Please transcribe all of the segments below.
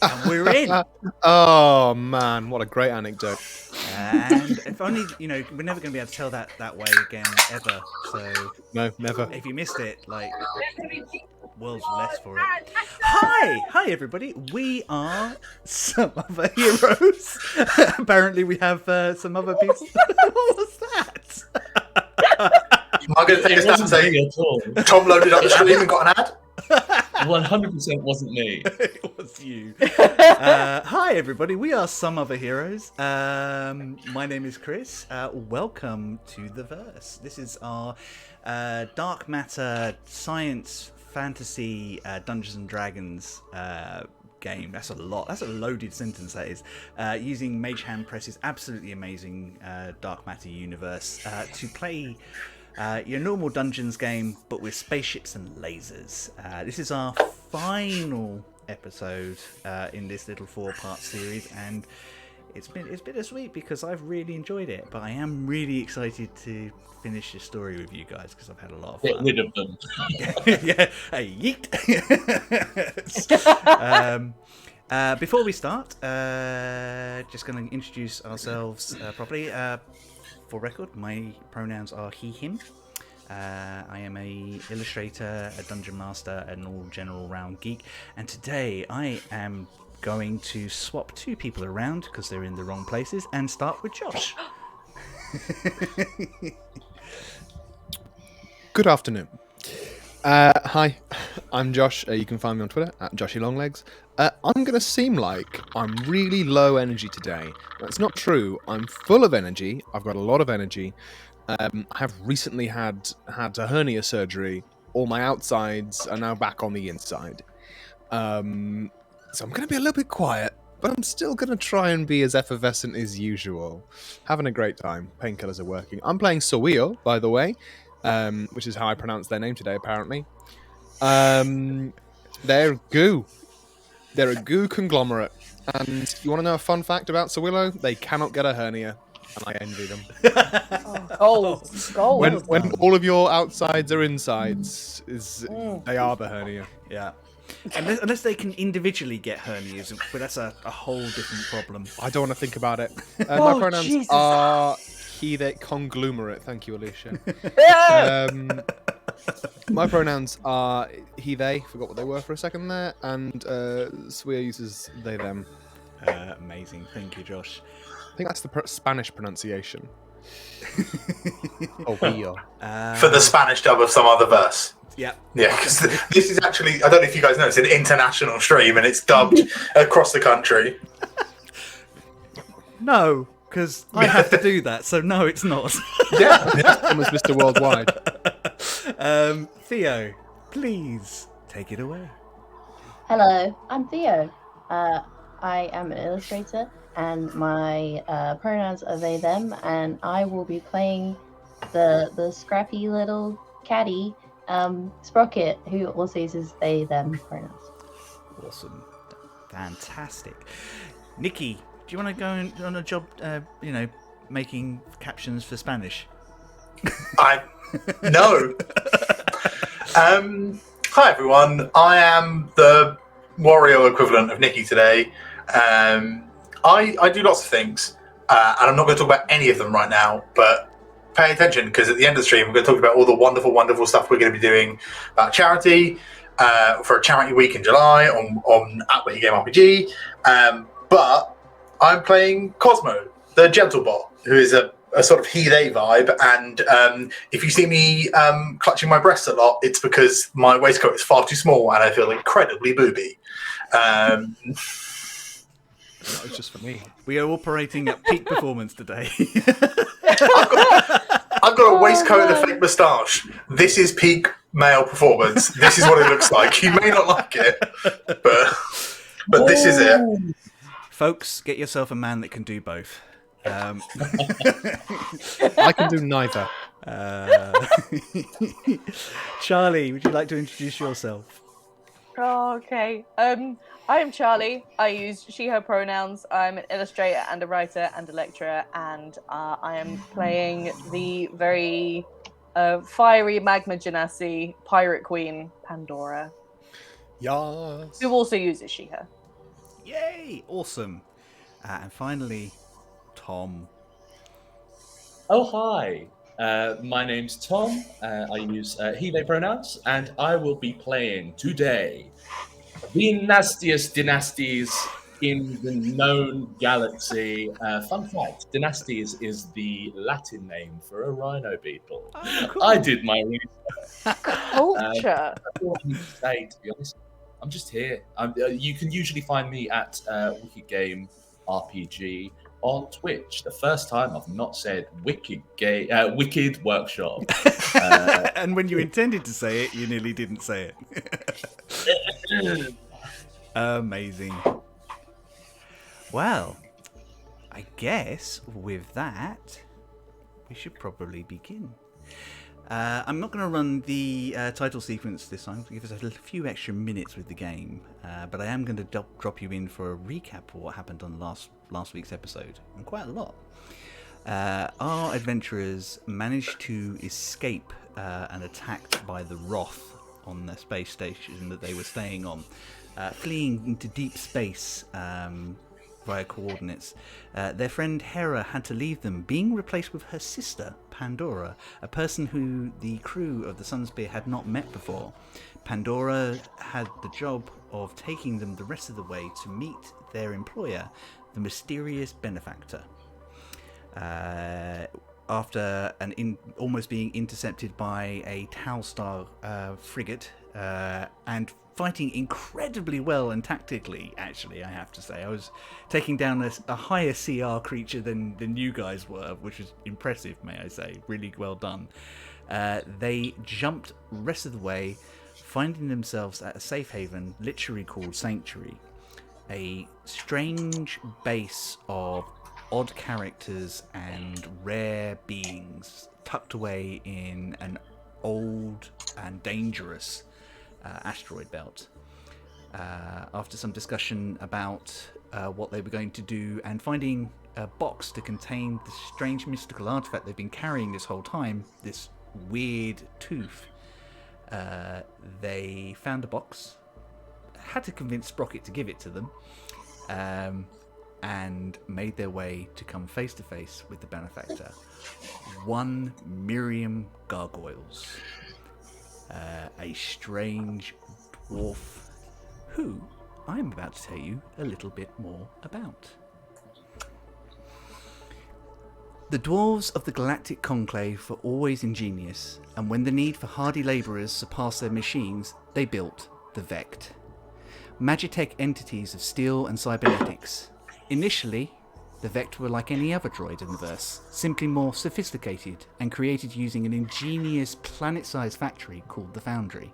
And we're in. Oh man, what a great anecdote. And if only, we're never going to be able to tell that way again, ever. So, No, never. if you missed it, world's less for it. Hi, everybody. We are some other heroes. Apparently, we have some other people. What was that? Am I going to take a stab and say at all. Tom loaded up the stream and got an ad? 100% wasn't me. It was you. Hi, everybody. We are some other heroes. My name is Chris. Welcome to the Verse. This is our dark matter science fantasy Dungeons and Dragons game. That's a lot. That's a loaded sentence, that is. Using Mage Hand Press's absolutely amazing dark matter universe to play your normal Dungeons game, but with spaceships and lasers. This is our final episode in this little 4-part series, and it's bittersweet because I've really enjoyed it, but I am really excited to finish this story with you guys because I've had a lot of fun. Get rid of them. Yeah, hey, yeet. Before we start, just going to introduce ourselves properly. For record, my pronouns are he, him. I am a illustrator, a dungeon master, an all general round geek, and today I am going to swap two people around because they're in the wrong places and start with Josh. Good afternoon. Hi, I'm Josh. You can find me on Twitter at JoshyLonglegs. I'm going to seem like I'm really low energy today. That's not true. I'm full of energy. I've got a lot of energy. I have recently had a hernia surgery. All my outsides are now back on the inside. So I'm going to be a little bit quiet, but I'm still going to try and be as effervescent as usual. Having a great time. Painkillers are working. I'm playing Sowilo, by the way, which is how I pronounce their name today, apparently. They're goo. They're a goo conglomerate. And you want to know a fun fact about Sowilo? They cannot get a hernia. And I envy them. Gold. When all of your outsides are insides, they are the hernia. Yeah. Unless they can individually get hernias, but that's a whole different problem. I don't want to think about it. My pronouns are he, they, conglomerate. Thank you, Alicia. My pronouns are he, they. Forgot what they were for a second there. And Sowilo uses they, them. Amazing. Thank you, Josh. I think that's the Spanish pronunciation. Sowilo. For the Spanish dub of some other verse. Yeah. Yeah, because this is actually, I don't know if you guys know, it's an international stream and it's dubbed across the country. No, because I have to do that, so no, it's not. Yeah, almost Mr. Worldwide. Theo, please take it away. Hello, I'm Theo. I am an illustrator, and my pronouns are they, them, and I will be playing the scrappy little caddy, Sprocket, who also uses they, them pronouns. Awesome. Fantastic. Nikki, do you want to go on a job, making captions for Spanish? No. Hi, everyone. I am the Wario equivalent of Nikki today. I do lots of things, and I'm not going to talk about any of them right now, but pay attention, because at the end of the stream, we're going to talk about all the wonderful, wonderful stuff we're going to be doing about charity, for a charity week in July on at Wiki Game RPG. But I'm playing Cosmo, the gentle bot, who is a sort of he-they vibe, and if you see me clutching my breasts a lot, it's because my waistcoat is far too small and I feel incredibly booby. That was just for me. We are operating at peak performance today. I've got a waistcoat and a fake moustache. This is peak male performance. This is what it looks like. You may not like it, but this is it. Folks, get yourself a man that can do both. I can do neither. Charlie, would you like to introduce yourself? Oh, okay. I am Charlie. I use she, her pronouns. I'm an illustrator and a writer and a lecturer, and I am playing the very fiery magma genasi pirate queen Pandora, Yes. who also uses she, her. Yay! Awesome. And finally, Tom. Oh, hi. My name's Tom. I use he, they pronouns, and I will be playing today the nastiest dynasties in the known galaxy. Fun fact, dynasties is the Latin name for a rhino beetle. Oh, cool. I did my research. Culture. That's all I need to say, to be honest. I'm just here. You can usually find me at Wicked Game RPG on Twitch. The first time I've not said Wicked Workshop. And when you intended to say it, you nearly didn't say it. Amazing. Well, I guess with that, we should probably begin. I'm not going to run the title sequence this time to give us a few extra minutes with the game, but I am going to drop you in for a recap of what happened on last week's episode, and quite a lot. Our adventurers managed to escape and attacked by the Wrath on the space station that they were staying on, fleeing into deep space via coordinates. Their friend Hera had to leave them, being replaced with her sister, Pandora, a person who the crew of the Sunspear had not met before. Pandora had the job of taking them the rest of the way to meet their employer, the mysterious Benefactor. After almost being intercepted by a Tau-star frigate and fighting incredibly well and tactically, actually, I have to say. I was taking down a higher CR creature than you guys were, which was impressive, may I say. Really well done. They jumped the rest of the way, finding themselves at a safe haven, literally called Sanctuary. A strange base of odd characters and rare beings tucked away in an old and dangerous asteroid belt. After some discussion about what they were going to do and finding a box to contain the strange mystical artifact they've been carrying this whole time, this weird tooth, they found a box, had to convince Sprocket to give it to them, and made their way to come face to face with the Benefactor. One Miriam Gargoyles, a strange dwarf who I'm about to tell you a little bit more about. The dwarves of the Galactic Conclave were always ingenious, and when the need for hardy labourers surpassed their machines, they built the Vect. Magitech entities of steel and cybernetics. Initially, the Vect were like any other droid in the verse, simply more sophisticated and created using an ingenious planet-sized factory called the Foundry.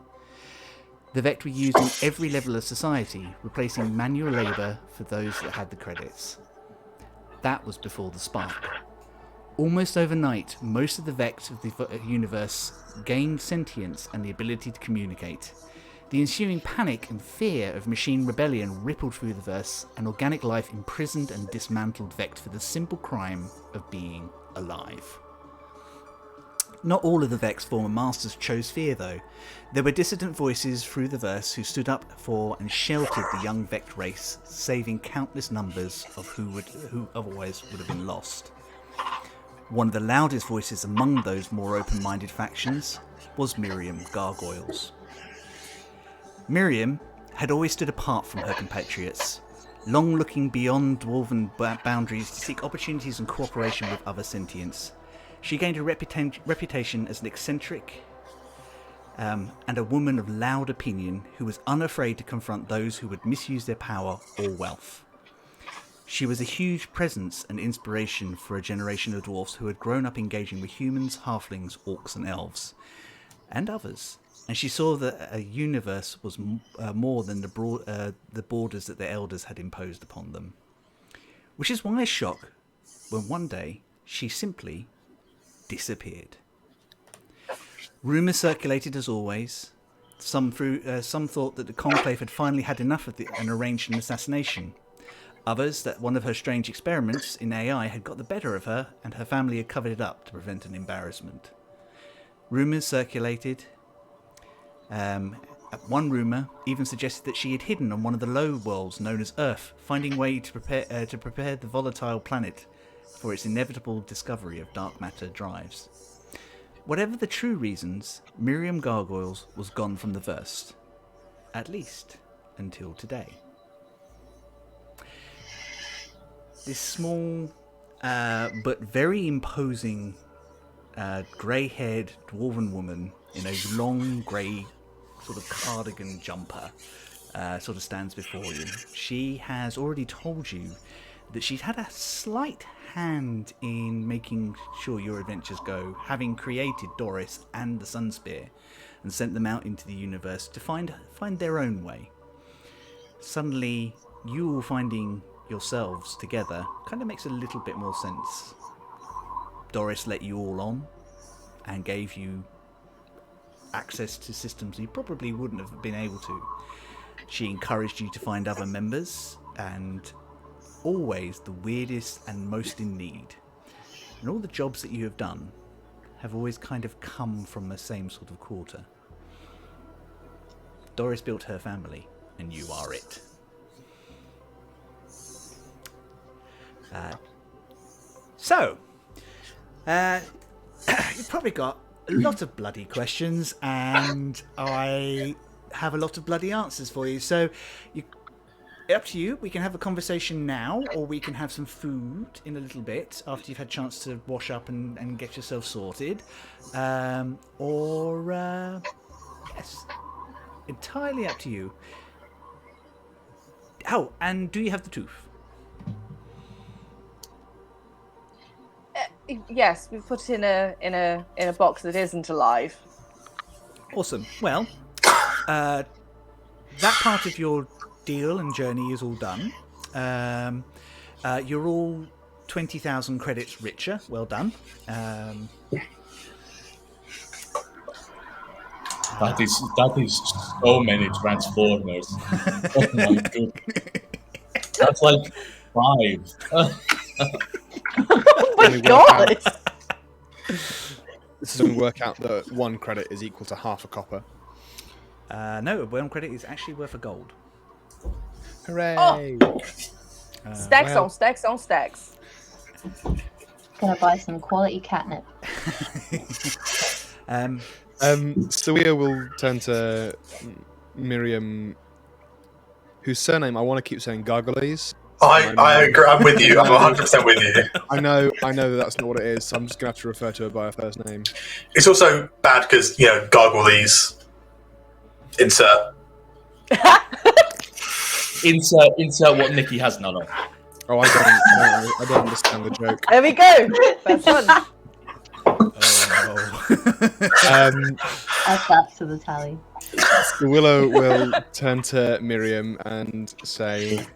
The Vect were used in every level of society, replacing manual labour for those that had the credits. That was before the spark. Almost overnight, most of the Vect of the universe gained sentience and the ability to communicate. The ensuing panic and fear of machine rebellion rippled through the verse, and organic life imprisoned and dismantled Vect for the simple crime of being alive. Not all of the Vect's former masters chose fear, though. There were dissident voices through the verse who stood up for and sheltered the young Vect race, saving countless numbers of who otherwise would have been lost. One of the loudest voices among those more open-minded factions was Miriam Gargoyles. Miriam had always stood apart from her compatriots, long looking beyond dwarven boundaries to seek opportunities and cooperation with other sentients. She gained a reputation as an eccentric and a woman of loud opinion who was unafraid to confront those who would misuse their power or wealth. She was a huge presence and inspiration for a generation of dwarfs who had grown up engaging with humans, halflings, orcs and elves, and others. And she saw that a universe was more than the borders that their elders had imposed upon them. Which is why a shock when one day she simply disappeared. Rumours circulated as always. Some thought that the Conclave had finally had enough of and arranged an assassination. Others that one of her strange experiments in AI had got the better of her and her family had covered it up to prevent an embarrassment. Rumours circulated One rumour even suggested that she had hidden on one of the low worlds known as Earth, finding a way to prepare the volatile planet for its inevitable discovery of dark matter drives. Whatever the true reasons, Miriam Gargoyles was gone from the verse. At least until today. This small but very imposing grey-haired dwarven woman in a long grey sort of cardigan jumper sort of stands before you. She has already told you that she's had a slight hand in making sure your adventures go, having created Doris and the Sunspear and sent them out into the universe to find their own way. Suddenly, you all finding yourselves together kind of makes a little bit more sense. Doris let you all on and gave you access to systems you probably wouldn't have been able to. She encouraged you to find other members, and always the weirdest and most in need. And all the jobs that you have done have always kind of come from the same sort of quarter. Doris built her family, and you are it. You've probably got a lot of bloody questions, and I have a lot of bloody answers for you. So, up to you. We can have a conversation now, or we can have some food in a little bit after you've had a chance to wash up and get yourself sorted. Yes, entirely up to you. Oh, and do you have the tooth? Yes, we put it in a box that isn't alive. Awesome. Well, that part of your deal and journey is all done. You're all 20,000 credits richer. Well done. That is so many Transformers. Oh my god. That's like 5. Oh my god! This is going to work out that 1 credit is equal to half a copper. No, 1 credit is actually worth a gold. Hooray! Oh. Stacks well- on stacks on stacks. Gonna buy some quality catnip. Sowilo will turn to Miriam, whose surname I want to keep saying Gargoyles. I agree. I'm with you. I'm 100% with you. I know that that's not what it is, so I'm just going to have to refer to her by her first name. It's also bad because, gargle these. Insert. Insert what Nikki has none of. Oh, I don't understand the joke. There we go. That's one. Oh, no. Add that to the tally. Sowilo will turn to Miriam and say,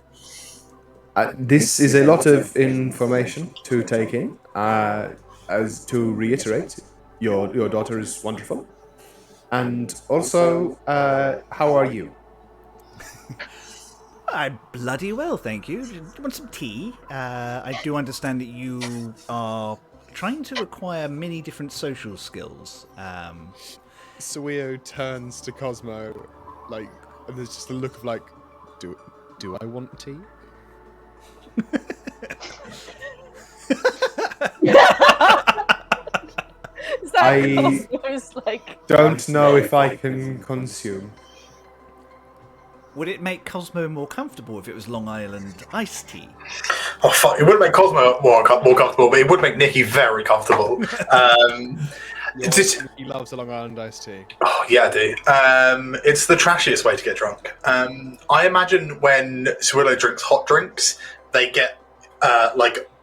This is a lot of information to take in. As to reiterate, your daughter is wonderful. And also, how are you? I'm bloody well, thank you. Do you want some tea? I do understand that you are trying to acquire many different social skills. Sowilo turns to Cosmo, and there's just a look of do I want tea? Is that I Cosmo's, Don't know if I can consume. Would it make Cosmo more comfortable if it was Long Island iced tea? Oh, fuck. It wouldn't make Cosmo more comfortable, but it would make Nikki very comfortable. He loves the Long Island iced tea. Oh, yeah, I do. It's the trashiest way to get drunk. I imagine when Sowilo drinks hot drinks, they get,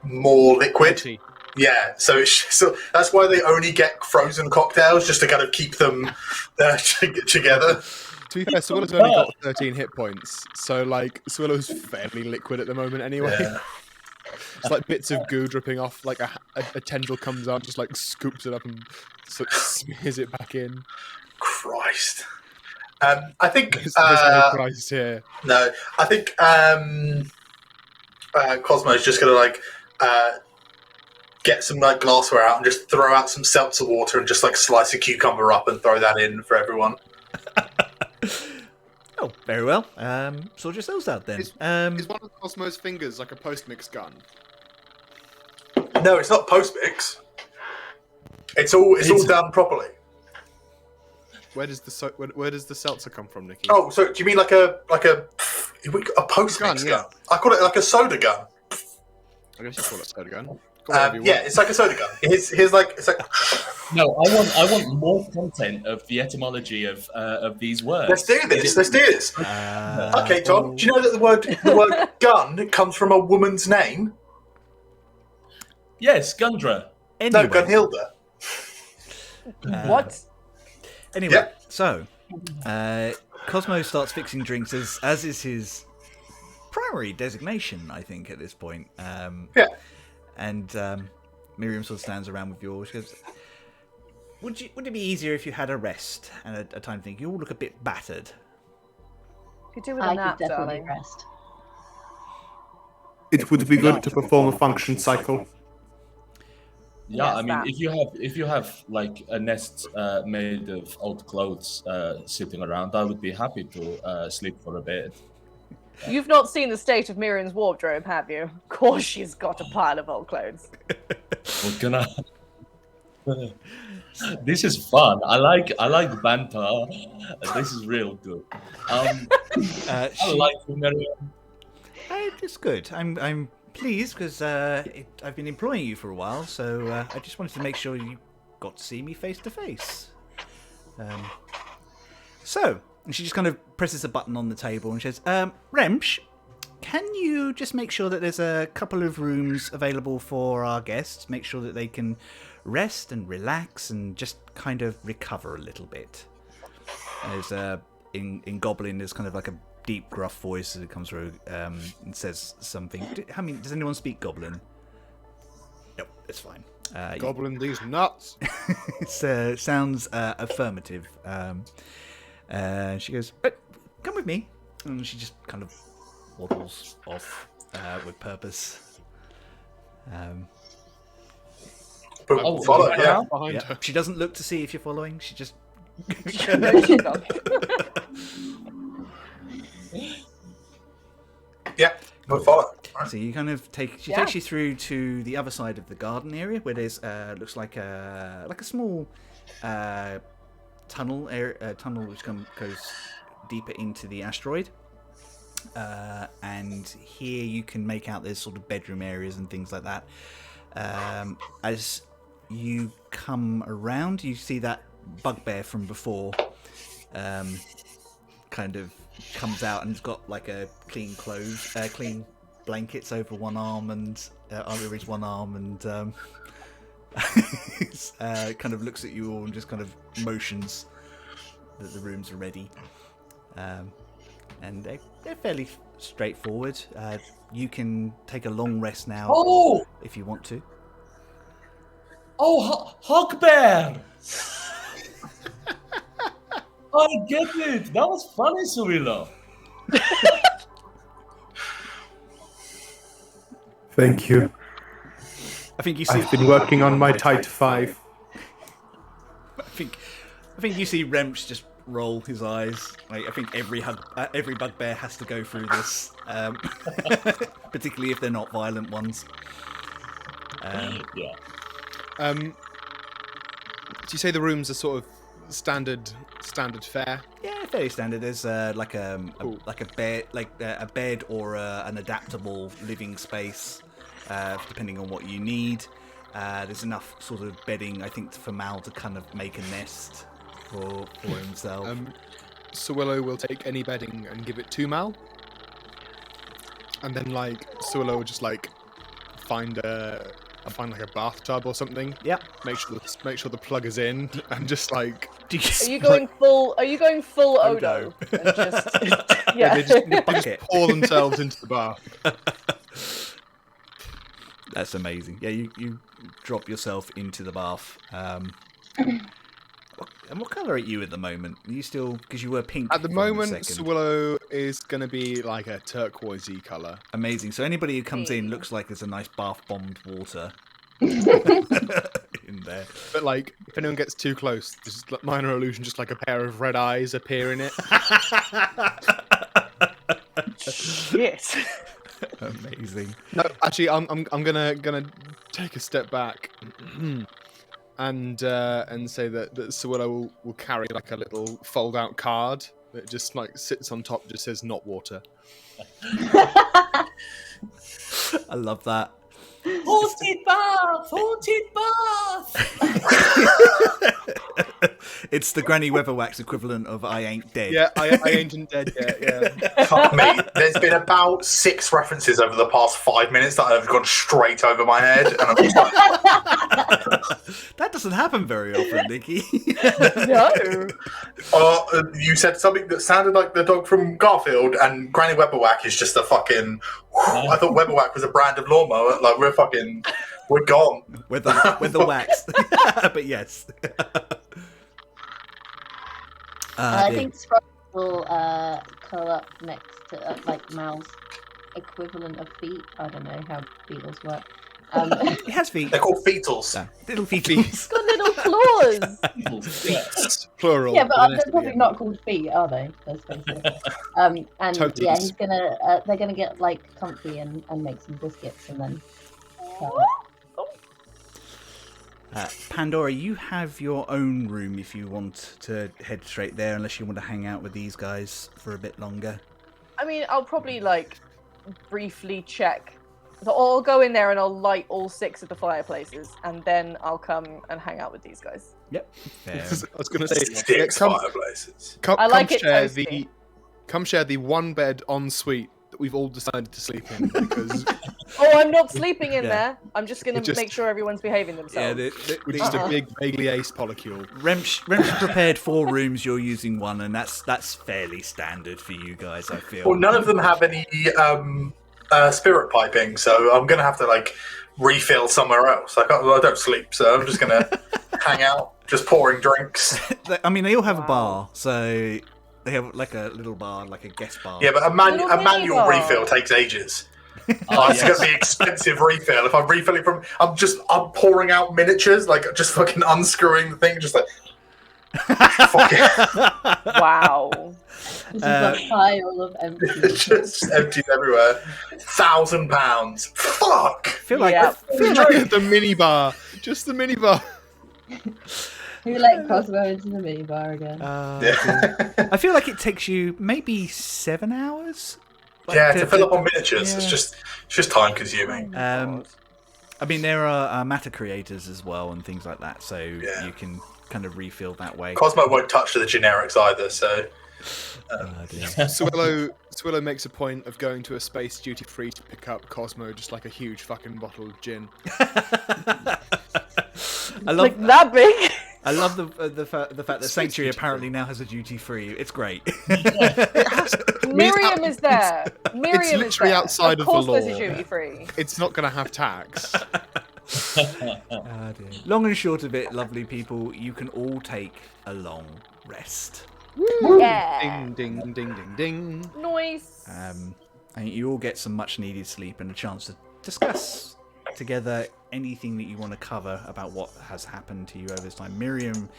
more liquid. Tea. Yeah, so that's why they only get frozen cocktails, just to kind of keep them together. To be fair, Sowilo's only got 13 hit points, so Sowilo's fairly liquid at the moment anyway. Yeah. It's like bits of goo dripping off, a tendril comes out, just scoops it up and smears it back in. Christ. I think There's no Christ here. no. I think Cosmo's just gonna get some glassware out and just throw out some seltzer water and just slice a cucumber up and throw that in for everyone. Oh, very well. Sort yourselves out then. Is one of Cosmo's fingers like a post-mix gun? No, it's not post-mix. It's all done properly. Where does the seltzer come from, Nikki? Oh, so do you mean like a post-mix Gun, gun? yeah. I call it like a soda gun. I guess you call it soda gun. Call it whatever you Yeah, want. it's like a soda gun. It's like. No, I want more content of the etymology of these words. Let's do this. Okay, Tom. Do you know that the word gun comes from a woman's name? Yes, Gundra. Anyway, No, Gunhilda. What? Anyway, Yeah. so Cosmo starts fixing drinks as is his primary designation, I think, at this point. Yeah. And Miriam sort of stands around with yours. She goes, would it be easier if you had a rest and a time to think? You all look a bit battered. Could do with a I nap, could definitely darling. rest. It would be good to perform a function cycle. Yeah, Yes, I mean, that. if you have like a nest made of old clothes sitting around, I would be happy to sleep for a bit. You've not seen the state of Miriam's wardrobe, have you? Of course she's got a pile of old clothes. What can I? This is fun. I like banter. This is real good. I like you, Miriam. It's good. I'm pleased because I've been employing you for a while, so I just wanted to make sure you got to see me face to face. So, and she just kind of presses a button on the table and says, Remsh, can you just make sure that there's a couple of rooms available for our guests? Make sure that they can rest and relax and just kind of recover a little bit. There's in Goblin, there's kind of like a deep, gruff voice that comes through and says something. Does anyone speak Goblin? Nope, it's fine. Goblin these nuts. It sounds affirmative. She goes, come with me. And she just kind of waddles off with purpose. Follow, yeah. Behind Yeah. her. She doesn't look to see if you're following. She just... No, she's not. Yeah, we'll follow. Right. So you kind of she Yeah. takes you through to the other side of the garden area where there's looks like a small tunnel which goes deeper into the asteroid. And here you can make out there's sort of bedroom areas and things like that. As you come around, you see that bugbear from before kind of comes out and it's got like a clean blankets over one arm and under his one arm and kind of looks at you all and just kind of motions that the rooms are ready. And they're fairly straightforward. You can take a long rest now if you want to. Oh, Hogbear! I get it. That was funny, Sowilo. Thank you. I think you see. I've been working on my tight 5. I think you see Remsch just roll his eyes. Like, I think every bugbear has to go through this, particularly if they're not violent ones. Yeah. Do you say the rooms are sort of standard fare? Yeah, fairly standard. There's like a Cool. a bed or an adaptable living space, depending on what you need. There's enough sort of bedding, I think, for Mal to kind of make a nest for himself. Sowilo will take any bedding and give it to Mal, and then like Sowilo will just like find like a bathtub or something. Yep. Make sure the plug is in, and just like Are you going full Odo? And just, yeah. they just bucket. pour themselves into the bath. That's amazing. Yeah, you drop yourself into the bath. And what colour are you at the moment? Are you still, because you were pink At the for a moment, second. Sowilo is going to be like a turquoisey colour. Amazing. So anybody who comes in looks like there's a nice bath bombed water in there. But like, if anyone gets too close, there's just minor illusion, just like a pair of red eyes appear in it. Shit. Amazing. No, actually, I'm gonna take a step back and say that Sowilo will carry like a little fold out card that just like sits on top, just says "not water." I love that. Haunted bath! It's the Granny Weatherwax equivalent of I Ain't Dead. Yeah, I ain't dead yet. Yeah. Fuck me. There's been about 6 references over the past 5 minutes that have gone straight over my head, and I'm just like, That doesn't happen very often, Nikki. No. you said something that sounded like the dog from Garfield, and Granny Weatherwack is just a fucking. I thought Weatherwack was a brand of lawnmower. Like we're gone. with the wax. But yes. I dear. think Sprite will curl up next to like Mal's equivalent of feet. I don't know how beetles work. It has feet. They're called fetals. No, little feet. It's got little claws. Plural. Yeah, but with an they're S at the probably end. not called feet, are they? Let's face it. And Toadies. yeah, he's gonna. They're gonna get like comfy and make some biscuits and then. curl up. Pandora, you have your own room if you want to head straight there, unless you want to hang out with these guys for a bit longer. I mean, I'll probably like briefly check. So I'll go in there and I'll light all 6 of the fireplaces, and then I'll come and hang out with these guys. Yep. Fair. I was going to say, 6 fireplaces. I like it toasty. Come share the one bed en suite that we've all decided to sleep in because Oh, I'm not sleeping in Yeah. there. I'm just gonna Just- make sure everyone's behaving Yeah, themselves. we're just a big, vaguely ace polycule. Rem's prepared 4 rooms. You're using 1, and that's fairly standard for you guys. I feel. Well, none of them have any spirit piping, so I'm gonna have to like refill somewhere else. I don't sleep, so I'm just gonna hang out, just pouring drinks. I mean, they all have a Wow. bar, so they have like a little bar, like a guest bar. Yeah, but a Little manual mini refill bar. takes ages. Oh, It's gonna be expensive refill. If I'm refilling from, I'm pouring out miniatures, like just fucking unscrewing the thing, just like. Fuck it. Wow. This is a pile of empty. It's just emptied everywhere. £1,000. Fuck. I feel like Yeah. The minibar, just the minibar. Who let Cosmo into the minibar again? Yeah, I feel like it takes you maybe 7 hours. Like, yeah. To fill up on miniatures, yeah. it's just time consuming. I mean, there are matter creators as well and things like that, so Yeah. you can kind of refill that way. Cosmo won't touch the generics either, so Oh, dear. Sowilo makes a point of going to a space duty free to pick up Cosmo just like a huge fucking bottle of gin. I love Like that big. I love the fact that Sanctuary apparently now has a duty free. It's great. Miriam is there. Miriam is literally there. outside of the course there's law. a duty free. It's not going to have tax. Oh, dear. Long and short of it, lovely people, you can all take a long rest. Yeah. Ding, ding, ding, ding, ding. Noise. I think you all get some much needed sleep and a chance to discuss together anything that you want to cover about what has happened to you over this time. Miriam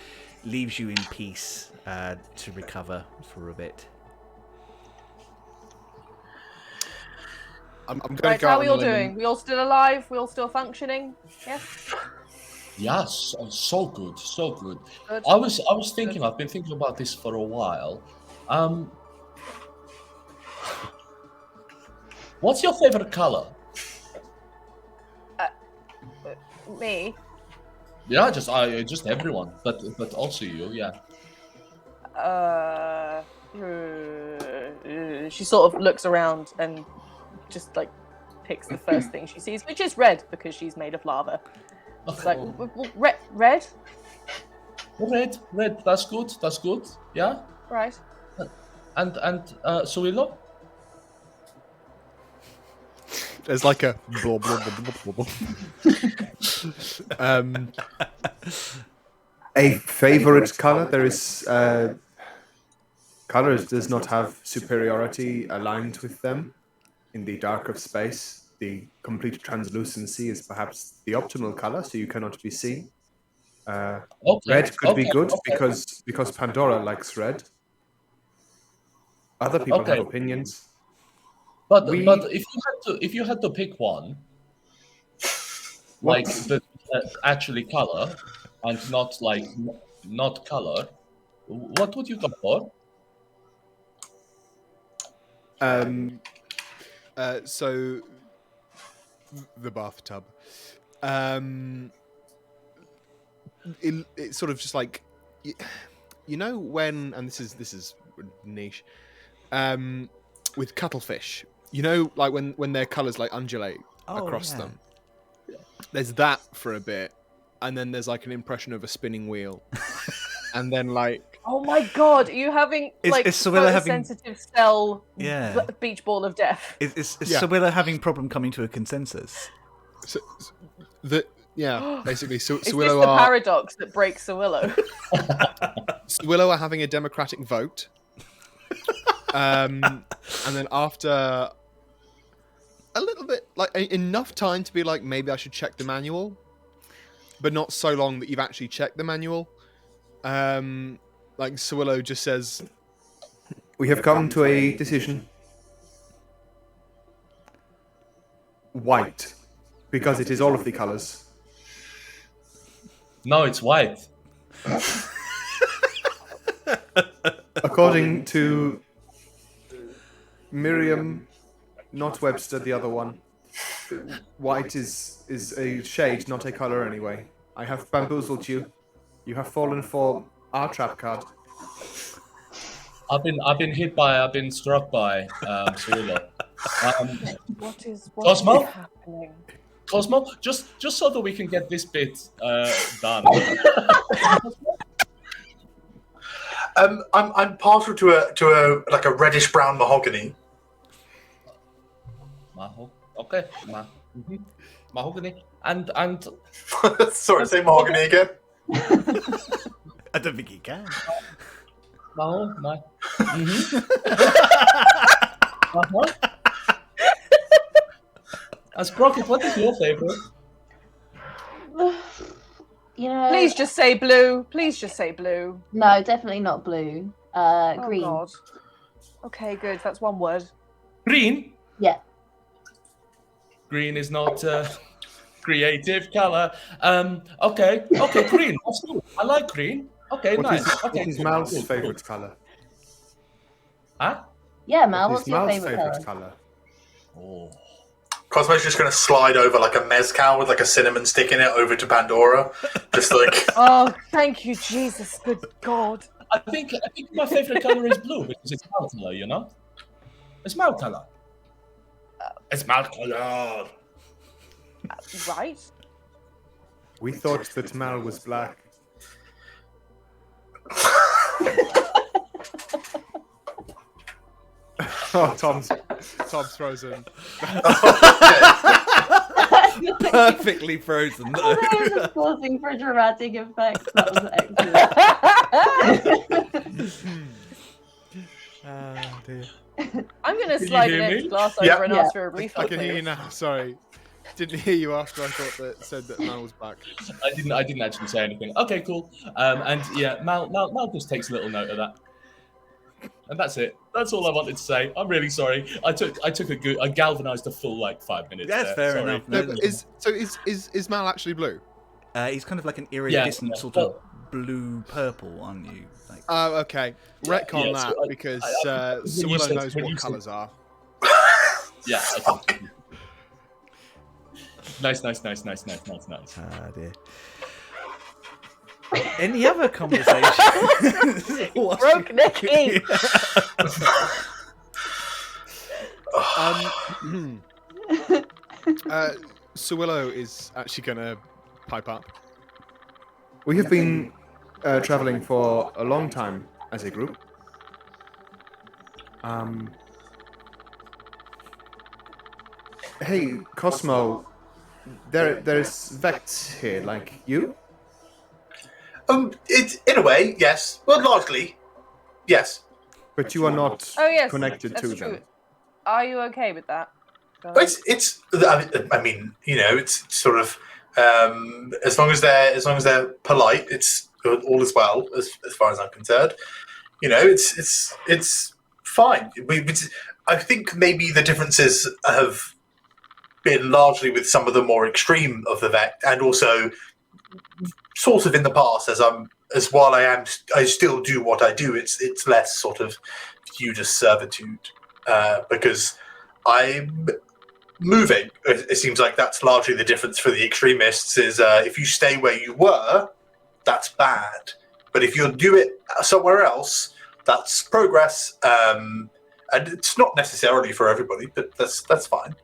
leaves you in peace to recover for a bit. I'm going Right, to go how out are we on all a limb doing? We all still alive? We all still functioning? Yes. Yes, so good, so good. Good. I was thinking. I've been thinking about this for a while. What's your favorite color? Me. Yeah, just everyone, but also you. Yeah. She sort of looks around and just like picks the first thing she sees, which is red because she's made of lava. It's like red. Red. That's good. That's good. Yeah. Right. And Sowilo? There's like a blah, blah, blah, blah, blah, blah. A favorite color. There is colors does not have superiority aligned with them in the dark of space. The complete translucency is perhaps the optimal color, so you cannot be seen. Okay. Red could be okay, good okay. because Pandora likes red. Other people have Okay. opinions. But We- but if you had to pick one, like What? the actually color and not like not color, what would you go for? So the bathtub. It's sort of just like you know when, and this is niche. With cuttlefish, you know, like when their colours like undulate across yeah. them. There's that for a bit, and then there's like an impression of a spinning wheel, and then like Oh my god, are you having Is Sowilo having- photosensitive cell Yeah. beach ball of death? Is Yeah. Sowilo having problem coming to a consensus? basically Is this Sowilo the are paradox that breaks Sowilo? Sowilo are having a democratic vote. And then after a little bit, like enough time to be like, maybe I should check the manual, but not so long that you've actually checked the manual. Like Sowilo just says, We have come to a decision. White, because it is all of the colors. No, it's white. According to Miriam, not Webster, the other one, white is a shade, not a color anyway. I have bamboozled you. You have fallen for our trap card. I've been struck by Sowilo. What is Cosmo? happening? Cosmo, just so that we can get this bit done. I'm partial to a like a reddish brown mahogany. Okay, mahogany, and Sorry, say mahogany again. I don't think he can. And Sprocket, what is your favorite? You know, Please just say blue. Please just say blue. no, definitely not blue. Green. Oh god. Okay, good. That's one word. Green. Yeah. Green is not creative color. Okay, green. That's cool. I like green. Okay, nice. Okay, What is cool, Mal's cool, favorite color? Huh? Yeah, Mal, What what's is your Mal's favorite color? color? Oh. Cosmo's just going to slide over like a mezcal with like a cinnamon stick in it over to Pandora. Just like, Oh, thank you, Jesus. Good God. I think my favorite color is blue because it's mouth color, you know? It's mouth color. It's mouth color. Right? We thought that Mal was black. Oh, Tom's frozen. Perfectly frozen. I thought it was just pausing for dramatic effect. That was excellent. Oh, dear. I'm going to you slide hear an me? empty glass Yeah. over and Yeah. ask for a refill. I can hear you please. now. Sorry, didn't hear you after I thought that said that Mal was black. I didn't actually say anything. Okay, cool. And yeah, Mal just takes a little note of that. And that's it. That's all I wanted to say. I'm really sorry. I galvanized a full like 5 minutes. That's there. fair Sorry. enough. No, No, but is Mal actually blue? he's kind of like an iridescent yeah. sort of blue-purple, aren't you? Like, Oh, okay. Retcon Yeah, that so because when you Sowilo said- knows when what you said- colours are. Yeah. Okay. Nice. ah, dear. Any other conversation? Broke Nicky. Sowilo is actually going to pipe up. We have been traveling for a long time as a group. Hey, Cosmo, there's Vex here, like you? it's in a way, yes. Well, largely, yes. But you are not Oh, yes. connected That's to true. them. Are you okay with that? It's. I mean, you know, it's sort of As long as they're polite, it's all is well as far as I'm concerned. You know, it's fine. I think maybe the differences have been largely with some of the more extreme of the Vect, and also sort of in the past, while I still do what I do. It's less sort of viewed as servitude because I'm moving. It seems like that's largely the difference for the extremists. Is if you stay where you were, that's bad. But if you do it somewhere else, that's progress. And it's not necessarily for everybody, but that's fine.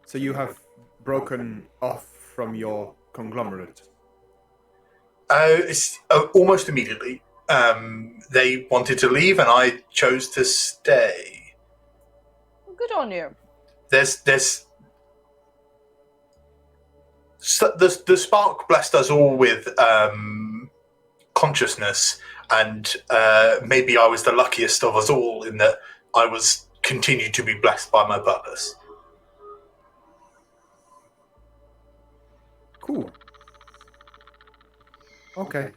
So you have broken off from your conglomerate. It's almost immediately. They wanted to leave, and I chose to stay. Good on you. There's the spark blessed us all with consciousness, and maybe I was the luckiest of us all in that I was continued to be blessed by my purpose. Cool. Okay.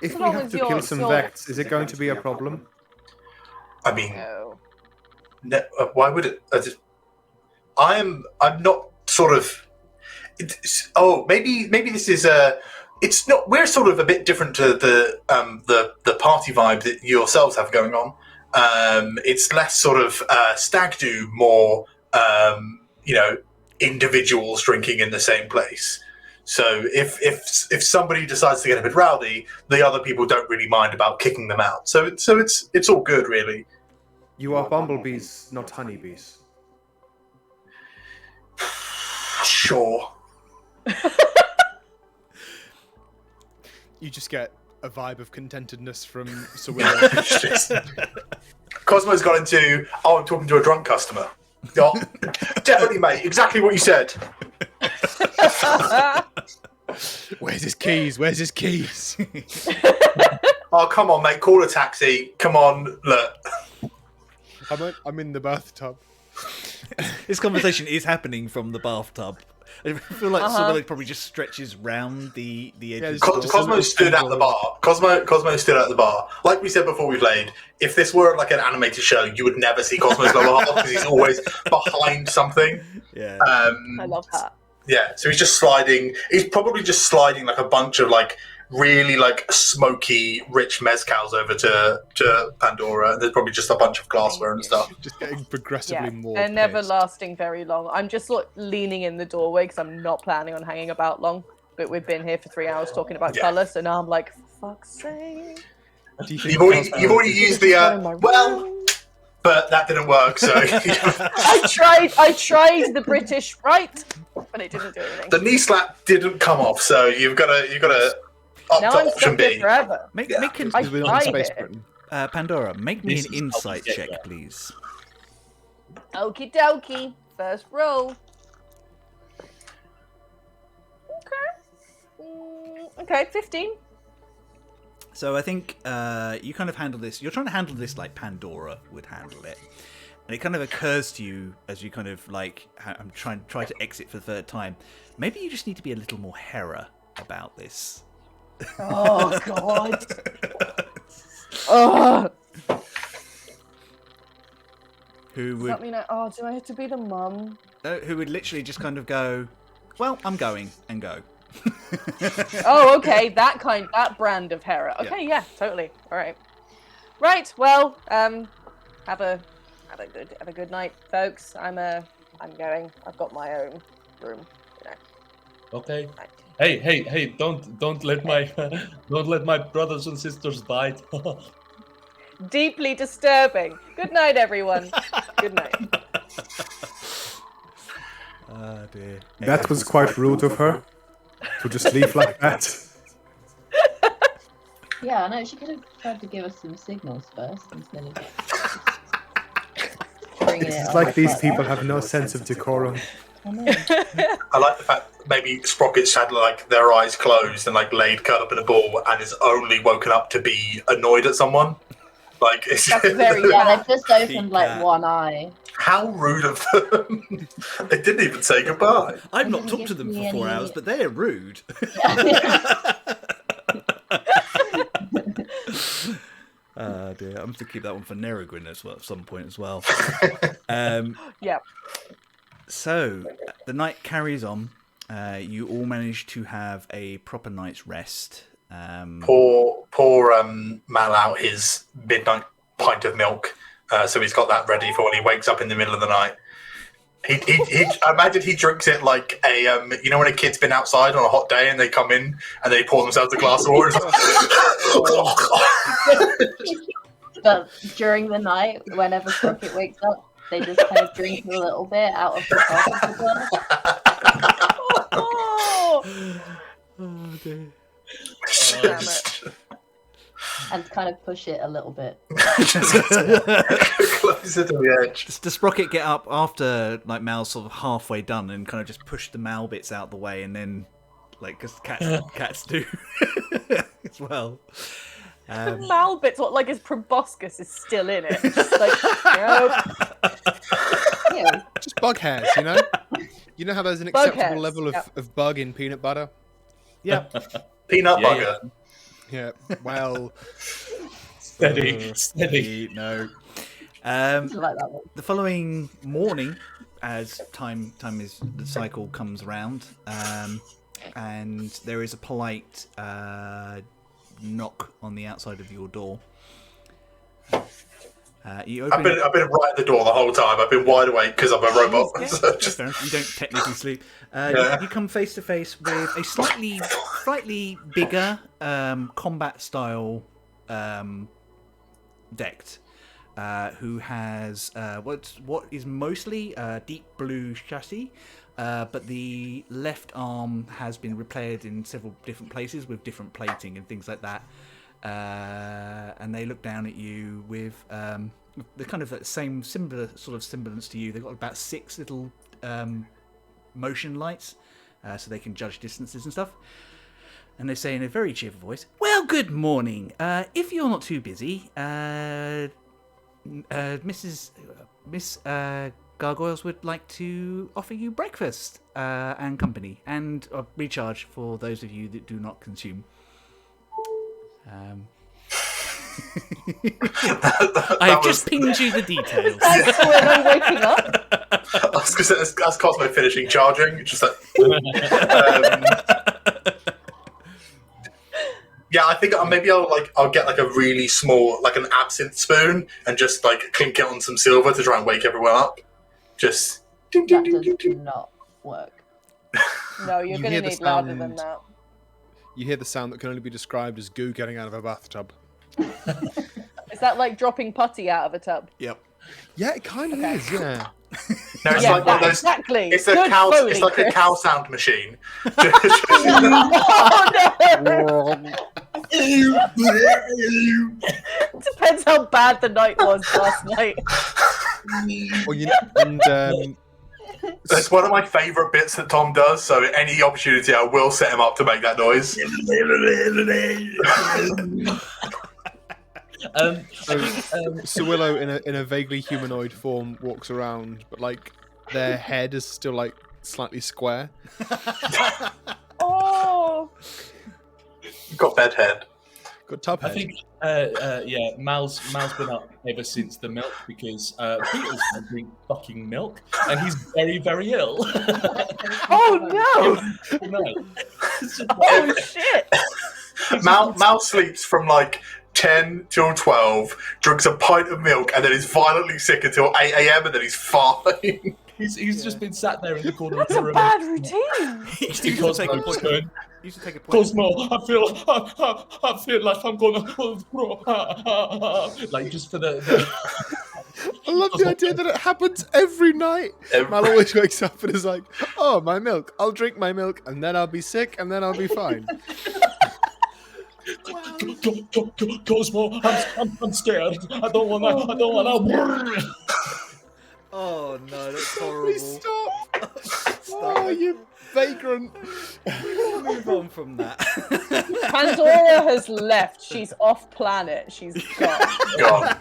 If As we long have as to you're- kill some you're- Vects, is it going to be a problem? I mean, No. why would it? I'm not sort of. Maybe this is it's not. We're sort of a bit different to the party vibe that you yourselves have going on. It's less sort of stag do, more individuals drinking in the same place. So if somebody decides to get a bit rowdy, the other people don't really mind about kicking them out. So it's all good, really. You are bumblebees, not honeybees. Sure. You just get a vibe of contentedness from Sowilo. Cosmo's got into, I'm talking to a drunk customer. Oh, definitely, mate. Exactly what you said. Where's his keys? Where's his keys? Oh, come on, mate. Call a taxi. Come on, look. I'm in the bathtub. This conversation is happening from the bathtub. I feel like Sowilo probably just stretches round the edge. Cosmo stood at the bar. Cosmo stood at the bar. Like we said before we played, if this were like an animated show, you would never see Cosmo's lower half because he's always behind something. Yeah. I love that. Yeah, so he's just sliding. He's probably just sliding like a bunch of like really like smoky, rich mezcals over to Pandora. There's probably just a bunch of glassware and stuff. Just getting progressively more. They're never pissed. lasting very long. I'm just leaning in the doorway because I'm not planning on hanging about long. But we've been here for 3 hours talking about colour, so now I'm like, for fuck's sake. Do you think You've already used the but that didn't work. So I tried the British right, but it didn't do anything. the knee slap didn't come off. So you've got to up Now to I'm option stuck here B. forever. Make I we're not in tried Space it. Britain? Pandora, make me This an is insight how we check, get please. Okie dokie. First roll. Okay, 15. So I think you kind of handle this. You're trying to handle this like Pandora would handle it, and it kind of occurs to you as you kind of like I'm try to exit for the third time. Maybe you just need to be a little more Hera about this. Oh, God. Oh. Who Does would that mean do I have to be the mum? who would literally just kind of go, well, I'm going, and go. Oh, okay, that brand of Hera. Okay, yeah, totally. All right. Right. Well, have a good night, folks. I'm going. I've got my own room. Okay. Right. Hey! Don't let my brothers and sisters bite. Deeply disturbing. Good night, everyone. Good night. Oh dear. That was quite rude of her to just leave like that. Yeah, no, she could have tried to give us some signals first instead of bringing it It's on like us these that. people have no sense of decorum. I know. I like the fact that maybe Sprockets had like their eyes closed and like laid curled up in a ball and is only woken up to be annoyed at someone. Like it's That's very Yeah, they've just opened like that. one eye. How rude of them. They didn't even say goodbye. I've not Doesn't talked to give them me for 4 any- hours, but they're rude. Oh dear, I'm going to keep that one for Nerogwin as well at some point as well. Yeah. So the night carries on. You all manage to have a proper night's rest. Pour Mal out his midnight pint of milk, so he's got that ready for when he wakes up in the middle of the night. I imagine he drinks it like a when a kid's been outside on a hot day and they come in and they pour themselves a glass of water. But during the night, whenever Sprocket wakes up, they just kind of drink a little bit out of the top of the glass. Oh, Oh dear. damn it. And kind of push it a little bit. Closer to the edge. Does Sprocket get up after like Mal's sort of halfway done and kind of just push the Mal bits out the way and then like because cats do as well. The Mal bits, what, like his proboscis is still in it. Just like, nope. Yeah. Just bug hairs, you know? You know how there's an acceptable hairs, level of bug in peanut butter? Yeah. Peanut Yeah, bugger. Yeah, well... Steady. No. Something like that one. The following morning, as time is the cycle comes around, and there is a polite knock on the outside of your door. You open. I've been right at the door the whole time. I've been wide awake because I'm a robot. So just, Fair enough, you don't technically sleep. Yeah. You come face to face with a slightly bigger combat style decked, who has what is mostly deep blue chassis, but the left arm has been repaired in several different places with different plating and things like that. And they look down at you with the kind of that same similar sort of semblance to you. They've got about 6 little motion lights, so they can judge distances and stuff. And they say in a very cheerful voice, "Well, good morning. If you're not too busy, Miss Gargoyles would like to offer you breakfast and company and recharge for those of you that do not consume." I've just pinged you the details. That's when I'm waking up. I was going to say, that's Cosmo finishing charging. Just like, yeah, I think maybe I'll get like a really small, like an absinthe spoon, and just like clink it on some silver to try and wake everyone up. Just. That does not work. No, you're You going hear to the need louder than sound. that. You hear the sound that can only be described as goo getting out of a bathtub. Is that like dropping putty out of a tub? Yep. Yeah, it kind of is, yeah. No, it's Yeah, like one of those. exactly. It's a Good cow. Foley, It's like a Chris. cow sound machine. Oh, no! Depends how bad the night was last night. Well, and That's one of my favourite bits that Tom does. So any opportunity, I will set him up to make that noise. I think, Sowilo in a vaguely humanoid form walks around, but like their head is still like slightly square. Oh, Got bedhead. Got tub I head. think, yeah, Mal's been up ever since the milk because Peter's been drinking fucking milk and he's very, very ill. oh no! No. Oh shit! Mal sleeps from like 10 till 12, drinks a pint of milk, and then is violently sick until 8 a.m. and then he's fine. He's just been sat there in the corner of That's the a room. bad routine. You used to take a Cosmo's point. turn. You used to take a point. Cosmo, I feel like I'm gonna like just for the I love the idea that it happens every night. Mal always wakes up and is like, "Oh, my milk. I'll drink my milk, and then I'll be sick, and then I'll be fine." Cosmo, I'm scared. I don't wanna. Oh no, that's Please horrible. stop. Oh, you vagrant. Move on from that. Pandora has left. She's off planet. She's gone. God.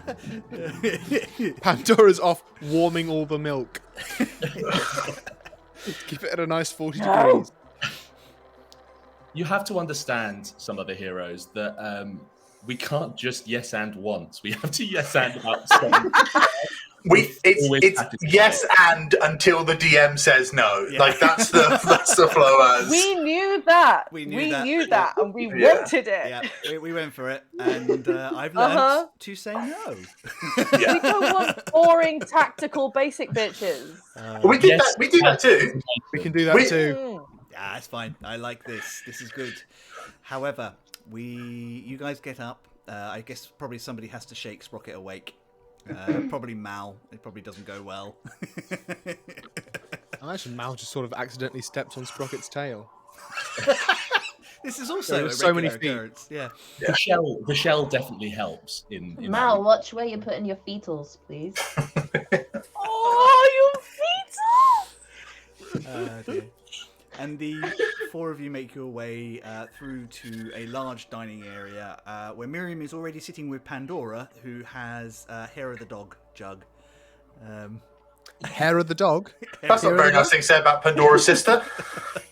Pandora's off warming all the milk. Keep it at a nice 40 degrees. You have to understand, some other heroes, that we can't just yes and once. We have to yes and about something. It's yes and until the DM says no. Yeah. Like that's the flow as. We knew that. We We knew knew that. that, and we Yeah. wanted it. Yeah, we went for it, and I've learned to say no. We don't want boring tactical basic bitches. We did Yes. that. We do that too. We can do that We- too. Mm. Yeah, it's fine. I like this. This is good. However, you guys get up. I guess probably somebody has to shake Sprocket awake. Probably Mal. It probably doesn't go well. I imagine Mal just sort of accidentally stepped on Sprocket's tail. This is also There a are so many regular feet. occurrence. Yeah. The shell definitely helps in Mal, watch where you're putting your fetals, please. Oh, your feet! Dear. And the four of you make your way through to a large dining area where Miriam is already sitting with Pandora, who has hair of the dog jug. Hair of the dog? That's not a very nice thing to say about Pandora's sister.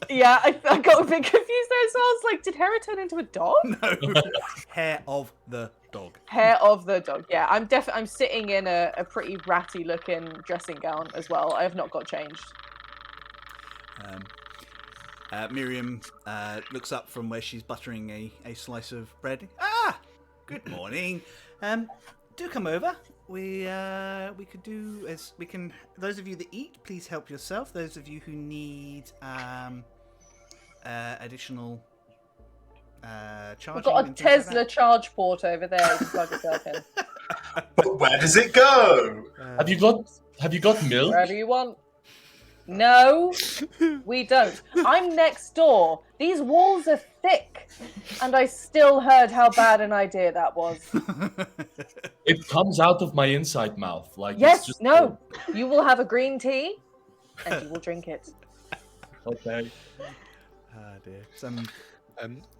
Yeah, I got a bit confused there, so I was like, did Hera turn into a dog? No, hair of the dog. Hair of the dog. Yeah, I'm sitting in a pretty ratty looking dressing gown as well. I have not got changed. Miriam looks up from where she's buttering a slice of bread. Ah, good morning. Do come over. We could do as we can. Those of you that eat, please help yourself. Those of you who need additional charging. We've got a and things like Tesla charge port over there. You can plug yourself in. But where does it go? Have you got milk? Wherever you want. No, we don't. I'm next door. These walls are thick. And I still heard how bad an idea that was. It comes out of my inside mouth. Like Yes, it's just no. You will have a green tea and you will drink it. Okay. Dear.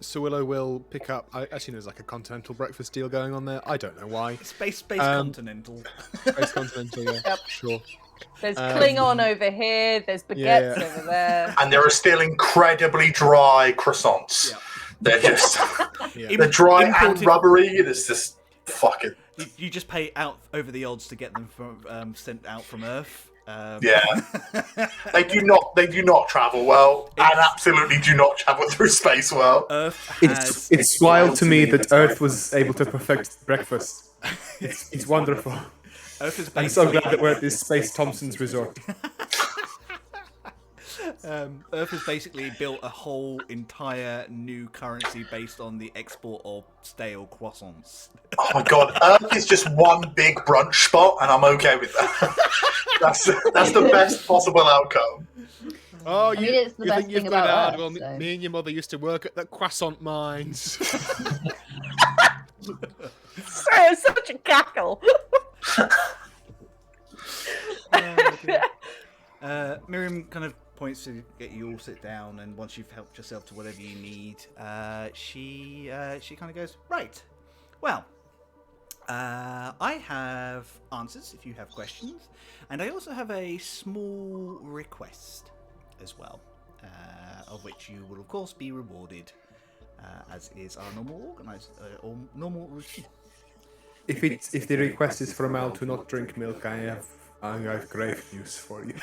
Sowilo will pick up. I assume there's like a continental breakfast deal going on there. I don't know why. Space continental. Space continental, yeah. Yep. Sure. There's Klingon over here. There's baguettes Yeah. over there. And there are still incredibly dry croissants. Yeah. They're just Yeah. they're dry and Imported- rubbery. It's just fucking You just pay out over the odds to get them from sent out from Earth. yeah. They do not travel well, and absolutely do not travel through space well. Earth has It's wild to me that Earth was able to perfect breakfast. It's wonderful. Earth is I'm so basically glad that we're at this Space Thompson's resort. Earth has basically built a whole entire new currency based on the export of stale croissants. Oh my god, Earth is just one big brunch spot, and I'm okay with that. that's the best possible outcome. Oh, mean, it's the you best think you've thing got about hard? Earth, Well, so. me and your mother used to work at the croissant mines. Sorry, such a cackle. Miriam kind of points to get you all sit down, and once you've helped yourself to whatever you need, she kind of goes, right, well, I have answers if you have questions, and I also have a small request as well, of which you will of course be rewarded, as is our normal or normal routine. If the request is from Al to not drink milk, I have grave news for you.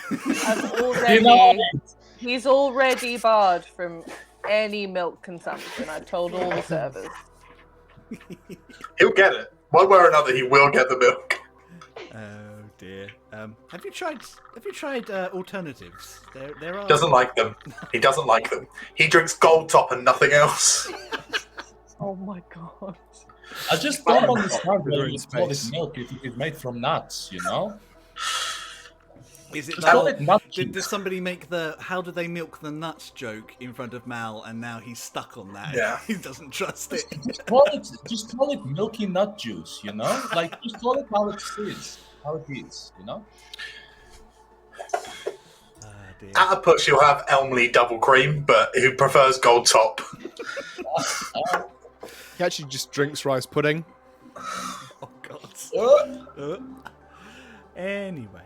He's already barred from any milk consumption. I've told all the servers. He'll get it. One way or another, he will get the milk. Oh dear. Have you tried alternatives? There are. Doesn't like them. He doesn't like them. He drinks Gold Top and nothing else. Oh my god. I just don't understand They're why in you call it space. milk if it's made from nuts, you know? Is it Just call it like, nut did juice. somebody make the "how do they milk the nuts" joke in front of Mal, and now he's stuck on that? Yeah. He doesn't trust it. Just call it milky nut juice, you know? Like, just call it how it is, you know? dear. At a push, you'll have Elmley double cream, but who prefers gold top? He actually just drinks rice pudding. Oh God. Anyway.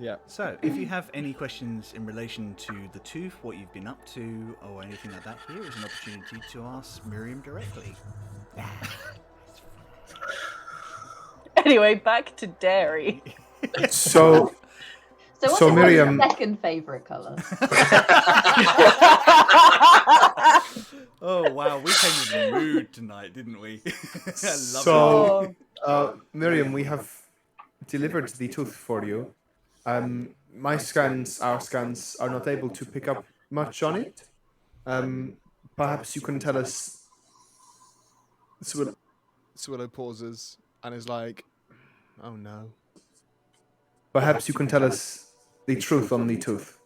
Yeah. So, if you have any questions in relation to the tooth, what you've been up to, or anything like that, here is an opportunity to ask Miriam directly. Anyway, back to dairy. So, So what's So, your Miriam- second favourite colour? Oh wow, we came in the mood tonight, didn't we? I love So- Oh, Miriam, we have delivered the tooth for you. Our scans are not able to pick up much on it. Perhaps you can tell us. Sowilo pauses and is like, "Oh no." Perhaps you can tell us the truth on the tooth.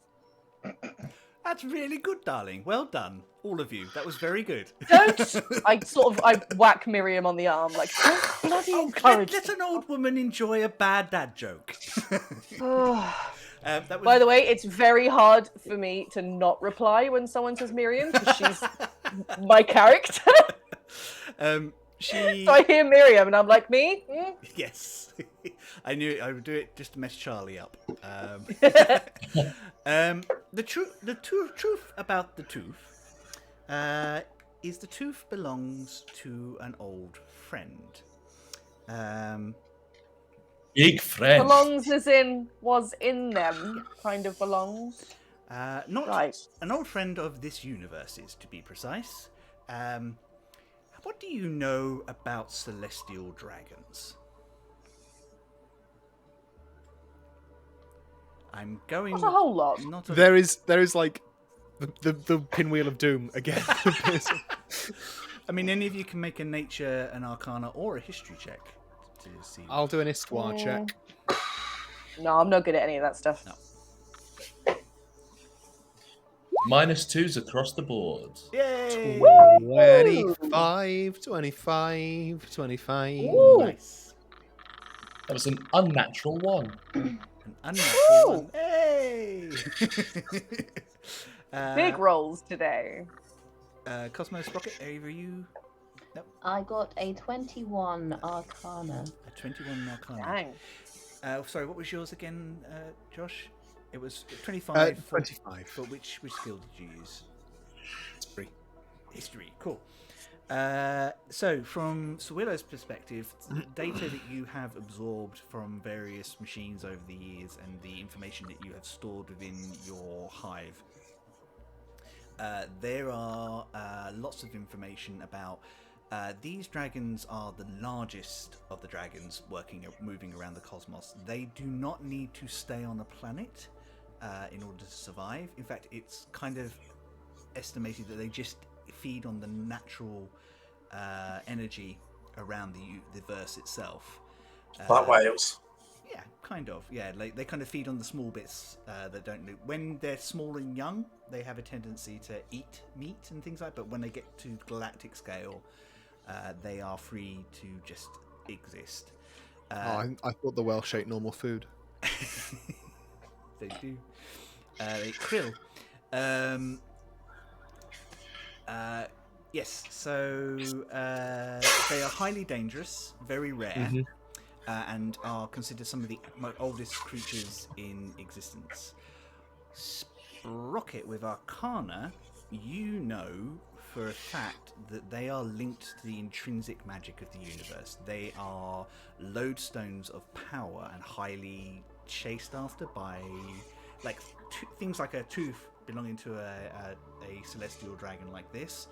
That's really good, darling. Well done, all of you. That was very good. don't! I whack Miriam on the arm, like, don't bloody encourage. Let an old woman enjoy a bad dad joke. That was... By the way, it's very hard for me to not reply when someone says Miriam, because she's my character. She... So I hear Miriam, and I'm like, me? Mm? Yes. I knew I would do it just to mess Charlie up. The truth about the tooth is the tooth belongs to an old friend. Big friend. Belongs as in was in them, kind of belongs. Not Right. an old friend of this universe's, to be precise. What do you know about celestial dragons? I'm going. Not a whole lot. Not a... There is like the pinwheel of doom again. I mean, any of you can make a nature, an arcana, or a history check to see. I'll do an histoire check. No, I'm not good at any of that stuff. No. -2s across the board. Yay! 25, 25, 25. Ooh. Nice. That was an unnatural one. An unnatural one. Hey! Big rolls today. Cosmos Rocket, over you. I got a 21 Arcana. A 21 arcana. Dang. Sorry, what was yours again, Josh? It was 25. 25. For which skill did you use? History. History, cool. So, from Sowilo's perspective, data that you have absorbed from various machines over the years and the information that you have stored within your hive, there are lots of information about these dragons are the largest of the dragons moving around the cosmos. They do not need to stay on a planet in order to survive. In fact, it's kind of estimated that they just feed on the natural energy around the verse itself. Like whales. Yeah, kind of. Yeah, they kind of feed on the small bits that don't live. When they're small and young, they have a tendency to eat meat and things like that, but when they get to galactic scale, they are free to just exist. I thought the Welsh ate normal food. They do. They krill. Yes, so they are highly dangerous, very rare, and are considered some of the oldest creatures in existence. Sprocket with Arcana, you know for a fact that they are linked to the intrinsic magic of the universe. They are lodestones of power and highly chased after by things like a tooth belonging to a celestial dragon like this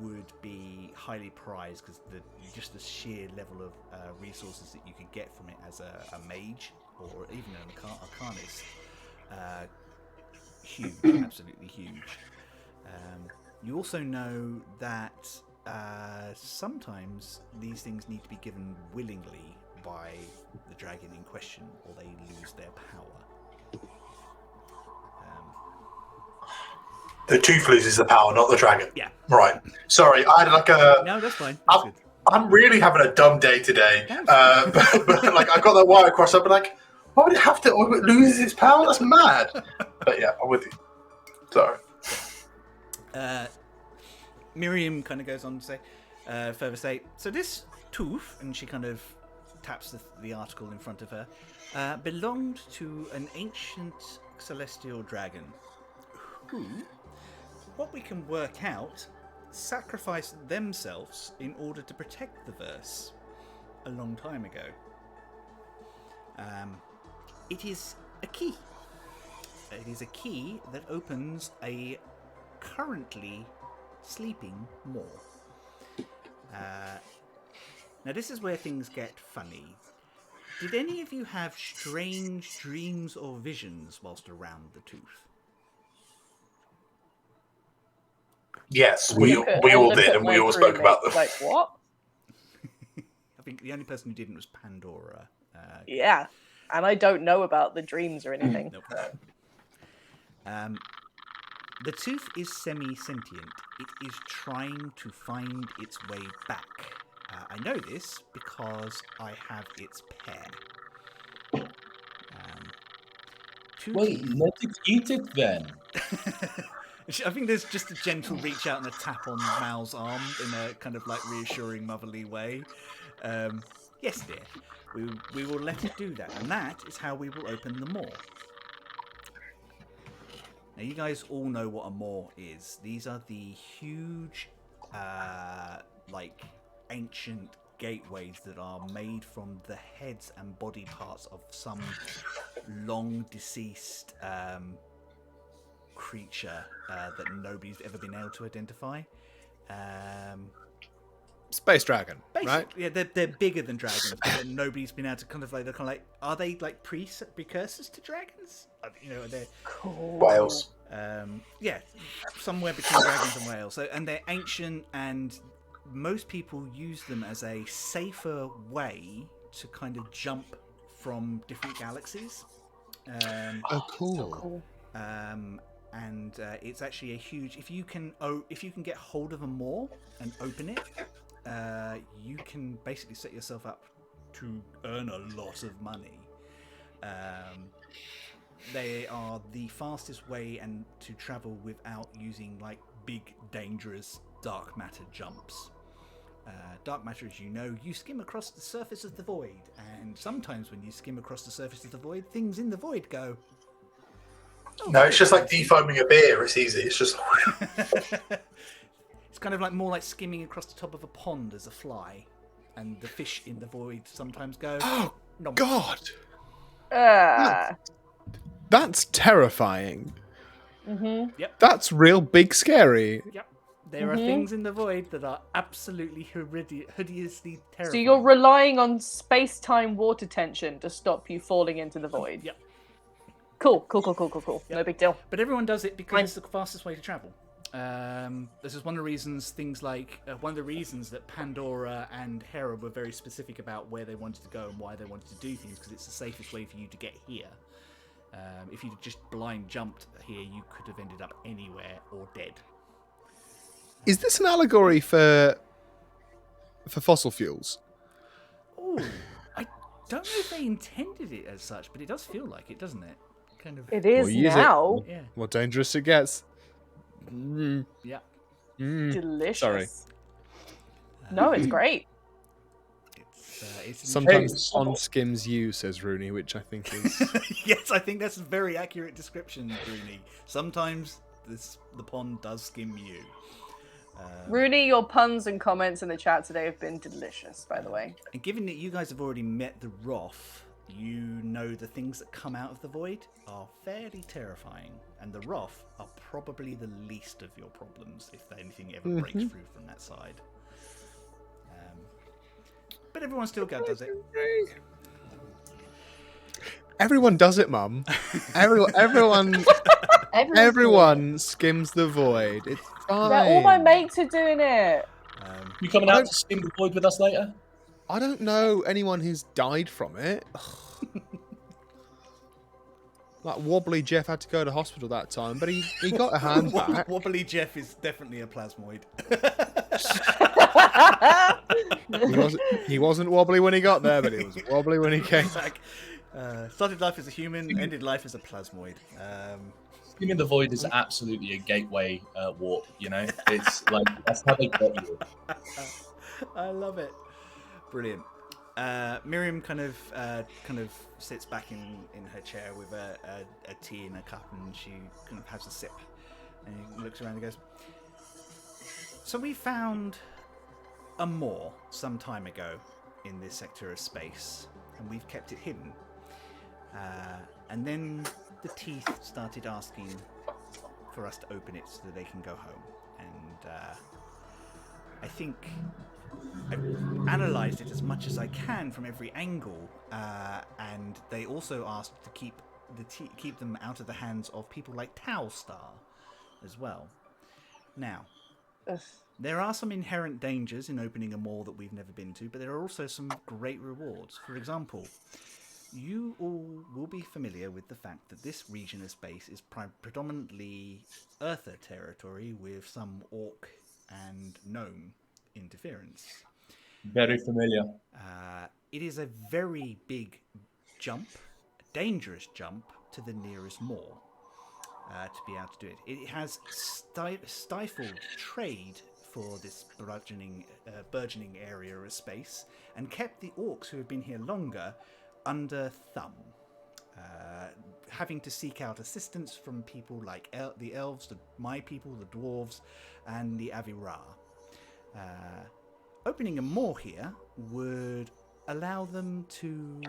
would be highly prized because just the sheer level of resources that you could get from it as a mage or even an arcanist, huge, absolutely huge. You also know that sometimes these things need to be given willingly by the dragon in question, or they lose their power. The tooth loses the power, not the dragon. Yeah. Right. Sorry, I had like a. No, that's fine. That's good. I'm really having a dumb day today. But I got that wire across up and Why would it have to? Why would it lose its power? That's mad. But yeah, I'm with you. Sorry. Miriam kind of goes on to say, further say, so this tooth, and she kind of taps the article in front of her, belonged to an ancient celestial dragon who, what we can work out, sacrificed themselves in order to protect the verse a long time ago. It is a key. It is a key that opens a currently sleeping maw. Now this is where things get funny. Did any of you have strange dreams or visions whilst around the tooth? Yes, we all did, and we all spoke about them. Like, what? I think the only person who didn't was Pandora. Yeah, and I don't know about the dreams or anything. Nope. The tooth is semi-sentient. It is trying to find its way back. I know this because I have its pair. Wait, let it eat it then. I think there's just a gentle reach out and a tap on Mal's arm in a kind of like reassuring motherly way. Yes, dear. We will let it do that, and that is how we will open the maw. Now, you guys all know what a maw is. These are the huge, like, ancient gateways that are made from the heads and body parts of some long deceased creature that nobody's ever been able to identify. Space dragon, Basically, right? yeah, they're bigger than dragons, but nobody's been able to kind of like, are they like precursors to dragons? You know, are they Cool. Whales. yeah, somewhere between dragons and whales. So, and they're ancient, and most people use them as a safer way to kind of jump from different galaxies. Oh, cool. And it's actually a huge. If you can get hold of a maw and open it, you can basically set yourself up to earn a lot of money. They are the fastest way and to travel without using like big, dangerous dark matter jumps. Dark matter, as you know, you skim across the surface of the void, and sometimes when you skim across the surface of the void, things in the void go. No, it's just like defoaming a beer. It's easy. It's just. It's kind of like more like skimming across the top of a pond as a fly, and the fish in the void sometimes go. Oh, "Nom." God. Ah. That's terrifying. Mm-hmm. That's real big scary. Yep. There are things in the void that are absolutely hideously terrifying. So you're relying on space-time water tension to stop you falling into the void. Yep. Cool. No big deal. But everyone does it because it's the fastest way to travel. This is one of the reasons that Pandora and Hera were very specific about where they wanted to go and why they wanted to do things, because it's the safest way for you to get here. If you just blind jumped here, you could have ended up anywhere or dead. Is this an allegory for fossil fuels? Oh, I don't know if they intended it as such, but it does feel like it, doesn't it? Kind of. It is We'll use now. Yeah. More dangerous it gets. Yeah. Delicious. Sorry. No, it's great. It's Sometimes Hey, the pond skims you, says Rooney, which I think is... Yes, I think that's a very accurate description, Rooney. Sometimes the pond does skim you. Rooney, your puns and comments in the chat today have been delicious, by the way. And given that you guys have already met the Wrath, you know the things that come out of the void are fairly terrifying, and the Wrath are probably the least of your problems if anything ever breaks through from that side. But everyone still does it. Everyone does it, Mum. Everyone skims the void. It's fine. Yeah, all my mates are doing it. You coming out to skim the void with us later? I don't know anyone who's died from it. Like Wobbly Jeff had to go to hospital that time, but he got a hand back. Wobbly Jeff is definitely a plasmoid. He wasn't wobbly when he got there, but he was wobbly when he came back. Started life as a human, ended life as a plasmoid. Skimming the Void is absolutely a gateway warp, you know? It's like, that's how they get you. I love it. Brilliant. Miriam kind of sits back in her chair with a tea in a cup, and she kind of has a sip, and looks around and goes, "So we found a moor some time ago in this sector of space, and we've kept it hidden. And then the teeth started asking for us to open it so that they can go home. And I think I've analysed it as much as I can from every angle, and they also asked to keep them out of the hands of people like Towstar as well. Now, there are some inherent dangers in opening a mall that we've never been to, but there are also some great rewards. For example, you all will be familiar with the fact that this region of space is predominantly Earther territory with some orc and gnome interference. Very familiar. It is a very big jump, a dangerous jump, to the nearest moor to be able to do it. It has stifled trade for this burgeoning area of space and kept the orcs who have been here longer under thumb, having to seek out assistance from people like the elves, my people, the dwarves, and the Avirah. Opening a moor here would allow them to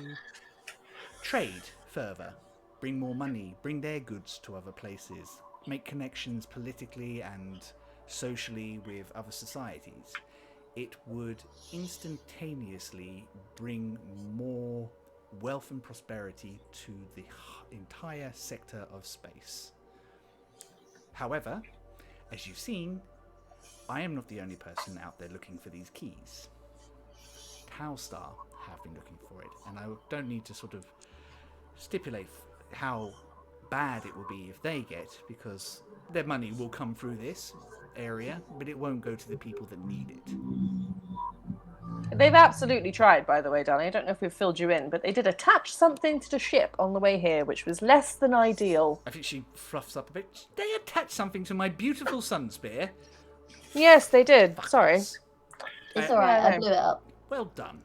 trade further, bring more money, bring their goods to other places, make connections politically and socially with other societies. It would instantaneously bring more wealth and prosperity to the entire sector of space. However, as you've seen, I am not the only person out there looking for these keys. Towstar have been looking for it, and I don't need to sort of stipulate how bad it will be if they get, because their money will come through this area, but it won't go to the people that need it. They've absolutely tried, by the way, Danny. I don't know if we've filled you in, but they did attach something to the ship on the way here, which was less than ideal. I think she fluffs up a bit. They attached something to my beautiful Sunspear. Yes, they did. Sorry. It's alright, I blew it up. Well done.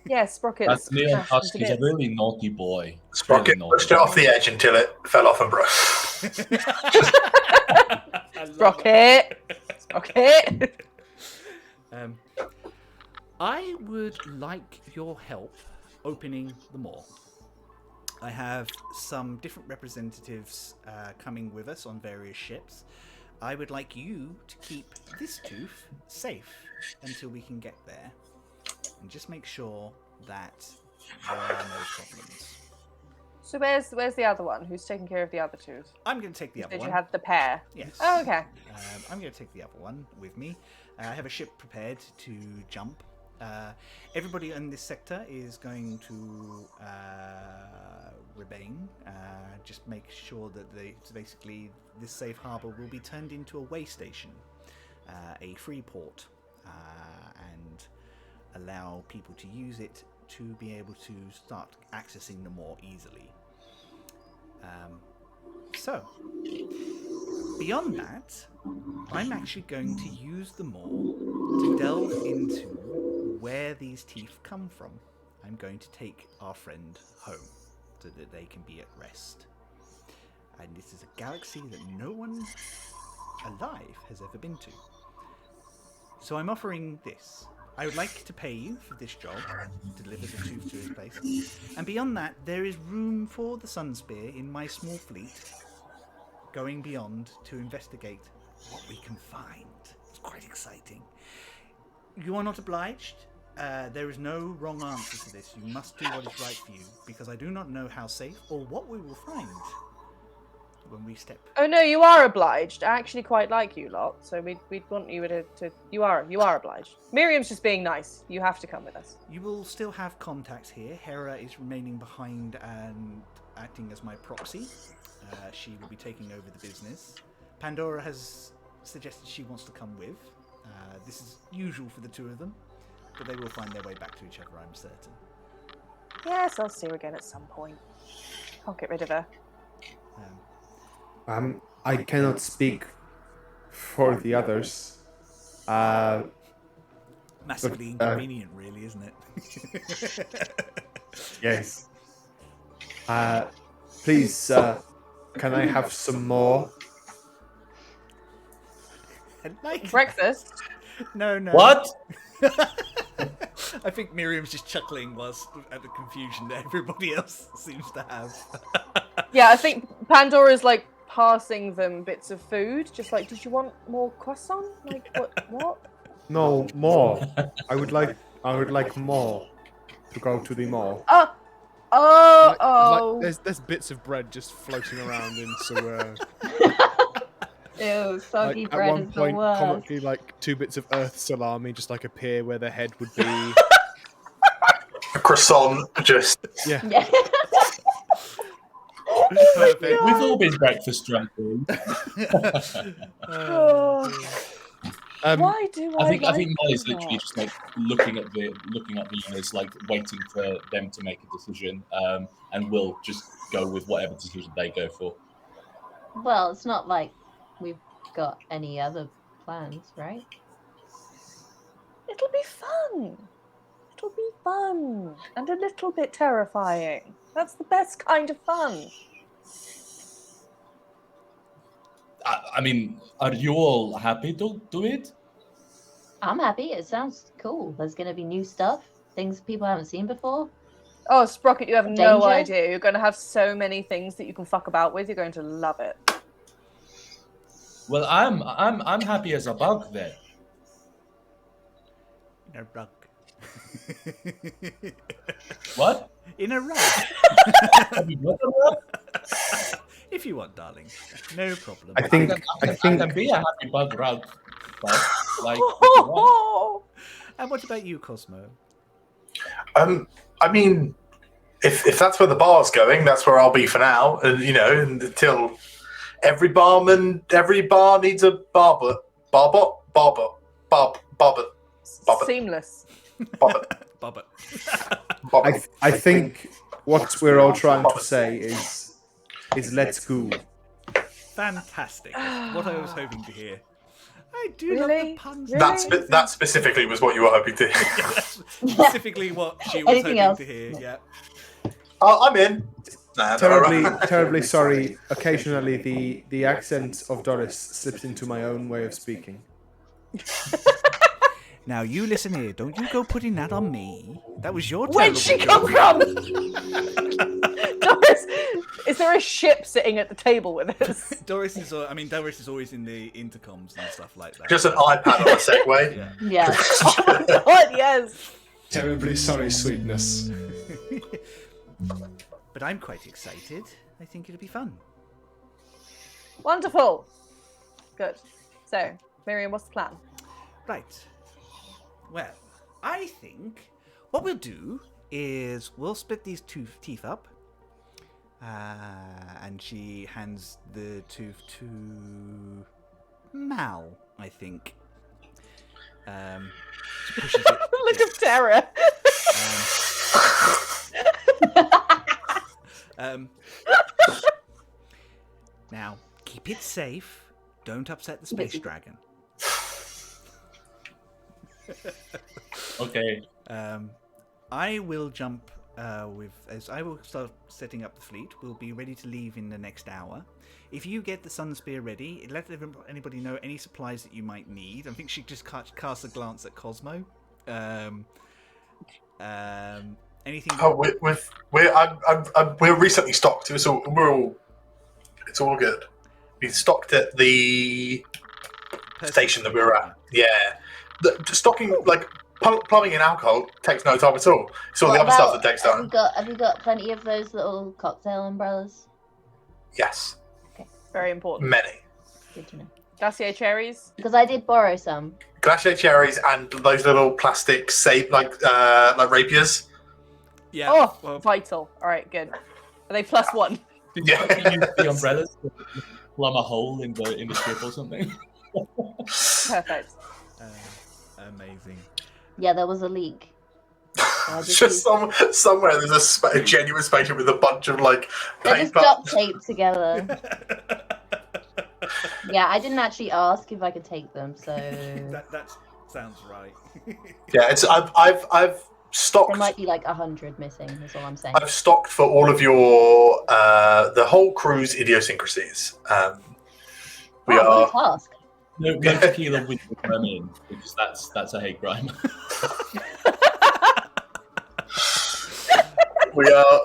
Yes, Sprocket. That's Leon Husky's a really naughty boy. Sprocket Really pushed it off the edge until it fell off and broke. Sprocket. Sprocket. I would like your help opening the mall. I have some different representatives coming with us on various ships. I would like you to keep this tooth safe until we can get there, and just make sure that there are no problems. So where's the other one? Who's taking care of the other two? I'm going to take the other Did one. you have the pair? Yes. Oh, okay. I'm going to take the other one with me. I have a ship prepared to jump. Everybody in this sector is going to remain. Just make sure that basically this safe harbour will be turned into a way station, a free port, and allow people to use it to be able to start accessing them more easily. So, beyond that, I'm actually going to use the mall to delve into where these teeth come from. I'm going to take our friend home so that they can be at rest. And this is a galaxy that no one alive has ever been to. So I'm offering this. I would like to pay you for this job, to deliver the tooth to his place. And beyond that, there is room for the Sunspear in my small fleet, going beyond to investigate what we can find. It's quite exciting. You are not obliged. There is no wrong answer to this. You must do what is right for you, because I do not know how safe or what we will find when we step. Oh no, you are obliged. I actually quite like you lot, so we'd want you to. You are obliged. Miriam's just being nice. You have to come with us. You will still have contacts here. Hera is remaining behind and acting as my proxy. She will be taking over the business. Pandora has suggested she wants to come with. This is usual for the two of them, but they will find their way back to each other, I'm certain. Yes, I'll see her again at some point. Can't get rid of her. I cannot speak for the others. Massively inconvenient, really, isn't it? Yes. Please, can I have some more? Like, Breakfast? no. What? I think Miriam's just chuckling whilst at the confusion that everybody else seems to have. Yeah, I think Pandora's like passing them bits of food. Just like, did you want more croissant? Like, what? No, more. I would like more to go to the mall. Oh. There's bits of bread just floating around in Sowilo. Ew, soggy At bread one is the point, worst. comically, like 2 bits of earth salami just like appear where their head would be. A croissant, just Yeah. Yeah. Perfect. We've all been breakfast drunk. Why do I think like Molly's that? literally just like looking at the units, like waiting for them to make a decision, and we'll just go with whatever decision they go for. Well, it's not like we've got any other plans, right? It'll be fun. It'll be fun and a little bit terrifying. That's the best kind of fun. I mean, are you all happy to do it? I'm happy. It sounds cool. There's going to be new stuff, things people haven't seen before. Oh, Sprocket, you have no Danger? idea. You're going to have so many things that you can fuck about with. You're going to love it. Well, I'm happy as a bug then. In a rug. What? In a rug. Have you got a rug? If you want, darling. No problem. I think I can be a happy bug rug. But, like, if you want. And what about you, Cosmo? I mean, if that's where the bar's going, that's where I'll be for now. And until every bar needs a barbot. Seamless. Bobbit. I think what we're all trying to say is let's go. Fantastic. That's what I was hoping to hear. I do Really? love the puns. Really? That specifically was what you were hoping to hear. Yeah, that's specifically what she was Anything hoping else? to hear. Yeah. I'm in. Nah, Terribly sorry. Occasionally, the accent of Doris slips into my own way of speaking. Now you listen here. Don't you go putting that on me. That was your turn. Where'd she come from? Doris, is there a ship sitting at the table with us? Doris is always in the intercoms and stuff like that. Just an iPad on a Segway. Yeah. Yeah. Oh God, yes. Terribly sorry, sweetness. But I'm quite excited. I think it'll be fun. Wonderful. Good. So, Miriam, what's the plan? Right. Well, I think what we'll do is we'll split these two teeth up. And she hands the tooth to Mal, I think. She pushes it. Look of terror. Now, keep it safe. Don't upset the space dragon. Okay. I will jump as I will start setting up the fleet. We'll be ready to leave in the next hour. If you get the Sunspear ready, let anybody know any supplies that you might need. I think she just casts a glance at Cosmo. Anything? Oh, we're recently stocked. It's all good. We stocked at the station that we were at. Yeah, stocking like plumbing and alcohol takes no time at all. It's all the other stuff that takes time. Have you got plenty of those little cocktail umbrellas? Yes, Very important. many. Good to know. Glacier cherries. Because I did borrow some. Glacier cherries and those little plastic like rapiers. Yeah. Oh, well, vital. All right, good. Are they +1? Did you actually use the umbrellas to plumb a hole in the ship or something? Perfect. amazing. Yeah, there was a leak. It's just somewhere there's a genuine spaceship with a bunch of like They're just paper. duct taped together. Yeah, I didn't actually ask if I could take them, so that sounds right. Yeah, it's I've stocked. there might be like 100 missing. That's all I'm saying. I've stocked for all of your the whole crew's idiosyncrasies. We What a are. task. No tequila with the creme, because that's a hate crime. We are.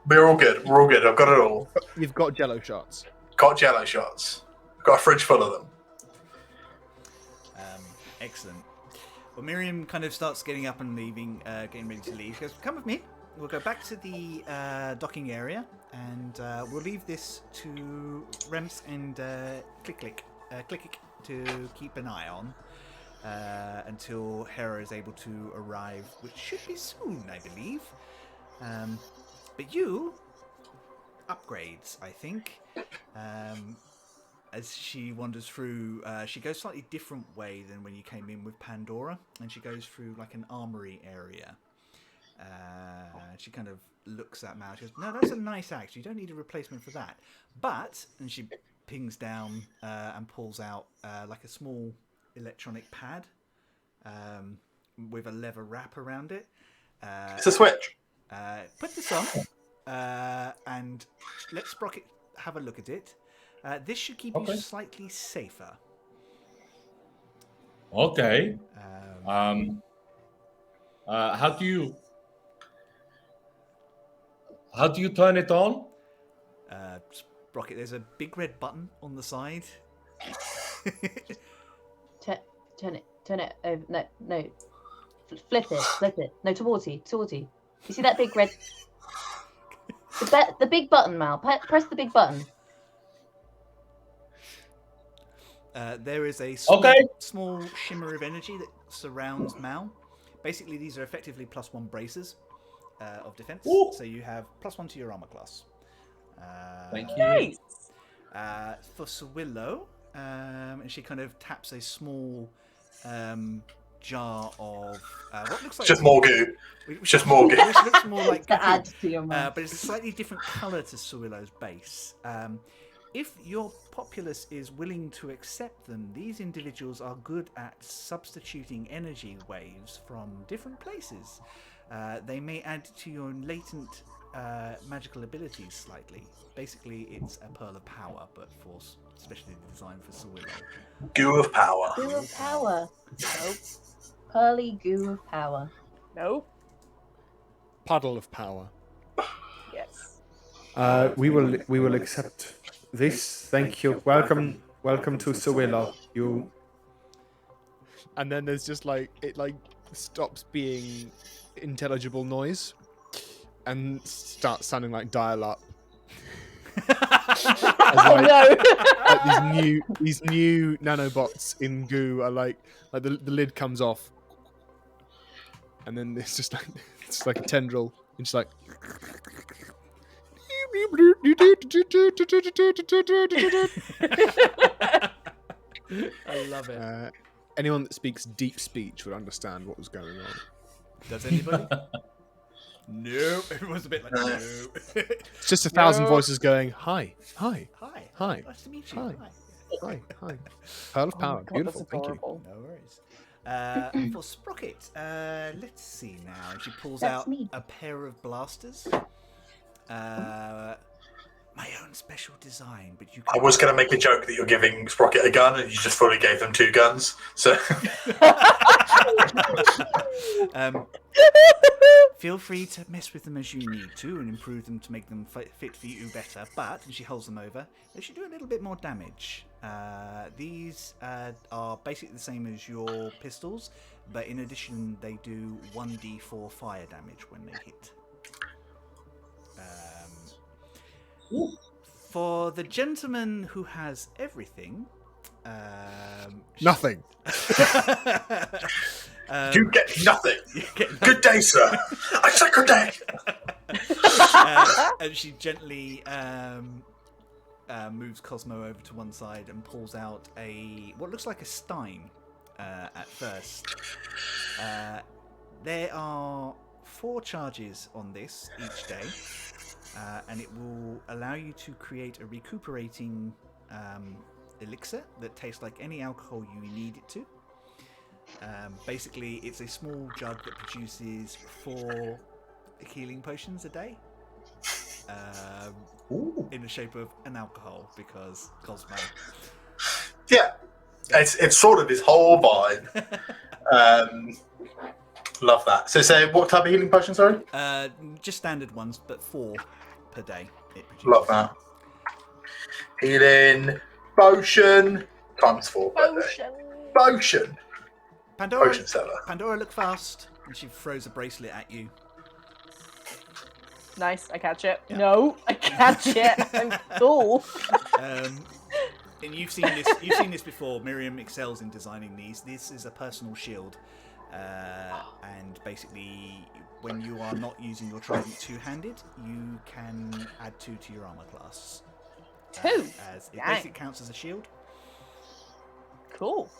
We're all good. We're all good. I've got it all. You've got Jello shots. Got Jello shots. Got a fridge full of them. Excellent. Well, Miriam kind of starts getting up and leaving, getting ready to leave. She goes, "Come with me. We'll go back to the docking area, and we'll leave this to Rems and Click to keep an eye on until Hera is able to arrive, which should be soon, I believe. But you upgrades, I think." As she wanders through, she goes slightly different way than when you came in with Pandora, and she goes through like an armory area. She kind of looks at Mal. She goes, "No, that's a nice axe. You don't need a replacement for that." But, and she pings down and pulls out like a small electronic pad with a leather wrap around it. It's a switch. Put this on and let Sprocket have a look at it. This should keep you slightly safer. Okay. How do you turn it on? Sprocket, there's a big red button on the side. Turn it over. No. Flip it. No, towards you. You see that big red... The big button, Mal. Press the big button. There is a small shimmer of energy that surrounds Mal. Basically, these are effectively +1 braces of defense. Ooh. So you have +1 to your armor class. Thank you. Nice. For Sowilo, and she kind of taps a small jar of what looks like Just more goo. Just more goo. Which looks more like To add to your mouth. but it's a slightly different colour to Sowilo's base. If your populace is willing to accept them, these individuals are good at substituting energy waves from different places. They may add to your latent magical abilities slightly. Basically, it's a pearl of power, but especially designed for Sowilo. Goo of power. Goo of power. Nope. Pearly goo of power. No. Puddle of power. Yes. We will accept this. Thank you. Welcome to Sowilo. You. And then there's just like it stops being intelligible noise and starts sounding like dial-up. These new nanobots in goo are like the lid comes off, and then it's like a tendril, and just like. I love it. Anyone that speaks deep speech would understand what was going on. Does anybody? Nope. Everyone's a bit like, nope. It's just 1,000 voices going, hi. Hi. Nice to meet you. Hi. Pearl of power. God, Beautiful. that's Thank you. adorable. No worries. For Sprocket, let's see now. She pulls That's out me. a pair of blasters. My own special design, but you I can... was going to make a joke that you're giving Sprocket a gun, and you just fully gave them 2 guns. So Feel free to mess with them as you need to and improve them to make them fit for you better, but, and she holds them over, they should do a little bit more damage. These are basically the same as your pistols, but in addition they do 1d4 fire damage when they hit. For the gentleman who has everything... Nothing. you get nothing. Good day, sir. I say good day. And she gently moves Cosmo over to one side and pulls out what looks like a stein at first. There are 4 charges on this each day, and it will allow you to create a recuperating elixir that tastes like any alcohol you need it to. Basically, it's a small jug that produces 4 healing potions a day. In the shape of an alcohol, because Cosmo. Yeah, it's sort of his whole vibe. Love that. So what type of healing potion, sorry? Just standard ones, but 4 per day it produces. Love that. Healing potion times 4 per day. Potion. Potion seller. Pandora, look fast. And she throws a bracelet at you. Nice, I catch it. Yeah. No, I catch it. I'm cool. And you've seen this before. Miriam excels in designing these. This is a personal shield. And basically, when you are not using your trident two-handed, you can add 2 to your armor class. 2? As it basically counts as a shield. Cool.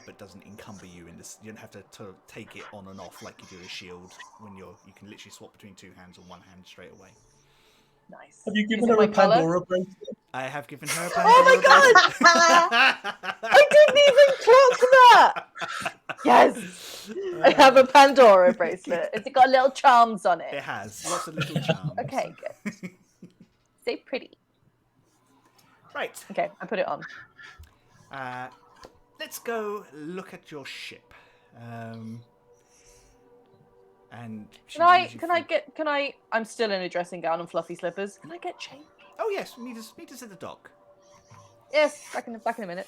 But doesn't encumber you in this. You don't have to take it on and off like you do a shield. When you can literally swap between 2 hands or 1 hand straight away. Nice. Have you given Is it her a my colour? Pandora bracelet? I have given her a Pandora Oh my god! I didn't even clock that! Yes! I have a Pandora bracelet. Has it got little charms on It it? has lots of little charms. Okay, good. Say pretty. Right. Okay, I put it on. Let's go look at your ship. And I'm still in a dressing gown and fluffy slippers. Can I get changed? Oh yes, meet us at the dock. Yes, back in a minute.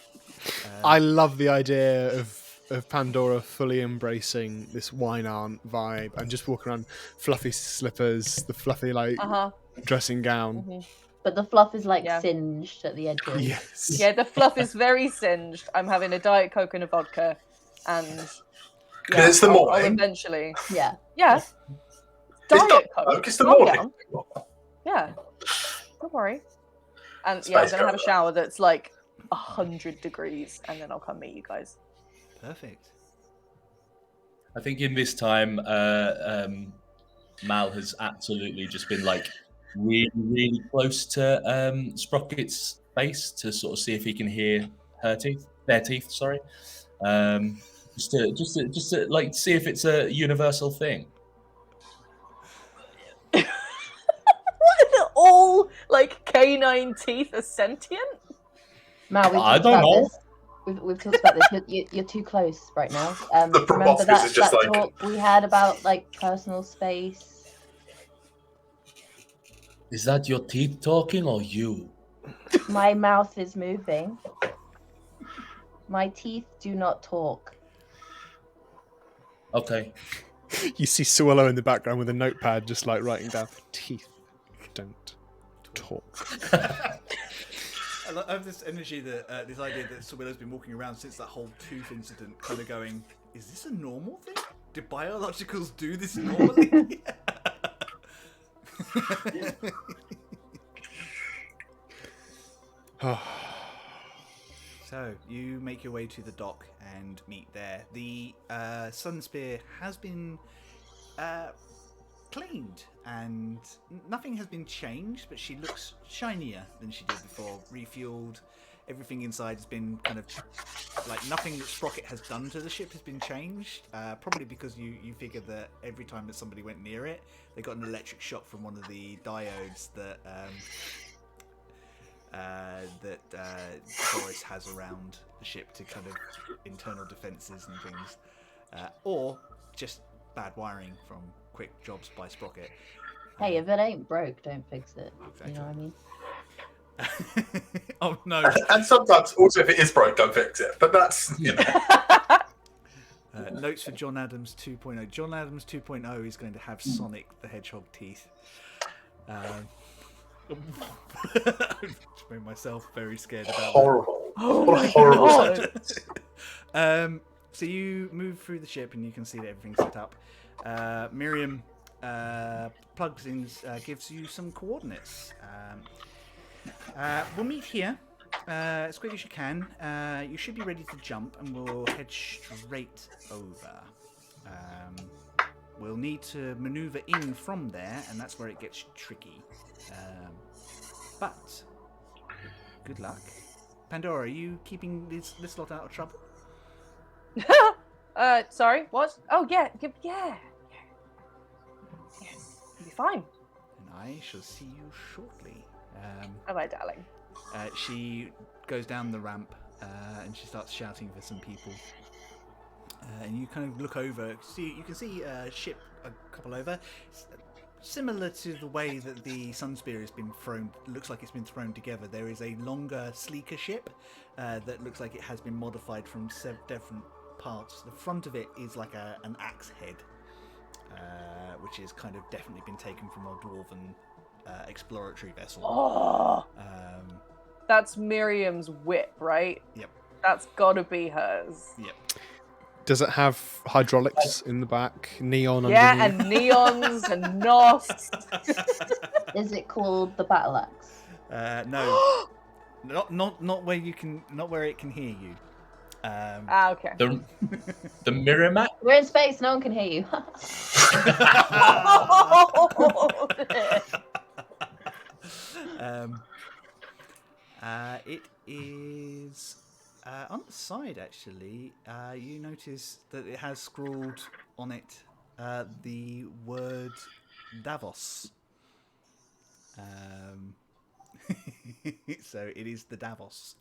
I love the idea of Pandora fully embracing this wine aunt vibe and just walking around fluffy slippers, the fluffy dressing gown. Mm-hmm. But the fluff is singed at the edges. Yes. Yeah, the fluff is very singed. I'm having a Diet Coke and a vodka, and It's the morning. I'll eventually. Yeah. Yeah. It's Diet Coke. It's the Calm morning. down. Yeah. Don't worry. And I'm Space gonna have a Ghost. shower that's like 100 degrees, and then I'll come meet you guys. Perfect. I think in this time, Mal has absolutely just been like really, really close to Sprocket's face to sort of see if he can hear their teeth. Sorry, just to like see if it's a universal thing. What is it all like? Canine teeth are sentient? Mal, I don't know. We've talked about this. You're too close right now. The Remember proboscis that, is just that like- talk we had about like personal space? Is that your teeth talking or you? My mouth is moving. My teeth do not talk. Okay. You see Sowilo in the background with a notepad just like writing down teeth don't talk. I love this energy that this idea that Sowilo's been walking around since that whole tooth incident, kind of going, "Is this a normal thing? Do biologicals do this normally?" So you make your way to the dock and meet there. The Sunspear has been cleaned and nothing has been changed, but she looks shinier than she did before. Refueled, everything inside has been kind of like nothing that Sprocket has done to the ship has been changed. Probably because you figured that every time that somebody went near it, they got an electric shock from one of the diodes that Boris has around the ship to kind of internal defenses and things, or just bad wiring from quick jobs by Sprocket. Hey, if it ain't broke, don't fix it. Exactly. You know what I mean? Oh no! And sometimes, also, if it is broke, don't fix it. But that's, you know. Notes for John Adams 2.0. John Adams 2.0 is going to have Sonic the Hedgehog teeth. Just made myself very scared about that. Horrible. Oh What a my horrible God. sentence. So you move through the ship and you can see that everything's set up. Miriam plugs in, gives you some coordinates. We'll meet here as quick as you can. You should be ready to jump and we'll head straight over. We'll need to maneuver in from there, and that's where it gets tricky. But good luck. Pandora, are you keeping this lot out of trouble? Sorry, what? Oh, yeah. Yes, you'll be fine. And I shall see you shortly. Bye, darling. She goes down the ramp and she starts shouting for some people. And you kind of look over. You can see a ship a couple over. Similar to the way that the Sunspear has been thrown, looks like it's been thrown together. There is a longer, sleeker ship that looks like it has been modified from different parts. The front of it is like an axe head, which has kind of definitely been taken from a dwarven exploratory vessel. Oh, that's Miriam's whip, right? Yep. That's gotta be hers. Yep. Does it have hydraulics in the back? Neon Yeah, underneath? and neons and nos. Is it called the battle axe? No, not where you can, not where it can hear you. Okay. The mirror map. We're in space, no one can hear you. It is on the side, actually. You notice that it has scrawled on it the word Davos. So it is the Davos.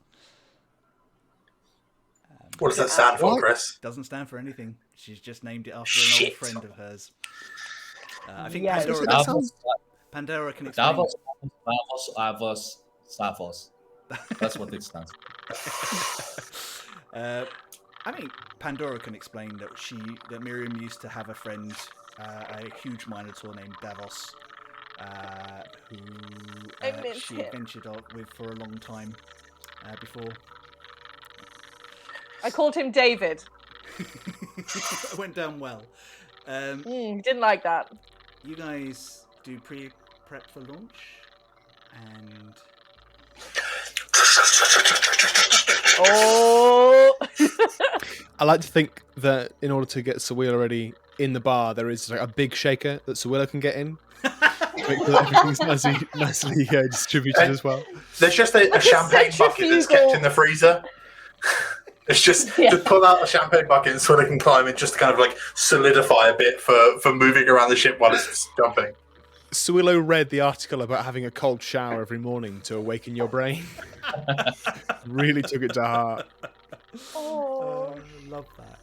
What does that stand for, Chris? Doesn't stand for anything. She's just named it after an old friend of hers. I think Yes. Pandora can explain. Davos. That's what it stands for. I mean, Pandora can explain that Miriam used to have a friend, a huge minotaur named Davos, who she adventured with for a long time before. I called him David. It went down well. Didn't like that. You guys do prep for launch, and Oh. I like to think that in order to get Sowilo ready in the bar, there is like a big shaker that Sowilo can get in. Make sure that everything's nicely distributed as well. There's just a champagne bucket that's kept in the freezer. It's just to pull out a champagne bucket so they can climb it, just to kind of like solidify a bit for moving around the ship while it's jumping. Sowilo read the article about having a cold shower every morning to awaken your brain. Really took it to heart. Oh. Love that.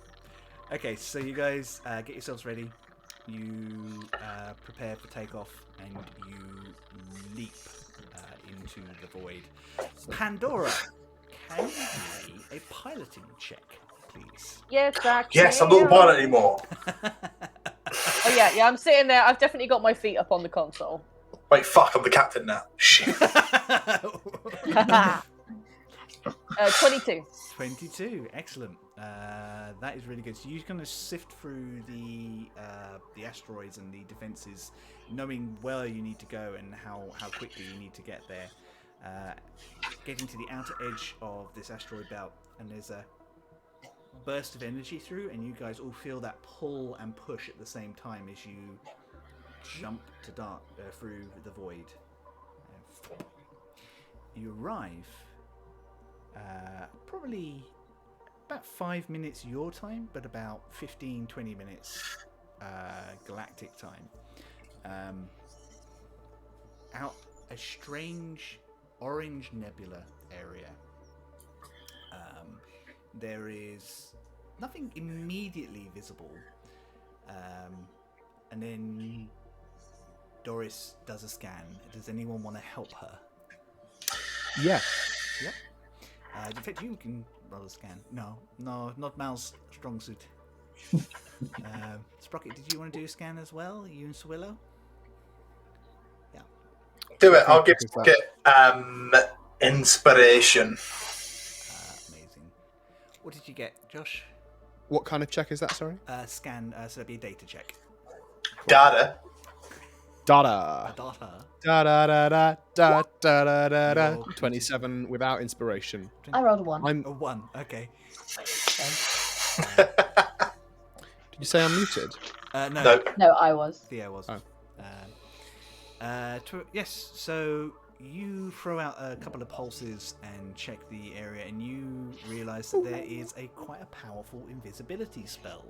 Okay, so you guys get yourselves ready. You prepare for takeoff, and you leap into the void. Pandora, can you give me a piloting check, please? Yes, Zach. Yes, I'm not the pilot anymore. Oh yeah, I'm sitting there. I've definitely got my feet up on the console. Wait, fuck, I'm the captain now. Shit. 22. 22, excellent. That is really good. So you're going to sift through the asteroids and the defenses, knowing where you need to go and how quickly you need to get there. Getting to the outer edge of this asteroid belt, and there's a burst of energy through, and you guys all feel that pull and push at the same time as you jump to through the void. You arrive probably about 5 minutes your time, but about 15-20 minutes galactic time. Out a strange orange nebula area. There is nothing immediately visible, and then Doris does a scan. Does anyone want to help her? Yeah. Yep. In fact, you can roll a scan. No, not Mal's strong suit. Sprocket, did you want to do a scan as well? You and Sowilo? Yeah. Do it. I'll give Sprocket inspiration. Amazing. What did you get, Josh? What kind of check is that, sorry? Scan, so that'd be a data check. Data. Data. Data. Da da da da da da da da da. Roll. 27 without inspiration. I rolled a 1. I'm A 1, okay. Did you say I'm muted? No, No. No, I was. Theo was. Oh. Yes, so you throw out a couple of pulses and check the area, and you realise that there is quite a powerful invisibility spell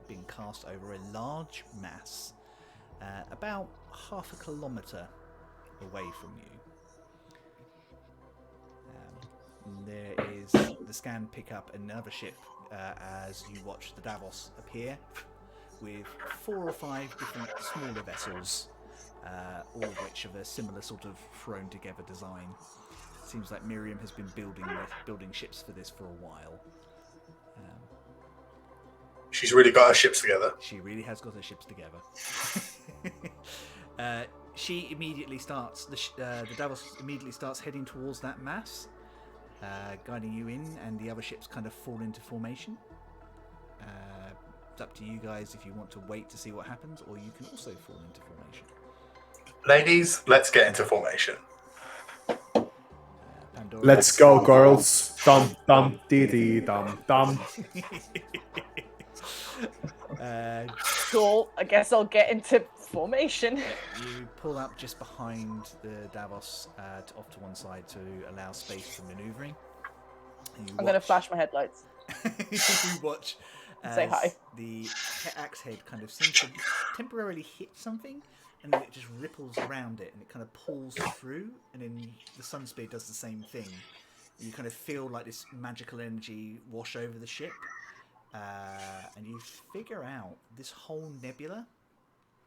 being cast over a large mass, about half a kilometre away from you. There is the scan pick up another ship as you watch the Davos appear with 4 or 5 different smaller vessels, all of which of a similar sort of thrown together design. Seems like Miriam has been building ships for this for a while. She's really got her ships together. She really has got her ships together. She immediately starts the Davos immediately starts heading towards that mass, guiding you in, and the other ships kind of fall into formation. It's up to you guys if you want to wait to see what happens, or you can also fall into formation. Ladies, let's get into formation. Pandora. Let's go, girls. Dum dum dee dee dum dum. Cool. I guess I'll get into formation. You pull up just behind the Davos off to one side to allow space for manoeuvring. I'm going to flash my headlights. You watch as Say hi. the axe head kind of seems to temporarily hit something, and then it just ripples around it, and it kind of pulls through, and then the Sunspear does the same thing. You kind of feel like this magical energy wash over the ship, and you figure out this whole nebula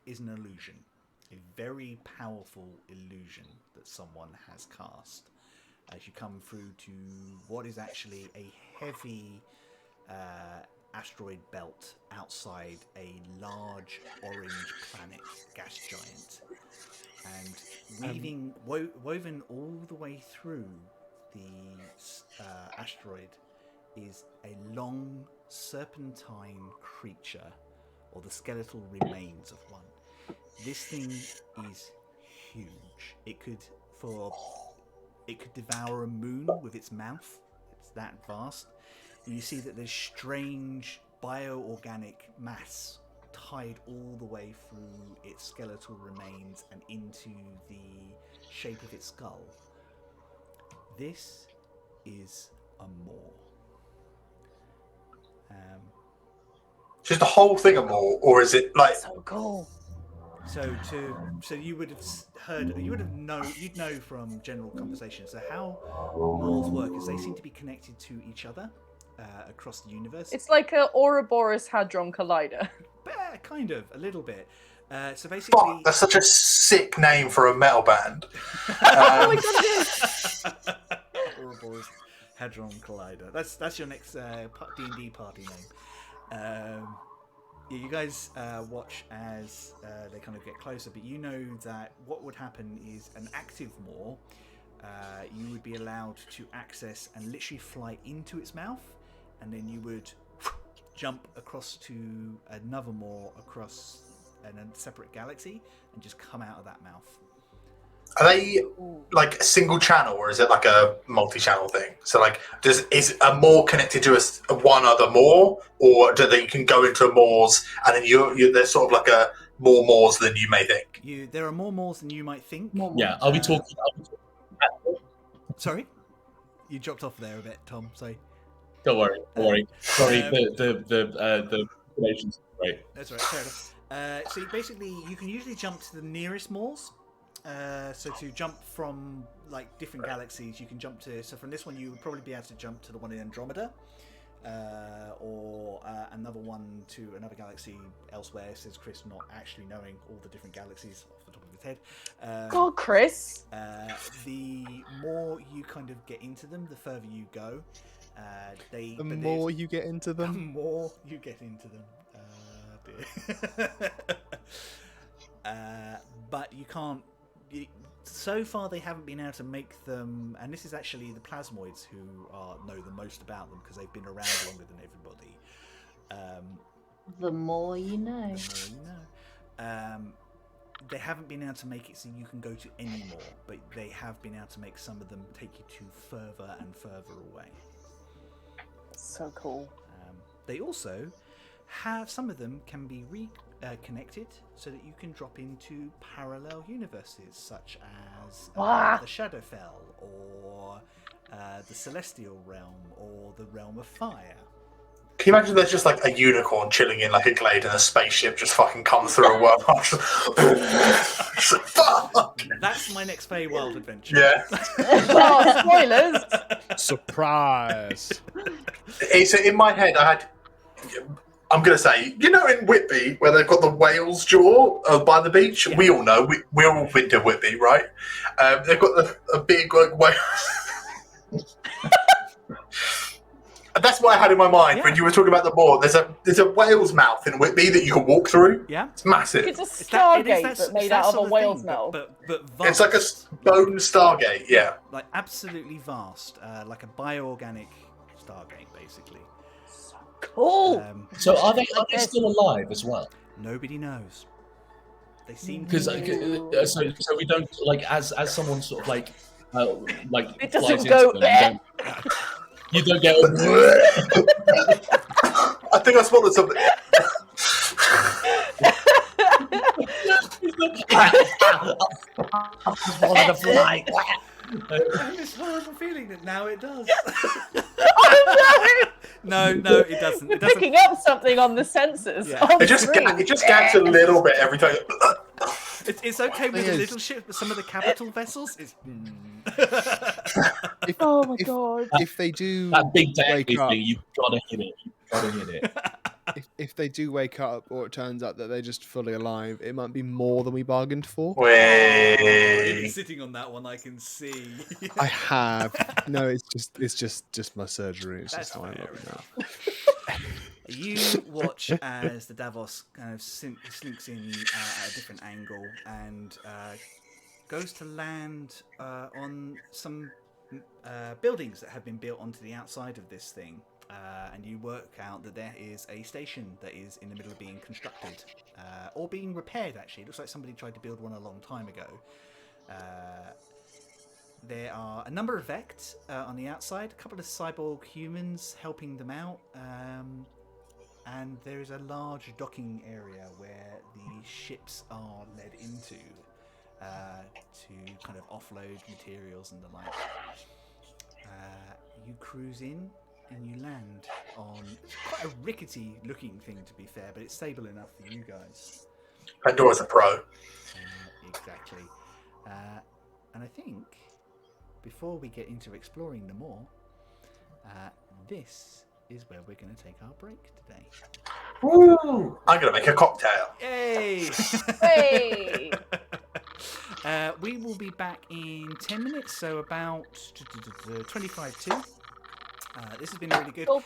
is an illusion, a very powerful illusion that someone has cast. As you come through to what is actually a heavy asteroid belt outside a large orange planet gas giant, and woven all the way through the asteroid is a long serpentine creature, or the skeletal remains of one. This thing is huge. It could devour a moon with its mouth. It's that vast. And you see that there's strange bioorganic mass tied all the way through its skeletal remains and into the shape of its skull. This is a maw. Just the whole thing of more, or is it like? So cool. So you would have heard, you'd know from general conversation. So how maws work is they seem to be connected to each other across the universe. It's like a Ouroboros Hadron Collider. Kind of, a little bit. So Fuck, basically, that's such a sick name for a metal band. Oh my god, it is! Ouroboros Hadron Collider. That's your next D&D party name. Yeah, you guys watch as they kind of get closer, but you know that what would happen is an active maw, you would be allowed to access and literally fly into its mouth, and then you would jump across to another maw across a separate galaxy and just come out of that mouth. Are they like a single channel, or is it like a multi-channel thing? So, like, is a maw connected to one other maw, or you can go into maws and then there's sort of like a more maws than you may think? There are more maws than you might think. Yeah, are we talking? Sorry, you dropped off there a bit, Tom. Sorry. Don't worry. Sorry, the information's great. That's right. Fair enough. So basically, you can usually jump to the nearest maws. So to jump from like different galaxies, you can jump to. So from this one, you would probably be able to jump to the one in Andromeda, or another one to another galaxy elsewhere. Says Chris, not actually knowing all the different galaxies off the top of his head. God, Chris. The more you kind of get into them, the further you go. The more you get into them, the more you get into them. But you can't. So far, they haven't been able to make them, and this is actually the plasmoids who know the most about them because they've been around longer than everybody. The more you know. The more you know. They haven't been able to make it so you can go to any more, but they have been able to make some of them take you to further and further away. So cool. They also some of them can be reconnected so that you can drop into parallel universes, such as the Shadowfell, or the Celestial Realm, or the Realm of Fire. Can you imagine there's just like a unicorn chilling in like a glade and a spaceship just fucking comes through a world? Fuck! That's my next Feywild adventure. Yeah. Oh, spoilers! Surprise! It's in my head. I'm going to say, you know, in Whitby, where they've got the whale's jaw by the beach, we all know, we're all been to Whitby, right? They've got a big like whale. And that's what I had in my mind when you were talking about the board. There's a whale's mouth in Whitby that you can walk through. Yeah, it's massive. It's a Stargate, but made out of a whale's thing, mouth. But vast. It's like a bone Stargate, yeah. Like absolutely vast, like a bioorganic Stargate, basically. Cool. So are they still alive as well? Nobody knows. They seem Because so we don't like as someone sort of like it flies doesn't into go them, you don't get. I think I swallowed something. Swallowed a fly. I have this horrible feeling that now it does. Oh no, it doesn't. We're It doesn't. picking up something on the sensors. Yeah. on It just screen. gags a little bit every time. It's okay with the little ships, but some of the capital vessels is. Oh my god! If they do That big wake deadly up, thing, you've got to hit it. You've got to hit it. if they do wake up, or it turns out that they're just fully alive, it might be more than we bargained for. You're Way. sitting on that one, I can see. I have. No, it's just my surgery. It's That's just how I fair love it now. You watch as the Davos kind of slinks in at a different angle and goes to land on some buildings that have been built onto the outside of this thing. And you work out that there is a station that is in the middle of being constructed, or being repaired, actually. It looks like somebody tried to build one a long time ago. There are a number of Vect on the outside, a couple of cyborg humans helping them out, and there is a large docking area where the ships are led into to kind of offload materials and the like. You cruise in and you land on quite a rickety looking thing, to be fair, but it's stable enough for you guys. Pandora's a pro. Exactly. And I think before we get into exploring them more, this is where we're going to take our break today. Woo! I'm going to make a cocktail. Yay! Hey! We will be back in 10 minutes, so about 25 to. This has been really good. Cool.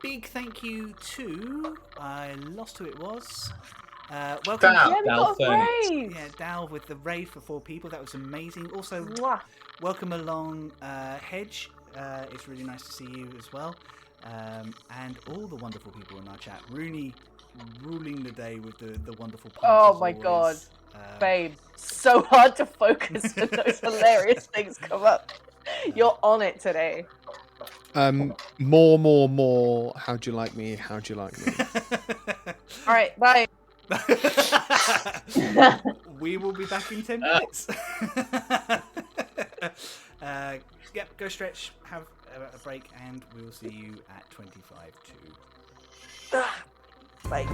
Big thank you to, I lost who it was. Welcome. Dal. Yeah, we got a Furnace. raid. Yeah, Dal with the raid for 4 people. That was amazing. Also, Mwah. welcome along, Hedge. It's really nice to see you as well. And all the wonderful people in our chat. Rooney ruling the day with the wonderful puns. Oh as my always. god. Babe, so hard to focus when those hilarious things come up. You're on it today. More. How'd you like me? How'd you like me? All right, bye. We will be back in 10 minutes. Yep, go stretch, have a break, and we'll see you at 25 to. Bye.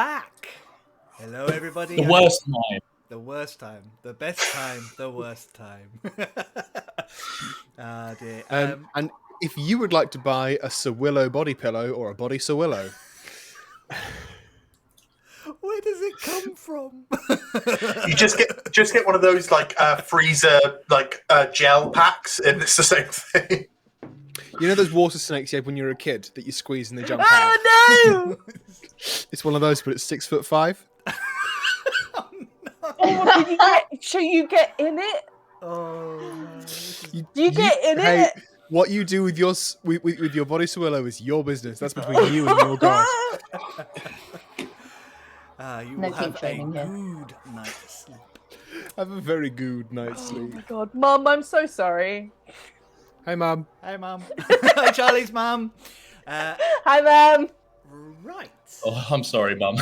back. Hello, everybody. The worst time. The worst time. The best time. The worst time. Ah, dear. And if you would like to buy a Sowilo body pillow or a body Sowilo, Where does it come from? You just get one of those like freezer like gel packs, and it's the same thing. you know those water snakes you had when you were a kid that you squeeze and they jump out. Oh no! It's one of those, but it's 6'5". Oh, did you get, so you get in it? Oh, You get in it? What you do with your with your body Sowilo is your business. That's between you and your god. you No will have kink a shaming here. good night's sleep. Have a very good night's Oh sleep. my god, Mum, I'm so sorry. Hey, Mum. Hi, Mum. Hi, Charlie's mum. Hi, Mum. Right. Oh, I'm sorry, Mum.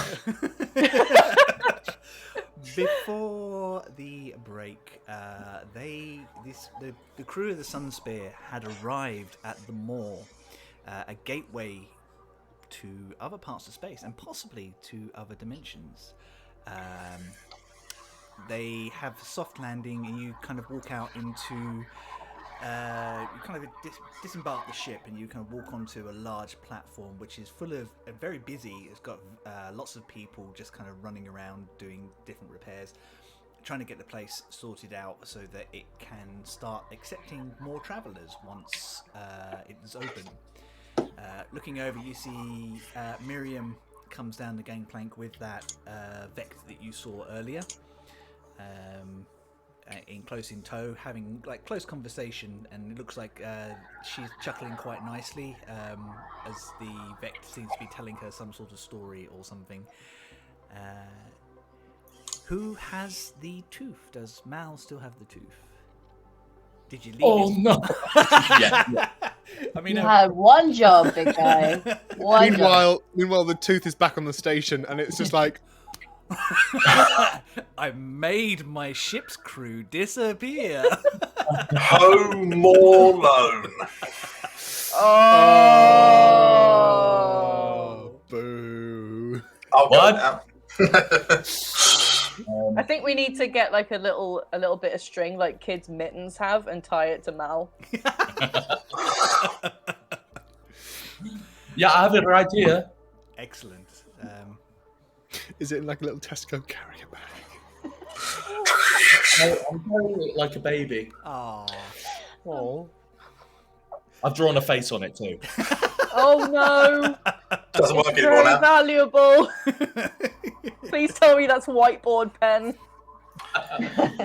Before the break, the crew of the Sunspear had arrived at the mall, a gateway to other parts of space and possibly to other dimensions. They have a soft landing, and you kind of walk out into. You kind of disembark the ship, and you kind of walk onto a large platform, which is full of very busy. It's got lots of people just kind of running around doing different repairs, trying to get the place sorted out so that it can start accepting more travellers once it is open. Looking over, you see Miriam comes down the gangplank with that Vect that you saw earlier. In tow, having like close conversation, and it looks like she's chuckling quite nicely as the Vect seems to be telling her some sort of story or something. Who has the tooth? Does Mal still have the tooth? Did you leave? Oh no! yeah. I mean, You had one job, big guy. One job. Meanwhile, the tooth is back on the station, and it's just like, I made my ship's crew disappear. Home Alone. oh, boo. I'll go What? now. I think we need to get like a little bit of string like kids' mittens have and tie it to Mal. Yeah, I have it right here. Excellent. Is it in like a little Tesco carrier bag? I'm carrying it like a baby. Oh. I've drawn a face on it too. Oh no! Doesn't work It's anymore very now. valuable. Please tell me that's whiteboard pen.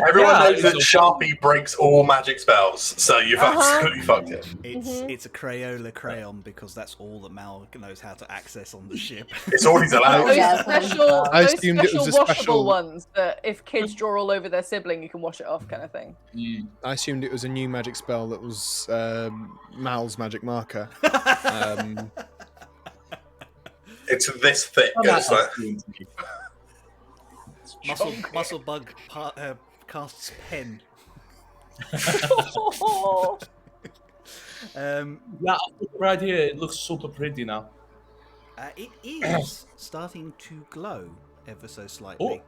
Everyone Yeah, knows that Sharpie breaks all magic spells, so you've absolutely fucked it. It's a Crayola crayon because that's all that Mal knows how to access on the ship. It's all he's allowed. Those Yeah, special, I those assumed it special was a washable special- ones that if kids draw all over their sibling, you can wash it off, kind of thing. I assumed it was a new magic spell that was Mal's magic marker. It's this thick. I'm It's like, Muscle bug casts pen. Yeah, I've got it right here. It looks super pretty now. It is starting to glow ever so slightly.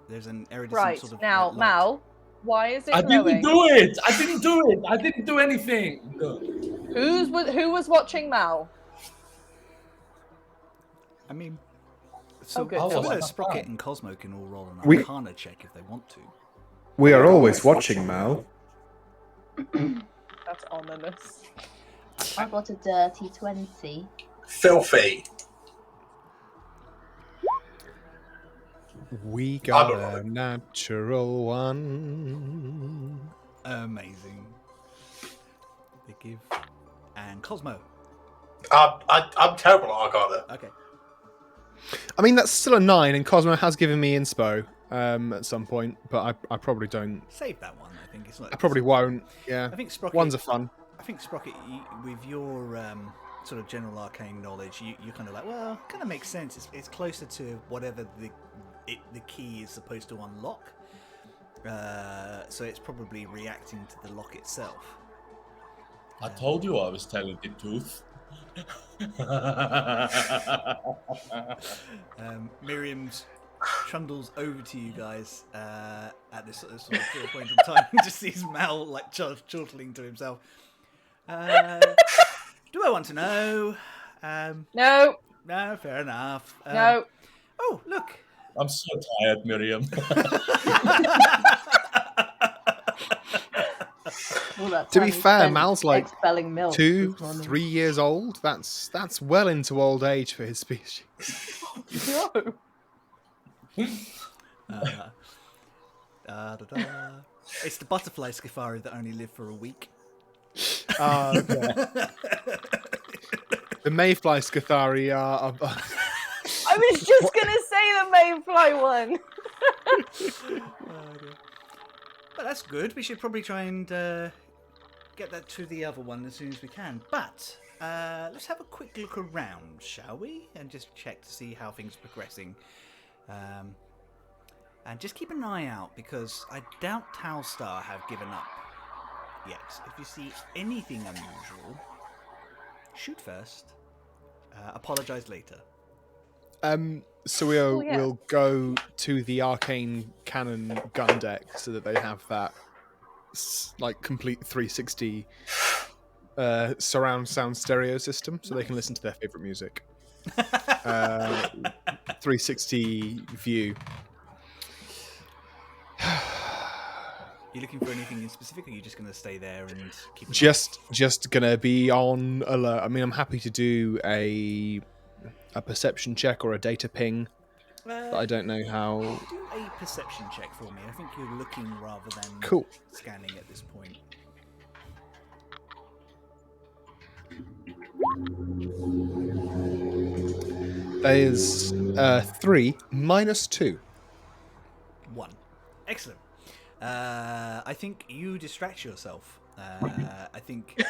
There's an iridescent Right, sort of now, light. Mal, why is it I glowing? didn't do it. I didn't do anything. Who was watching Mal? I mean, so good. Sprocket and Cosmo can all roll an We- Arcana check if they want to. We are always watching, Mal. That's ominous. I got a dirty 20. filthy. We got a natural one. Amazing. They give and Cosmo. I'm terrible at Arcana. Okay. I mean, that's still a 9, and Cosmo has given me inspo at some point, but I probably don't. Save that one. I think it's not. I probably won't. Yeah, I think Sprocket. ones are fun. I think Sprocket, with your sort of general arcane knowledge, you're kind of like, well, kind of makes sense. It's closer to whatever the key is supposed to unlock. So it's probably reacting to the lock itself. I told you I was telling the truth. Miriam's trundles over to you guys at this sort of point in time and just sees Mal like chortling to himself. Do I want to know? No, No, fair enough. no. Oh, look. I'm so tired, Miriam. All that To time be he fair, spent Mal's like expelling milk 2, this morning. 3 years old. That's well into old age for his species. No. It's the butterfly scafari that only live for a week. Okay. The mayfly scathari are I was just gonna say the mayfly one. But that's good. We should probably try and get that to the other one as soon as we can. But let's have a quick look around, shall we? And just check to see how things are progressing. And just keep an eye out, because I doubt Talstar have given up yet. If you see anything unusual, shoot first. Apologise later. Sowilo yeah. will go to the arcane cannon gun deck so that they have that like complete 360 surround sound stereo system, so they can listen to their favorite music. 360 view. You looking for anything in specific, or are you just going to stay there and keep an eye? Just gonna be on alert. I mean, I'm happy to do a perception check or a data ping, but I don't know how. Do a perception check for me. I think you're looking rather than Cool. scanning at this point. That is 3 minus 2. 1. Excellent. I think you distract yourself. I think,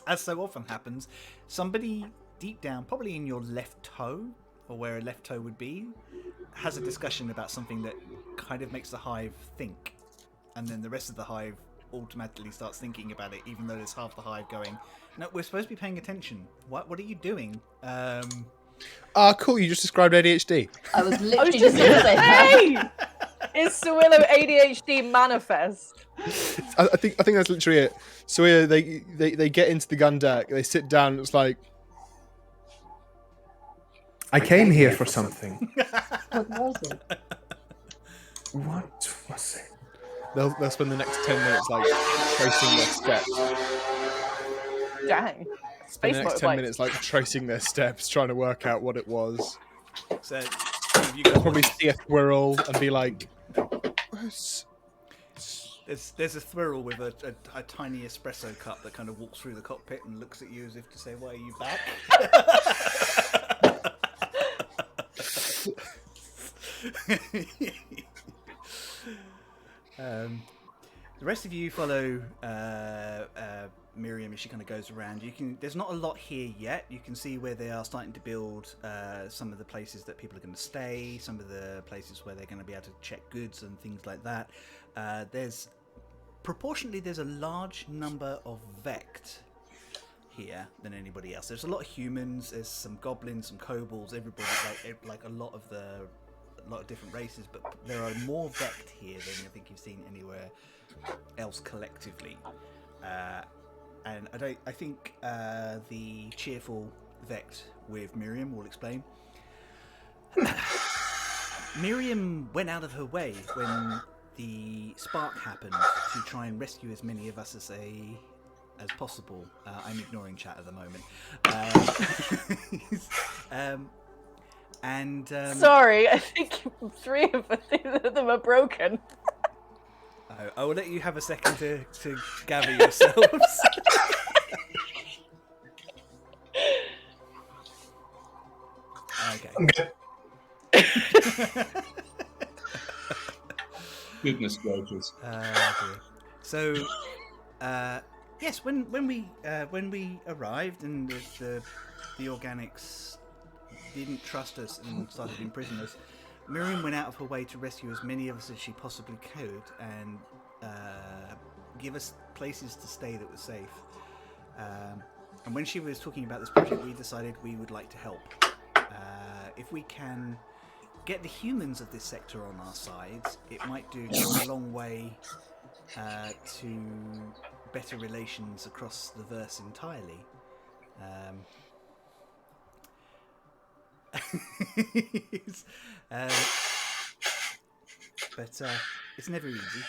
as so often happens, somebody deep down, probably in your left toe, or where a left toe would be, has a discussion about something that kind of makes the hive think. And then the rest of the hive automatically starts thinking about it, even though there's half the hive going, no, we're supposed to be paying attention. What are you doing? Cool, you just described ADHD. I was I literally was just just going to gonna say that. say, is Sowilo ADHD manifest? I think that's literally it. So they get into the gun deck, they sit down, and it's like, I came here for something. What was it? What was it? they'll spend the next 10 minutes like tracing their steps. Dang. Spend Space the next 10 motorbike. minutes like tracing their steps, trying to work out what it was. So, you guys Probably see a squirrel and be like, there's a squirrel with a tiny espresso cup that kind of walks through the cockpit and looks at you as if to say, "Why are you back?" The rest of you follow Miriam as she kind of goes around. There's not a lot here yet. You can see where they are starting to build some of the places that people are going to stay, some of the places where they're going to be able to check goods and things like that. There's a large number of Vect here than anybody else. There's a lot of humans. There's some goblins, some kobolds. Everybody like a lot of different races, but there are more Vect here than I think you've seen anywhere else collectively. And I think the cheerful Vect with Miriam will explain. Miriam went out of her way when the spark happened to try and rescue as many of us as possible. I'm ignoring chat at the moment. Sorry, I think three of them are broken. I will let you have a second to gather yourselves. Okay. I'm good. Goodness gracious. Dear. So, yes, when we arrived and the organics didn't trust us and started imprisoning us, Miriam went out of her way to rescue as many of us as she possibly could, and give us places to stay that were safe. And when she was talking about this project, we decided we would like to help. If we can get the humans of this sector on our side, it might go a long way to better relations across the verse entirely. But it's never easy,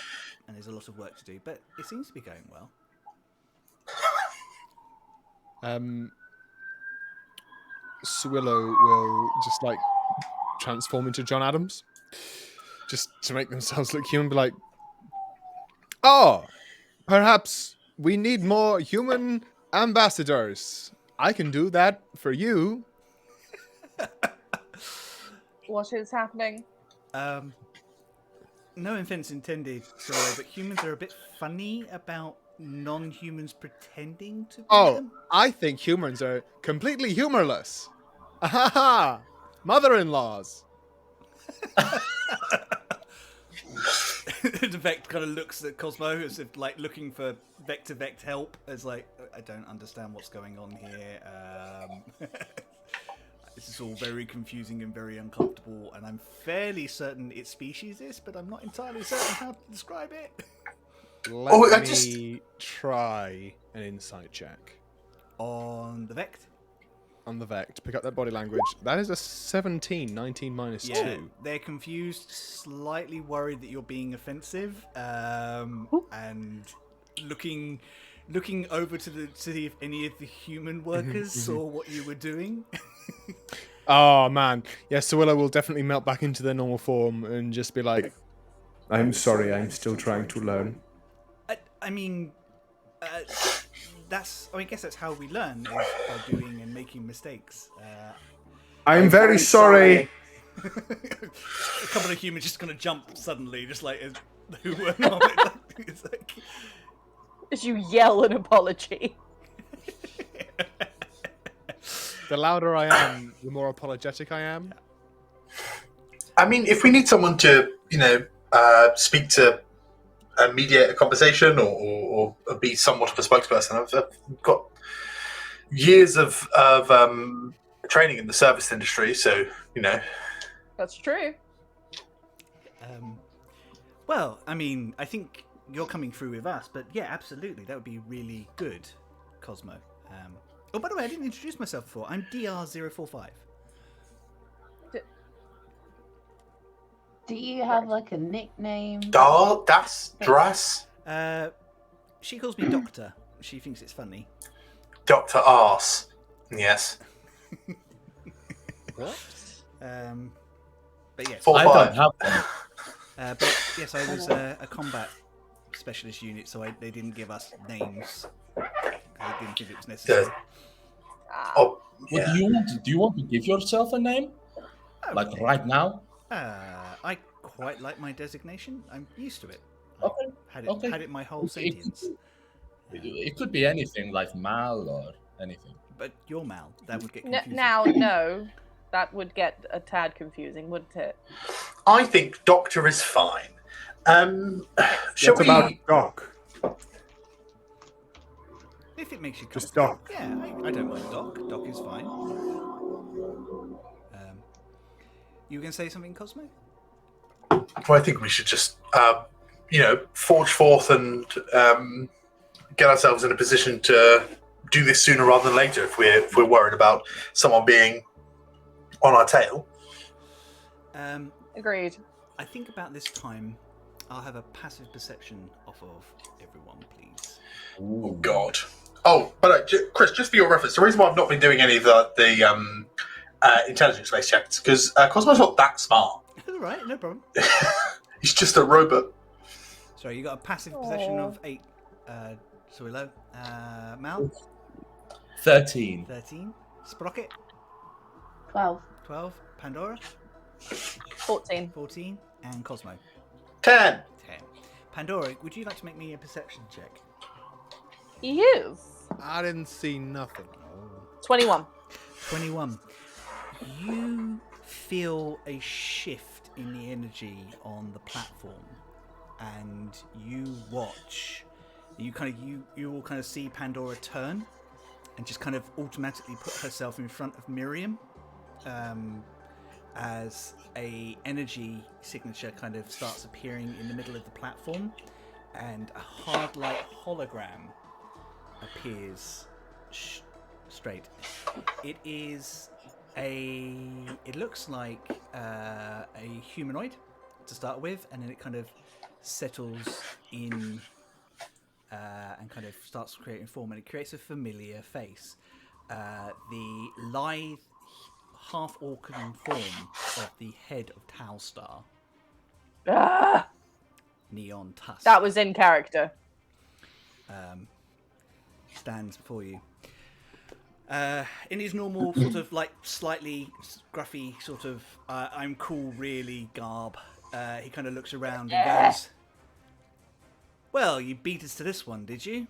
and there's a lot of work to do. But it seems to be going well. Sowilo will just like transform into John Adams, just to make themselves look human. Be like, oh, perhaps we need more human ambassadors. I can do that for you. What is happening? No offense intended, sorry, but humans are a bit funny about non-humans pretending to be them. I think humans are completely humorless. Ahaha! Mother-in-laws. The Vect kind of looks at Cosmo as if like looking for Vect help, as like, I don't understand what's going on here. This is all very confusing and very uncomfortable, and I'm fairly certain it's speciesist, but I'm not entirely certain how to describe it. Let me try an insight check. On the Vect? On the Vect. Pick up that body language. That is a 17. 19 minus 2. They're confused, slightly worried that you're being offensive, and looking over to see if any of the human workers saw what you were doing. Oh, man. Yeah, Sowilo will definitely melt back into their normal form and just be like, I'm sorry, I'm still trying to learn. I guess that's how we learn, is by doing and making mistakes. I'm very sorry. A couple of humans just gonna jump suddenly, just like who were not. It's like... As you yell an apology. the louder I am, the more apologetic I am. I mean, if we need someone to, speak to mediate a conversation or be somewhat of a spokesperson, I've got years of training in the service industry, so, That's true. Well, I mean, I think you're coming through with us, but yeah, absolutely, that would be really good, Cosmo. Oh, by the way, I didn't introduce myself before. I'm DR045. Do you have like a nickname? Das, Dras, She calls me Doctor. She thinks it's funny. Dr. Arse. Yes. What? But yes, I don't have one. but yes, I was a combat specialist unit, so they didn't give us names. I didn't think it was necessary. Oh, What do you want to give yourself a name? Like right now? I quite like my designation. I'm used to it. Okay. Had it my whole sentience. It could be anything like Mal or anything. But you're Mal. That would get confusing. No. That would get a tad confusing, wouldn't it? I think Doctor is fine. Shall What we... about Doc? If it makes you Just comfortable. Doc. Yeah, I don't mind Doc. Doc is fine. You were going to say something, Cosmo? Well, I think we should just, forge forth and get ourselves in a position to do this sooner rather than later if we're worried about someone being on our tail. Agreed. I think about this time, I'll have a passive perception off of everyone, please. Oh, God. Oh, but Chris, just for your reference, the reason why I've not been doing any of the intelligence-based checks because Cosmo's not that smart. All right, no problem. He's just a robot. Sorry, you got a passive possession of 8. Sowilo. Mal? 13. 13. Sprocket? 12. 12. Pandora? 14. 14. And Cosmo? 10. 10. Pandora, would you like to make me a perception check? Yes. I didn't see nothing. 21. 21. You feel a shift in the energy on the platform, and you watch You all kind of see Pandora turn and just kind of automatically put herself in front of Miriam, as a energy signature kind of starts appearing in the middle of the platform, and a hard light hologram appears straight. It looks like a humanoid to start with, and then it kind of settles in and kind of starts creating form, and it creates a familiar face. The lithe, half-orcan form of the head of Talstar. Ah, Neon Tusk. that was in character. Stands before you. In his normal sort of like slightly scruffy sort of I'm cool really garb, he kind of looks around and goes, "Well, you beat us to this one, did you?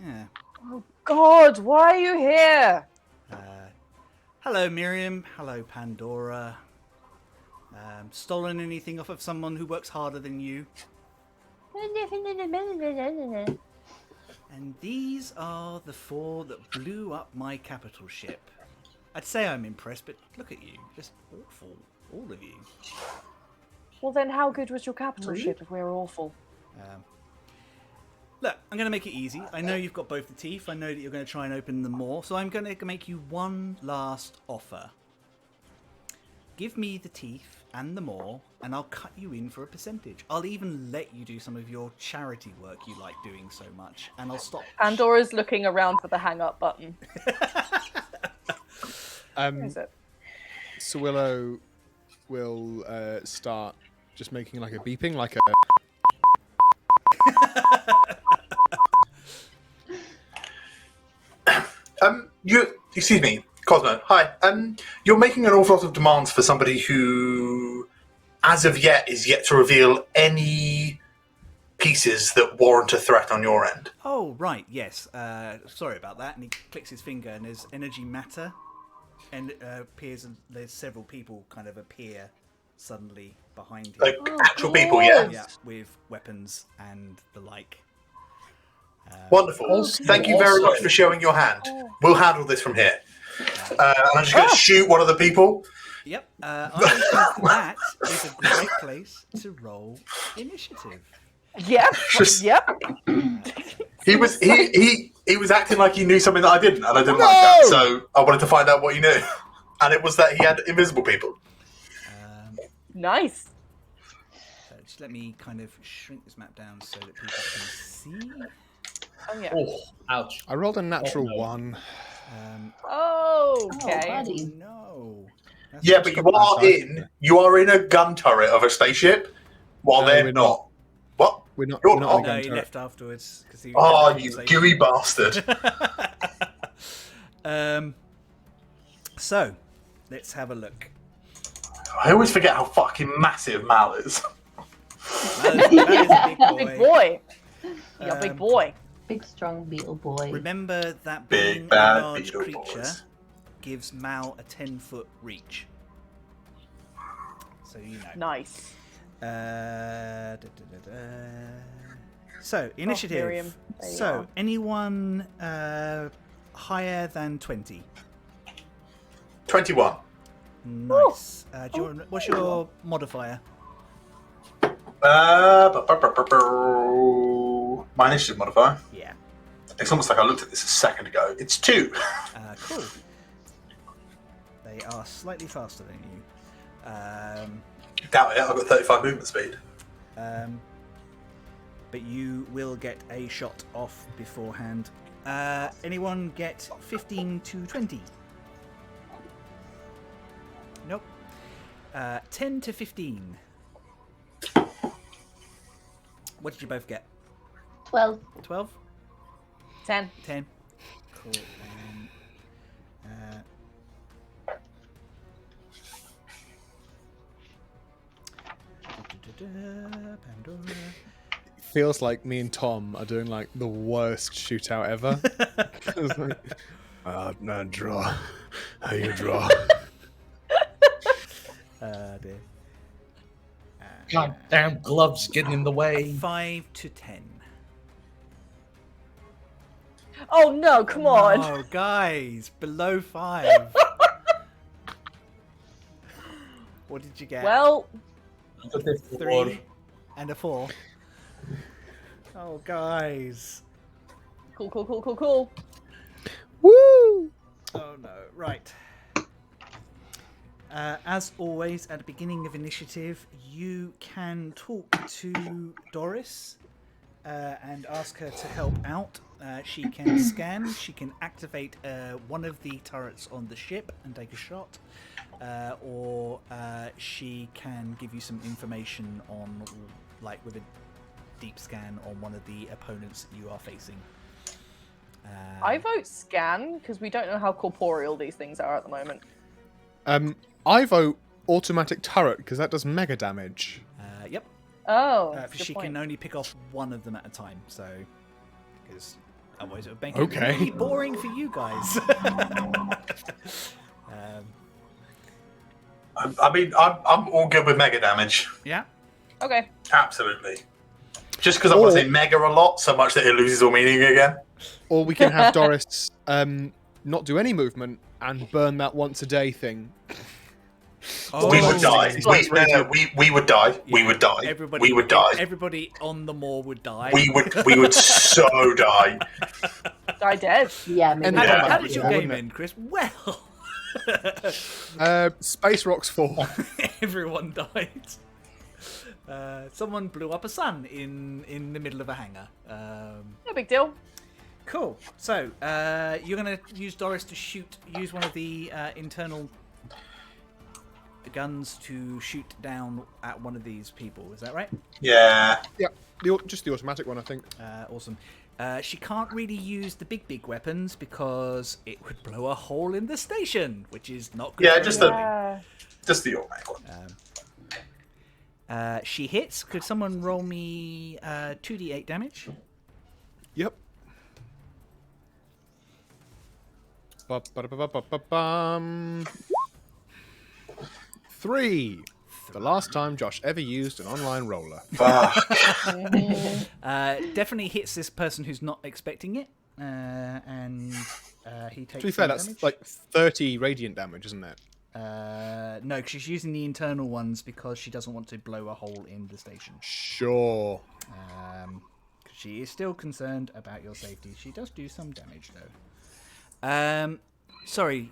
Yeah. Oh God, why are you here? Hello, Miriam. Hello, Pandora. Stolen anything off of someone who works harder than you? And these are the 4 that blew up my capital ship. I'd say I'm impressed, but look at you. Just awful. All of you." Well, then how good was your capital ship if we were awful? Look, I'm going to make it easy. I know you've got both the teeth. I know that you're going to try and open them more. So I'm going to make you one last offer. Give me the teeth and the more, and I'll cut you in for a percentage. I'll even let you do some of your charity work you like doing so much, and I'll stop. Pandora's looking around for the hang-up button. Is it? Sowilo will start just making like a beeping, like a... Excuse me, Cosmo. Hi. You're making an awful lot of demands for somebody who, as of yet, is yet to reveal any pieces that warrant a threat on your end. Oh, right, yes. Sorry about that. And he clicks his finger, and there's energy matter, and it appears, and there's several people kind of appear suddenly behind him. Like actual people, yeah? Yeah, with weapons and the like. Wonderful. Thank you very much for showing your hand. We'll handle this from here. And I'm just going to shoot one of the people. Yep. I think that is a great place to roll initiative. Yep. Just- Yep. He was acting like he knew something that I didn't, and I didn't like that. So I wanted to find out what he knew. And it was that he had invisible people. Nice. So just let me kind of shrink this map down so that people can see. Oh yeah. Oh, ouch. I rolled a natural no. 1. Okay. buddy. No. That's Yeah, but you are in a gun turret of a spaceship, while No, they're we're not. not. What? We're not. You're We're not not. in a No, gun he turret. left afterwards. Cause he Oh, you gooey bastard. So, let's have a look. I always forget how fucking massive Mal is. That is a big Big boy. boy. Yeah, big boy. Big strong beetle boy. Remember that Big being a bad large beetle creature boys. gives Mal a 10-foot reach. So you know. Nice. So, initiative. Miriam, there you So, are. anyone higher than 20? 21. Nice. Do you want, what's your modifier? My initiative modifier. Yeah. It's almost like I looked at this a second ago. It's 2. Cool. They are slightly faster than you. Doubt it. I've got 35 movement speed. But you will get a shot off beforehand. Anyone get 15 to 20? Nope. 10 to 15. What did you both get? 12. 12? 10. 10. Cool. Pandora. Feels like me and Tom are doing like the worst shootout ever. It's like, no, draw. How you draw? Dear. God damn gloves getting in the way. 5 to 10. Oh no, come on. Oh, guys, below 5. What did you get? Well, I got a 3 and a 4. Oh, guys. cool. Woo! Oh no, right. As always, at the beginning of initiative, you can talk to Doris and ask her to help out. She can scan, she can activate one of the turrets on the ship and take a shot, or she can give you some information on, like with a deep scan on one of the opponents that you are facing. I vote scan because we don't know how corporeal these things are at the moment. I vote automatic turret because that does mega damage. Yep. Oh, She can only pick off one of them at a time, so because otherwise it would make Okay. it really boring for you guys. I mean, I'm all good with mega damage. Yeah. Okay. Absolutely. Just because I want to say Or- mega a lot, so much that it loses all meaning again. Or we can have Doris not do any movement and burn that once a day thing. We would die. We would die. We would die. Everybody, We would die. Everybody on the moor would die. We would so die. Die dead. Yeah, maybe. And How, Yeah. how did your Yeah, game wouldn't it? end, Chris? Well, Space rocks fall. everyone died. Someone blew up a sun in the middle of a hangar. No big deal. Cool. So you're going to use Doris to use one of the internal guns to shoot down at one of these people. Is that right? Yeah. Yeah, just the automatic one, I think. Awesome. She can't really use the big weapons because it would blow a hole in the station, which is not good. Yeah, for just anybody. Just the automatic one. She hits. Could someone roll me 2d8 damage? Yep. Ba-ba-da-ba-ba-ba-bum. 3. The last time Josh ever used an online roller. Definitely hits this person who's not expecting it, and he takes. To be fair, some that's damage. like 30 radiant damage, isn't it? No, 'cause she's using the internal ones because she doesn't want to blow a hole in the station. Sure. 'Cause she is still concerned about your safety. She does do some damage though. Sorry,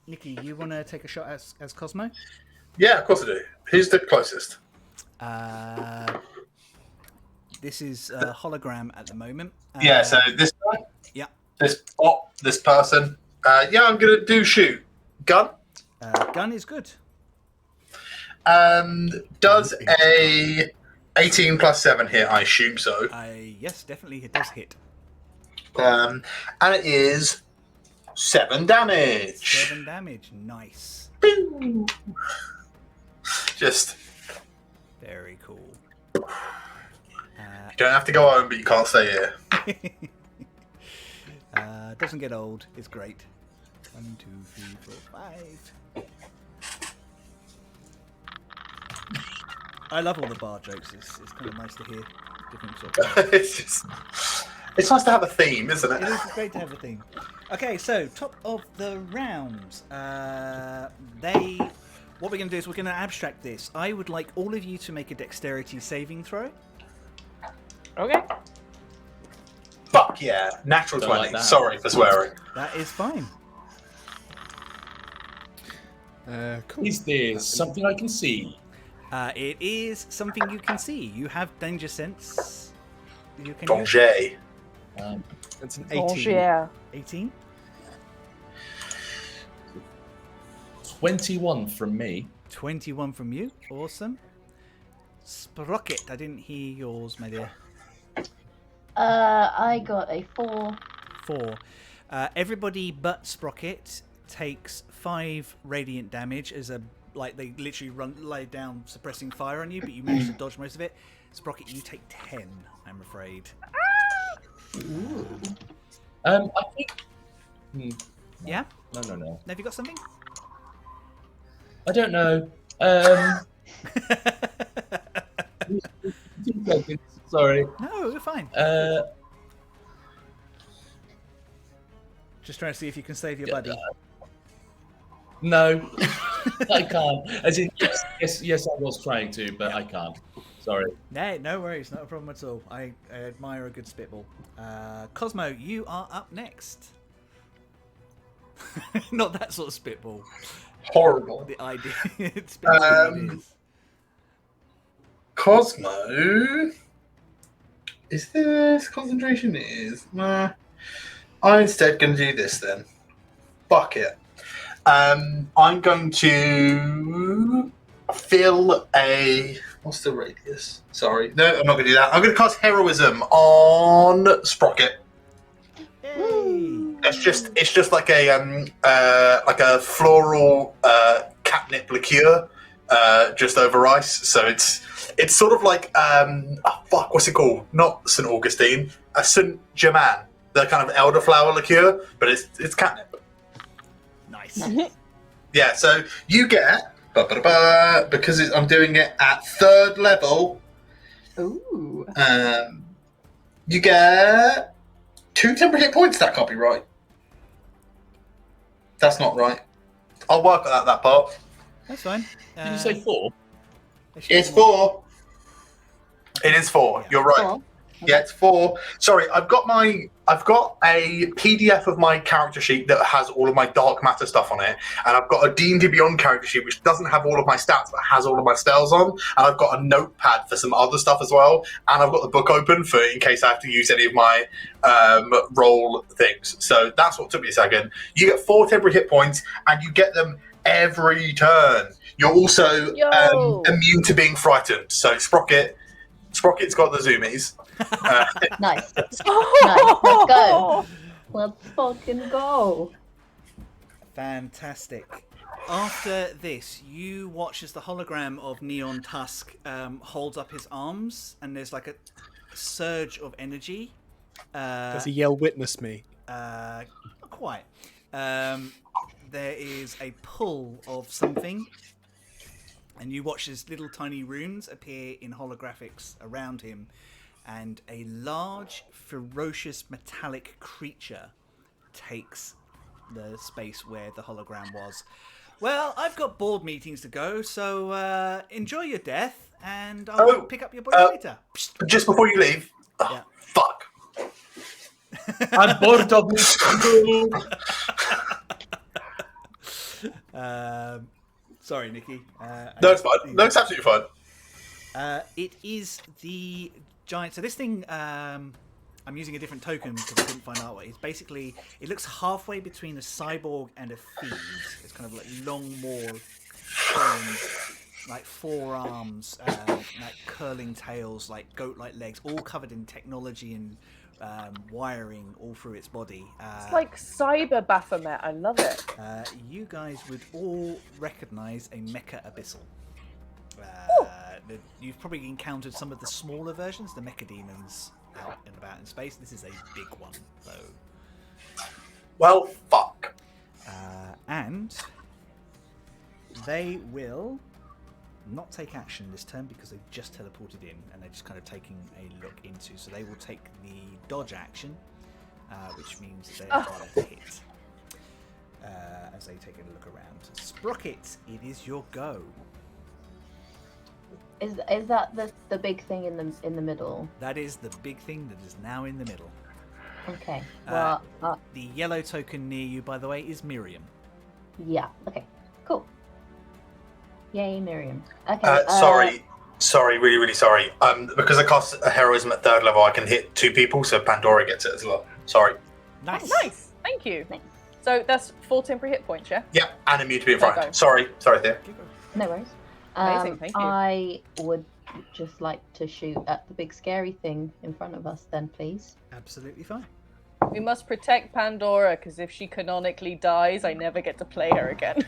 Nikki, you want to take a shot as Cosmo? Yeah, of course I do. Who's the closest? This is a hologram at the moment. Yeah, so this guy, Yeah. this bot, this person. Yeah, I'm gonna do shoot. Gun. Gun is good. Does a 18 plus 7 hit? I assume so. Yes, definitely it does hit. And it is 7 damage. 7 damage. Nice. Bing. Just Very cool. you don't have to go home, but you can't stay here. Doesn't get old. It's great. 1, 2, 3, 4, 5. I love all the bar jokes. It's kind of nice to hear different sort of. It's nice to have a theme, isn't It it? is great to have a theme. Okay, so top of the round. What we're going to do is we're going to abstract this. I would like all of you to make a dexterity saving throw. Okay. Fuck yeah, natural Don't 20. like that. Sorry for swearing. That is fine. Cool. Is this something I can see? It is something you can see. You have danger sense. You can use Danger. That's an Oh 18. yeah. 18. 21 from me. 21 from you. Awesome. Sprocket, I didn't hear yours, my dear. I got a 4. 4. Everybody but Sprocket takes 5 radiant damage as they literally lay down suppressing fire on you, but you manage to dodge most of it. Sprocket, you take 10, I'm afraid. I think. Yeah? No. Have you got something? I don't know. 2 seconds. Sorry. No, we're fine. Just trying to see if you can save your buddy. No, I can't. As in, yes, I was trying to, but I can't. Sorry. No worries, not a problem at all. I admire a good spitball. Cosmo, you are up next. Not that sort of spitball. Horrible. The idea. Spitball ideas. Cosmo. Is this concentration? It is. Nah. I'm instead going to do this then. Fuck it. I'm going to fill a. What's the radius? Sorry, no, I'm not going to do that. I'm going to cast heroism on Sprocket. Hey. It's just like a floral catnip liqueur, just over ice. So it's sort of like what's it called? Not St. Augustine, a St. Germain, the kind of elderflower liqueur, but it's catnip. Nice. Yeah, so you get because I'm doing it at 3rd level. Ooh. You get 2 temporary hit points. That can't be right. That's not right. I'll work at that part. That's fine. Did you say 4? It's 4. It is 4. Yeah. You're right. Cool. Yeah, it's 4. Sorry, I've got a PDF of my character sheet that has all of my dark matter stuff on it, and I've got a D&D Beyond character sheet which doesn't have all of my stats but has all of my spells on, and I've got a notepad for some other stuff as well, and I've got the book open for in case I have to use any of my roll things. So that's what took me a second. You get 4 temporary hit points, and you get them every turn. You're also immune to being frightened. So Sprocket's got the zoomies. Nice. Nice. Let's go. Let's fucking go. Fantastic. After this, you watch as the hologram of Neon Tusk holds up his arms, and there's like a surge of energy. Does he yell, "Witness me"? Not quite. There is a pull of something, and you watch as little tiny runes appear in holographics around him, and a large, ferocious, metallic creature takes the space where the hologram was. Well, I've got board meetings to go, so enjoy your death, and I'll pick up your body later. Just before you leave. Yeah. Fuck. I'm bored of this. Sorry, Nikki. No, it's fine. No, it's absolutely fine. It is the giant. So this thing, I'm using a different token because I couldn't find out what it is. Basically, it looks halfway between a cyborg and a fiend. It's kind of like long maw, like 4 arms, like curling tails, like goat-like legs, all covered in technology and wiring all through its body. It's like Cyber Baphomet. I love it. You guys would all recognise a Mecha Abyssal. You've probably encountered some of the smaller versions, the Mecha Demons, out and about in space. This is a big one, though. Well, fuck. And they will not take action this turn because they've just teleported in and they're just kind of taking a look into. So they will take the dodge action, which means they are harder to hit as they take a look around. Sprocket, it is your go. Is that the big thing in the middle? That is the big thing that is now in the middle. Okay. Well, The yellow token near you, by the way, is Miriam. yeah. Okay. Cool. Yay, Miriam. Okay. Sorry, really, really sorry. Because I cast a heroism at 3rd level, I can hit 2 people, so Pandora gets it as well. Sorry. Nice. Oh, nice. Thank you. Nice. So that's 4 temporary hit points, yeah? Yeah, and immune to being There you frightened. go. Sorry, Thea. No worries. Amazing, thank you. I would just like to shoot at the big scary thing in front of us, then, please. Absolutely fine. We must protect Pandora, because if she canonically dies, I never get to play her again.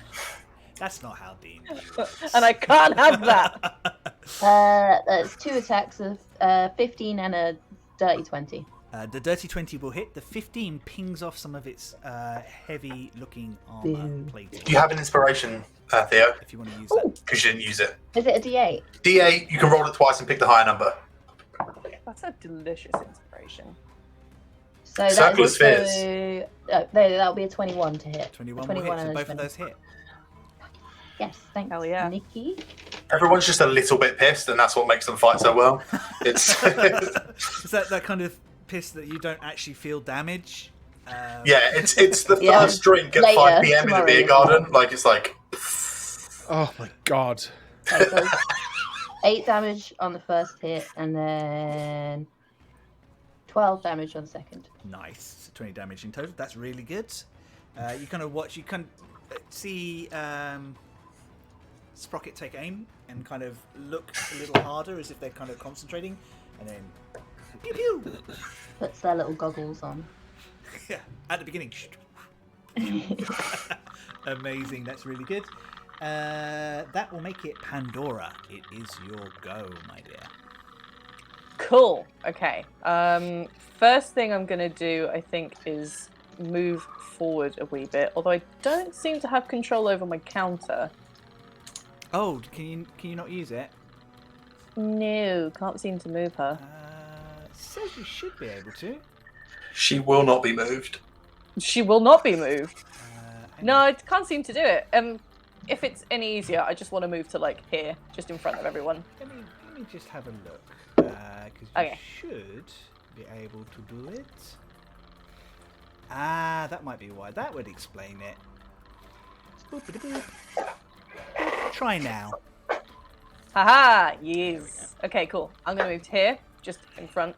That's not how D&D works. And I can't have that. That's 2 attacks of 15 and a dirty 20. The dirty 20 will hit. The 15 pings off some of its heavy-looking armor plating. Do you have an inspiration, Theo? If you want to use that. Because you didn't use it. Is it a D8? D8, you can roll it twice and pick the higher number. That's a delicious inspiration. So that's Circle of also Spheres. that'll be a 21 to hit. 21 A will hit, 21 so and a both of 20. those hit. Yes, thanks, Hell yeah. Nikki. Everyone's just a little bit pissed, and that's what makes them fight so well. It's Is that kind of piss that you don't actually feel damage? yeah, it's the Yeah. first drink at Later, 5 p.m. in the tomorrow. beer garden. Like it's like Oh my god. Okay, so 8 damage on the first hit, and then 12 damage on the second. Nice. So 20 damage in total. That's really good. You kind of watch. You can see Sprocket take aim and kind of look a little harder, as if they're kind of concentrating, and then pew pew. Puts their little goggles on. Yeah, at the beginning. Amazing. That's really good. That will make it Pandora. It is your go, my dear. Cool. Okay. First thing I'm gonna do, I think, is move forward a wee bit. Although I don't seem to have control over my counter. Oh, can you not use it? No, can't seem to move her. It says you should be able to. she will not be moved. She will not be moved. Hang No, on. I can't seem to do it. If it's any easier, I just want to move to like here, just in front of everyone. Let me just have a look. Because you Okay. should be able to do it. Ah, that might be why. That would explain it. Boop-a-da-boop. Try now. Haha, yes. Okay, cool. I'm gonna move to here, just in front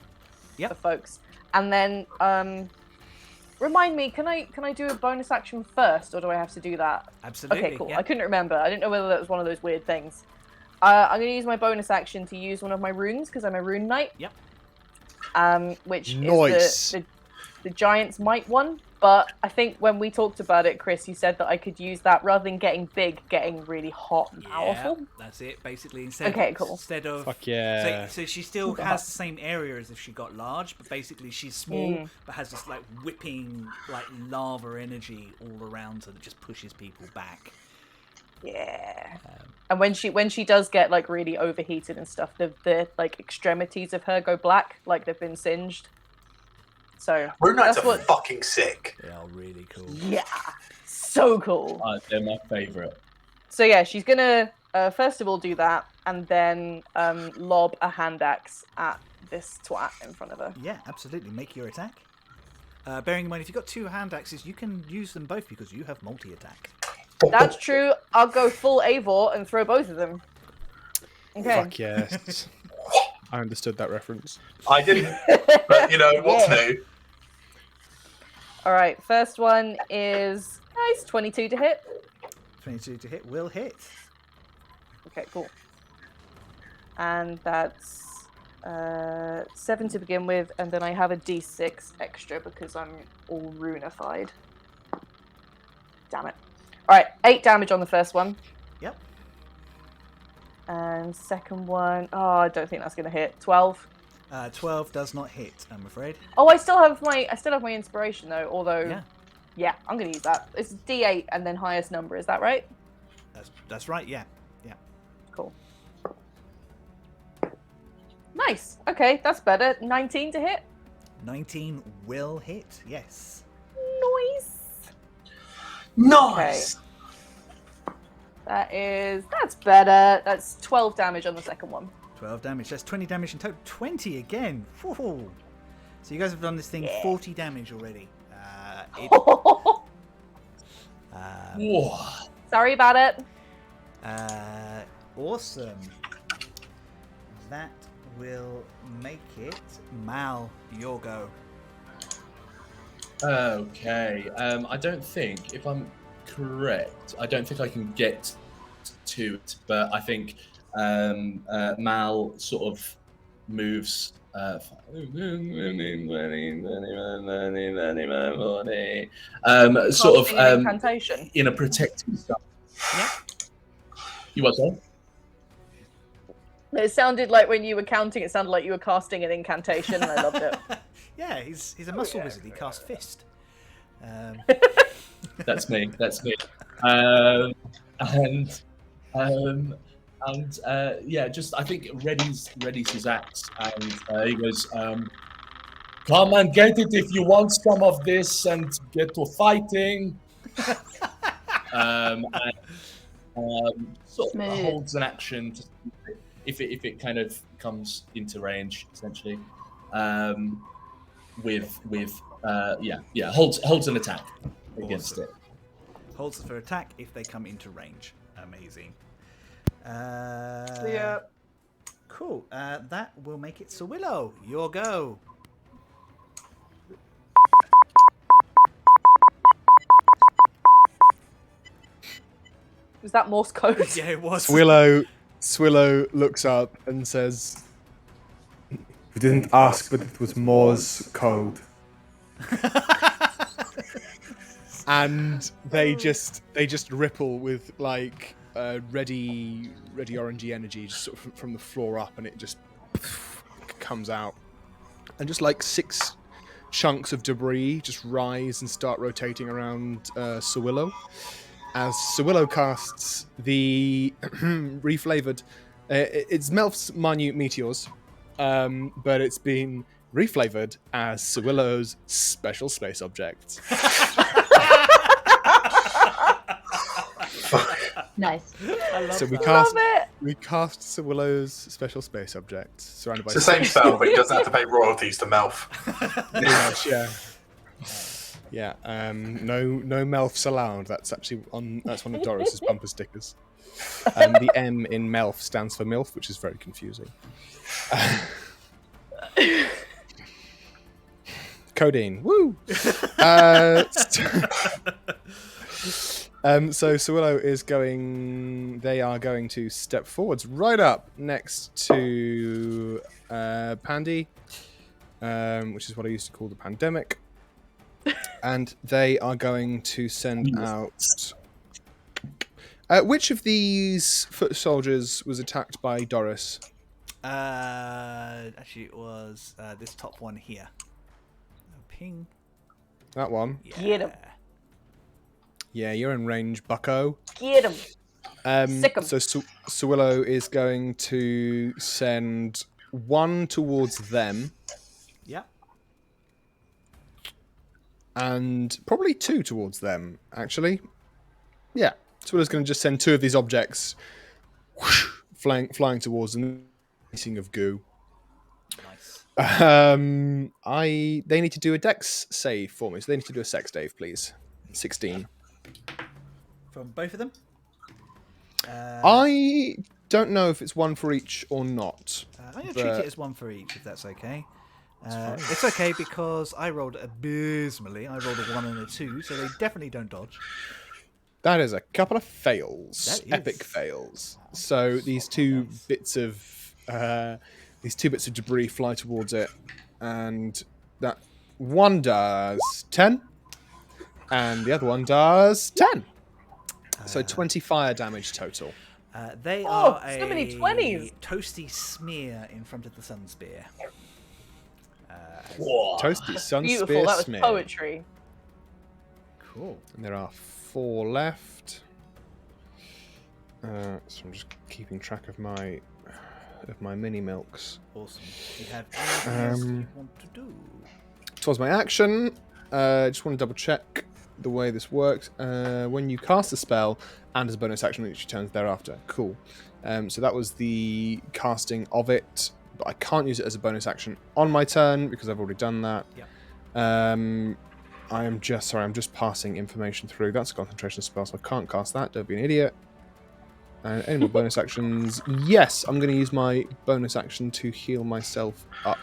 Yep. of folks. And then, remind me, can I do a bonus action first, or do I have to do that? Absolutely. Okay, cool. Yeah. I couldn't remember. I didn't know whether that was one of those weird things. I'm gonna use my bonus action to use one of my runes, because I'm a rune knight. Yep. Which Nice. is the Giant's Might one. But I think when we talked about it, Chris, you said that I could use that rather than getting big, getting really hot and powerful. Yeah, that's it. Basically, instead Okay, cool. instead of Fuck yeah. So she still has the same area as if she got large, but basically she's small, but has this like whipping like lava energy all around her that just pushes people back. Yeah. And when she does get like really overheated and stuff, the like extremities of her go black, like they've been singed. So Rune Knights that's are what. fucking sick. They are really cool. Yeah, so cool. They're my favourite. So yeah, she's gonna first of all do that, and then lob a hand axe at this twat in front of her. Yeah, absolutely. Make your attack. Bearing in mind, if you've got 2 hand axes, you can use them both because you have multi-attack. That's true. I'll go full Eivor and throw both of them. Okay. Fuck yes. I understood that reference. I didn't, but you know what's Yeah. new. All right. First one is nice. 22 to hit. 22 to hit will hit. Okay, cool. And that's 7 to begin with, and then I have a d6 extra because I'm all runified. Damn it. Alright, 8 damage on the first one. Yep. And second one, oh, I don't think that's going to hit. 12. 12 does not hit, I'm afraid. Oh, I still have my inspiration though, although Yeah, yeah, I'm going to use that. It's d8 and then highest number, is that right? that's right. Yeah, yeah. Cool. Nice. Okay, that's better. 19 to hit. 19 will hit. Yes. Nice. Nice. That's better. That's 12 damage on the second one. 12 damage. That's 20 damage in total. 20 again. Whoa. So you guys have done this thing Yeah. 40 damage already. Whoa. Sorry about it. Awesome. That will make it Mal, your go. Okay. I don't think, if I'm correct, I don't think I can get to it, but I think Mal sort of moves. Sort Casting an of incantation. in a protective stance. Yeah. You what, sorry? It sounded like when you were counting, it sounded like you were casting an incantation, and I loved it. Yeah, he's a muscle wizard. He casts fist. That's me. That's me. Yeah, just I think readies his axe, and he goes, Come and get it if you want some of this and get to fighting. And sort of Smooth. holds an action to, if it kind of comes into range, essentially. Holds an attack against Awesome. it. Holds for attack if they come into range. Amazing. Yeah. Cool. That will make it Sowilo. Your go. Was that Morse code? Yeah, it was. Swillow looks up and says, We didn't ask, but it was Morse code. and they just ripple with like ready orangey energy just sort of from the floor up, and it just comes out, and just like 6 chunks of debris just rise and start rotating around Sowilo. As Sowilo casts the reflavored, it's Melf's minute meteors, but it's been reflavored as Sowilo's special space objects. Nice. I love So we that. cast Sowilow's special space objects surrounded by. It's the same spell, but he doesn't have to pay royalties to Melf. Yeah. No Melfs allowed. That's actually that's one of Doris's bumper stickers. The M in Melf stands for MILF, which is very confusing. Codeine, woo! So Sowilo is going. They are going to step forwards, right up next to Pandy, which is what I used to call the pandemic, and they are going to send out. Which of these foot soldiers was attacked by Doris? Actually, it was this top one here. Ping. That one. Yeah. Get him. Yeah, you're in range, bucko. Get him. Sick 'em. So Sowilo is going to send one towards them, Yeah. and probably 2 towards them, actually. Yeah, Sowillo's going to just send 2 of these objects whoosh, flying towards them, racing of goo. Nice. They need to do a dex save for me, so they need to do a sex save, please. 16. From both of them. I don't know if it's one for each or not. I'm going to treat it as one for each, if that's okay. It's okay because I rolled abysmally. I rolled a 1 and a 2, so they definitely don't dodge. That is a couple of fails. That is. Epic fails. So these two bits of debris fly towards it, and that one does 10, and the other one does 10. So 20 fire damage total. They Oh, are so many a 20s. toasty smear in front of the Sunspear. Whoa. Toasty Sunspear Beautiful. That was Smear. poetry. Cool. And there are 4 left. So I'm just keeping track of my mini milks. Awesome. Do you have anything else you want to do? Towards my action, just want to double check the way this works. When you cast a spell and as a bonus action each turns thereafter. Cool. So that was the casting of it, but I can't use it as a bonus action on my turn because I've already done that. Yeah. I'm just passing information through. That's a concentration spell, so I can't cast that. Don't be an idiot. Any more bonus actions? Yes, I'm going to use my bonus action to heal myself up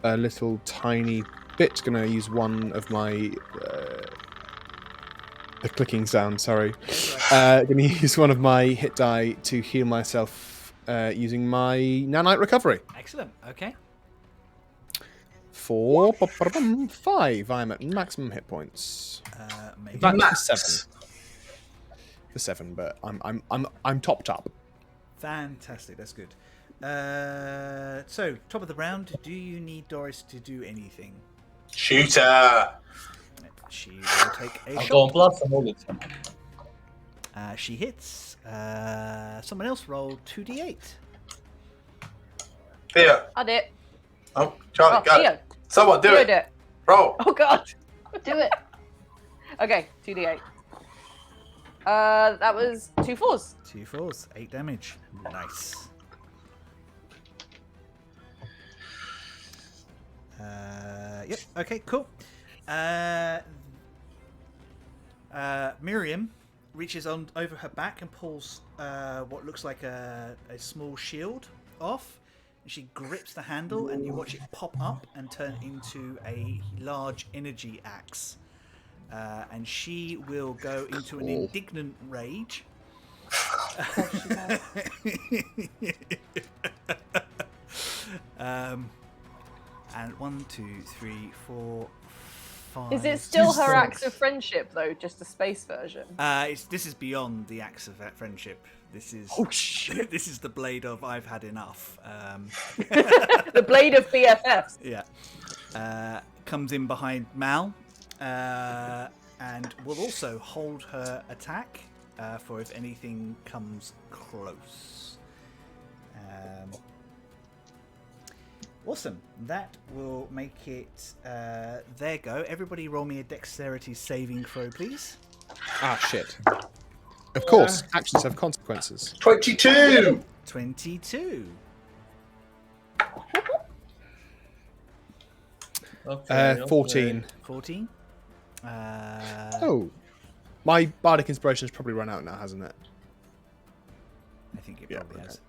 a little tiny bit. Going to use one of my the clicking sound. Sorry. Going to use one of my hit die to heal myself using my nanite recovery. Excellent. Okay. For 5, I'm at maximum hit points. Maybe. In fact, Max. 7. For 7, but I'm topped up. Fantastic. That's good. So, top of the round. Do you need Doris to do anything? Shooter. She will take a I'll shot. go and blast them all the time. She hits. Someone else rolled 2d8. Theo. I did. Oh, Charlie, Oh, go. Theo. Someone do Theo, it. do it. Roll. Oh god. Do it. Okay, 2d8. That was 2 4s. 2 4s, 8 damage. Nice. Yep. Okay. Cool. Miriam reaches on over her back and pulls what looks like a small shield off. And she grips the handle, and you watch it pop up and turn into a large energy axe. And she will go into an indignant rage. And 1, 2, 3, 4, 5. Is it still her axe of friendship though, just a space version? This is beyond the axe of friendship. This is this is the blade of I've had enough. The blade of BFFs. Yeah. Comes in behind Mal, and will also hold her attack for if anything comes close. Awesome. That will make it their go. Everybody roll me a dexterity saving throw, please. Ah, shit. Of course, actions have consequences. 22. 22. Okay, 14. 14. Oh. My bardic inspiration's probably run out now, hasn't it? I think it probably has.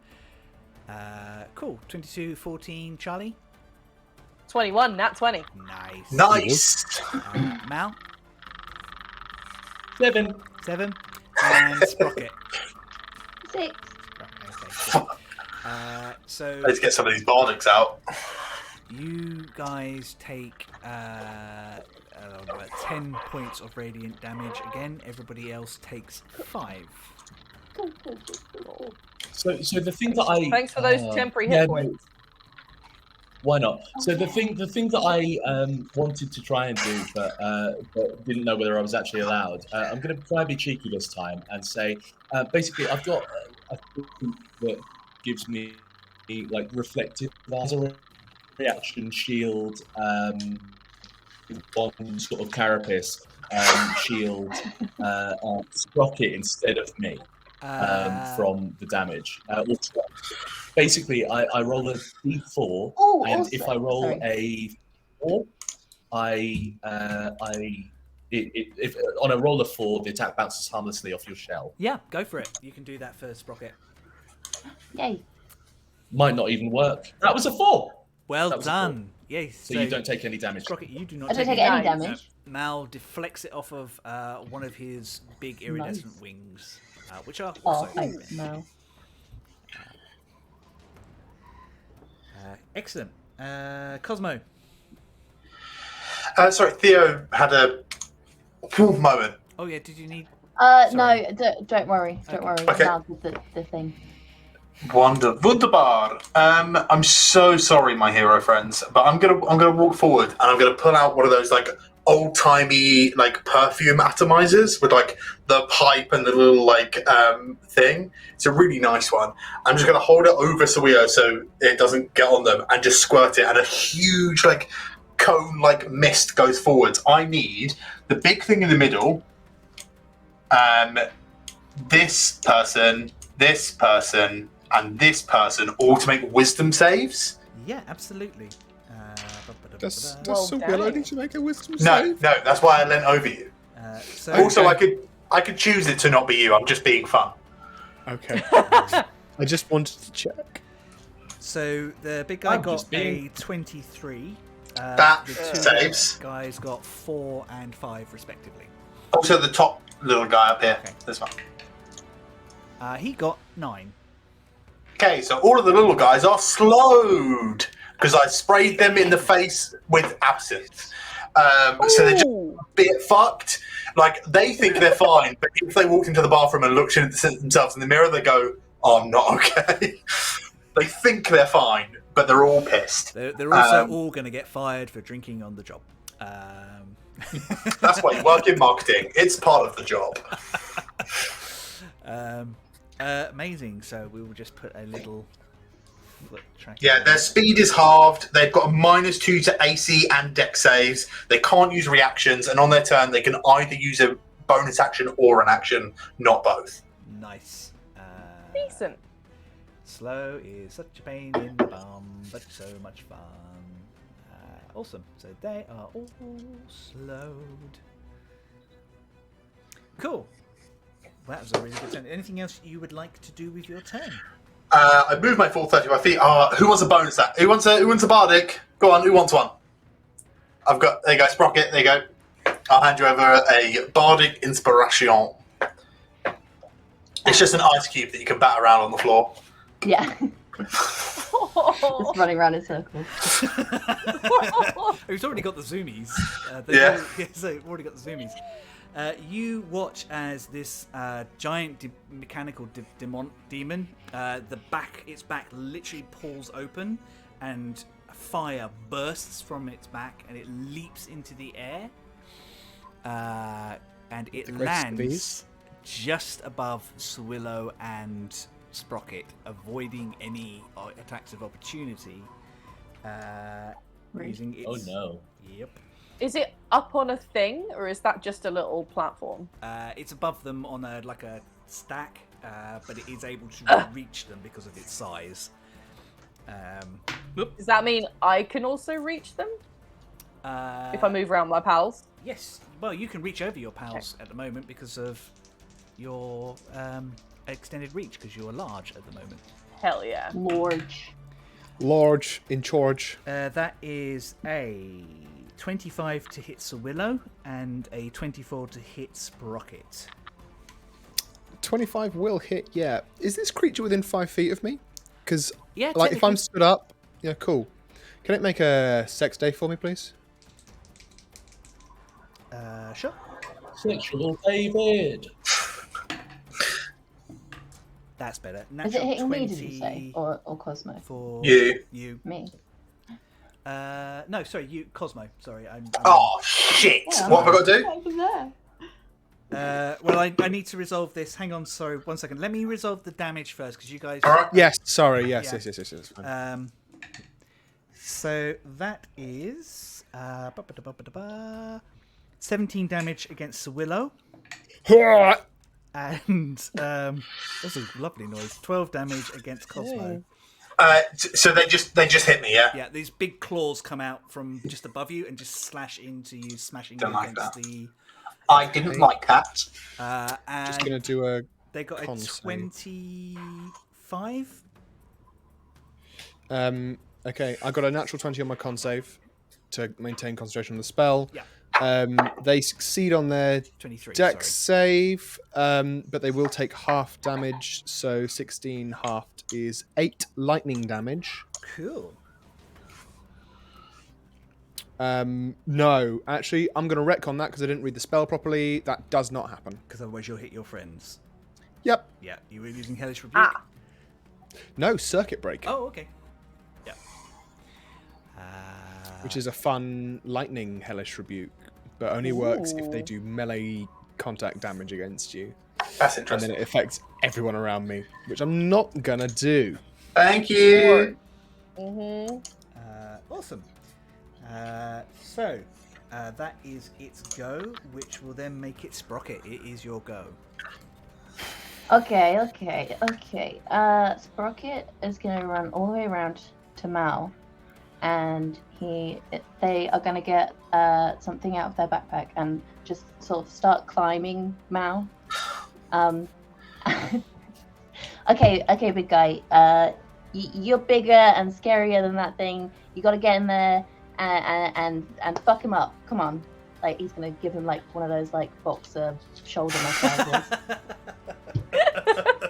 Cool. 22, 14, Charlie. 21, nat 20. Nice. Nice. Mal. 7. 7. And Sprocket. 6. Okay. So Let's get some of these bardics out. you guys take 10 points of radiant damage. Again, everybody else takes 5. So the thing that I Thanks for those temporary hit points. Why not? So the thing that I wanted to try and do, but didn't know whether I was actually allowed. I'm going to try and be cheeky this time and say, basically, I've got a thing that gives me like reflective as a reaction shield, one sort of carapace shield, Sprocket instead of me. From the damage. Basically, I roll a d4, and also, if I roll sorry. a 4, if on a roll of 4, the attack bounces harmlessly off your shell. Yeah, go for it. You can do that for Sprocket. Yay. Might not even work. That was a 4. Well That was a done. Yes. So you don't take any damage. Sprocket, you do not I don't take any any damage. damage. Mal deflects it off of one of his big iridescent wings, which are Oh, also thanks, Mal. excellent. Cosmo. Sorry, Theo had a moment. Oh yeah, did you need? No, Sorry. don't worry. Don't worry. Okay. Mal did the thing. Wunderbar. I'm so sorry, my hero friends, but I'm gonna walk forward and I'm gonna pull out one of those like old timey like perfume atomizers with like the pipe and the little like thing. It's a really nice one. I'm just gonna hold it over Sowilo so it doesn't get on them and just squirt it, and a huge like cone like mist goes forwards. I need the big thing in the middle. This person, and this person all to make wisdom saves. Yeah, absolutely. Does Well, Sowilo dang. need to make a wisdom No, save? that's why I leant over you. So Also, Okay. I could choose it to not be you. I'm just being fun. Okay. I just wanted to check. So the big guy I'm got just being- a 23. That the two saves. guys got 4 and 5 respectively. Also, the top little guy up here. Okay. This one. He got 9. Okay, so all of the little guys are slowed because I sprayed them in the face with absinthe. So they're just Ooh. a bit fucked. Like, they think they're fine, but if they walked into the bathroom and looked at themselves in the mirror, they go, "Oh, I'm not okay." They think they're fine, but they're all pissed. They're also all going to get fired for drinking on the job. That's why you work in marketing. It's part of the job. Amazing. So we will just put a little flip track. Yeah, their speed is halved. They've got a -2 to AC and Dex saves. They can't use reactions, and on their turn, they can either use a bonus action or an action, not both. Nice. Decent. Slow is such a pain in the bum, but so much fun. Awesome. So they are all slowed. Cool. Well, that was a really good turn. Anything else you would like to do with your turn? I moved my full 35 feet. Who wants a bonus? Who wants a bardic? Go on. Who wants one? I've got. There you go, Sprocket. There you go. I'll hand you over a bardic inspiration. It's just an ice cube that you can bat around on the floor. Yeah. Just running around in circles. He's already got the zoomies. Yeah. So already got the zoomies. You watch as this giant mechanical demon, its back literally pulls open, and fire bursts from its back, and it leaps into the air, and it lands just above Sowilo and Sprocket, avoiding any attacks of opportunity. Using its... Oh no. Yep. Is it up on a thing, or is that just a little platform? It's above them on a stack, but it is able to reach them because of its size. Does that mean I can also reach them if I move around my pals? Yes. Well, you can reach over your pals at the moment because of your extended reach, because you are large at the moment. Hell yeah. Large in charge. That is a 25 to hit Sowilo and a 24 to hit Sprocket. 25 will hit, yeah. Is this creature within 5 feet of me? Because, Yeah, if I'm stood up, yeah, cool. Can it make a sex day for me, please? Sure. Sexual David. That's better. Is it hitting 20 me, did you say? Or Cosmo? For You. Me. No, sorry, you, Cosmo. Sorry, I'm Oh shit! Yeah, What have I got to do? There. well, I need to resolve this. Hang on, sorry, 1 second. Let me resolve the damage first, because you guys. All right. Yes, sorry, yes. Fine. So that is 17 damage against Sowilo, and that's a lovely noise. 12 damage against Cosmo. So they just hit me, yeah. Yeah, these big claws come out from just above you and just slash into you, smashing Don't you like against that. the. I didn't like that. And Just going to do a... they got a con save. 25. Okay, I got a natural 20 on my con save to maintain concentration on the spell. Yeah. They succeed on their 23. Dex sorry. save, but they will take half damage, so 16 halved is 8 lightning damage. Cool. No, actually, I'm going to retcon that because I didn't read the spell properly. That does not happen. Because otherwise you'll hit your friends. Yep. Yeah, you were using Hellish Rebuke. No, Circuit Break, Oh, okay. Yeah. which is a fun lightning Hellish Rebuke, but only works if they do melee contact damage against you. That's And interesting. then it affects everyone around me, which I'm not going to do. Thank you. Awesome. So that is its go, which will then make it Sprocket. It is your go. Okay. Sprocket is gonna run all the way around to Mal, and they are gonna get something out of their backpack and just sort of start climbing Mal. Okay, big guy. You're bigger and scarier than that thing. You gotta get in there and fuck him up. Come on. Like, he's gonna give him like one of those like boxer shoulder massages.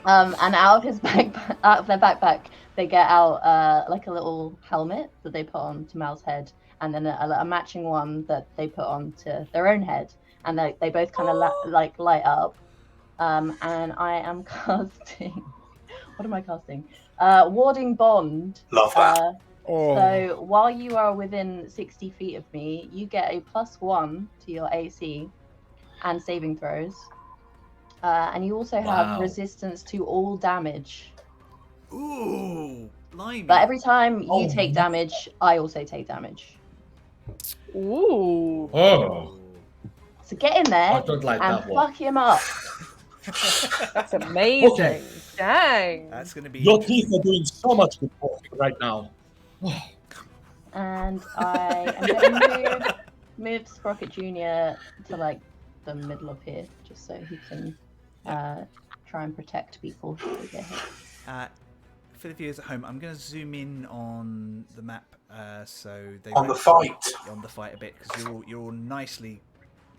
And out of their backpack, they get out like a little helmet that they put on to Mal's head, and then a matching one that they put on to their own head, and they both kind of light up. And I am casting. What am I casting? Warding Bond. Love that. So while you are within 60 feet of me, you get a +1 to your AC and saving throws. And you also have resistance to all damage. Ooh, Blimey. But every time you Oh, take no. damage, I also take damage. Ooh. Oh, So get in there I don't like and that one. fuck him up. That's amazing. Okay. Dang. That's going to be Your teeth interesting. are doing so much good work right now. And I am going to move Sprocket Jr. to like the middle of here, just so he can try and protect people should they get hit. For the viewers at home, I'm going to zoom in on the map so they On the won't- fight. on the fight a bit, because you're all nicely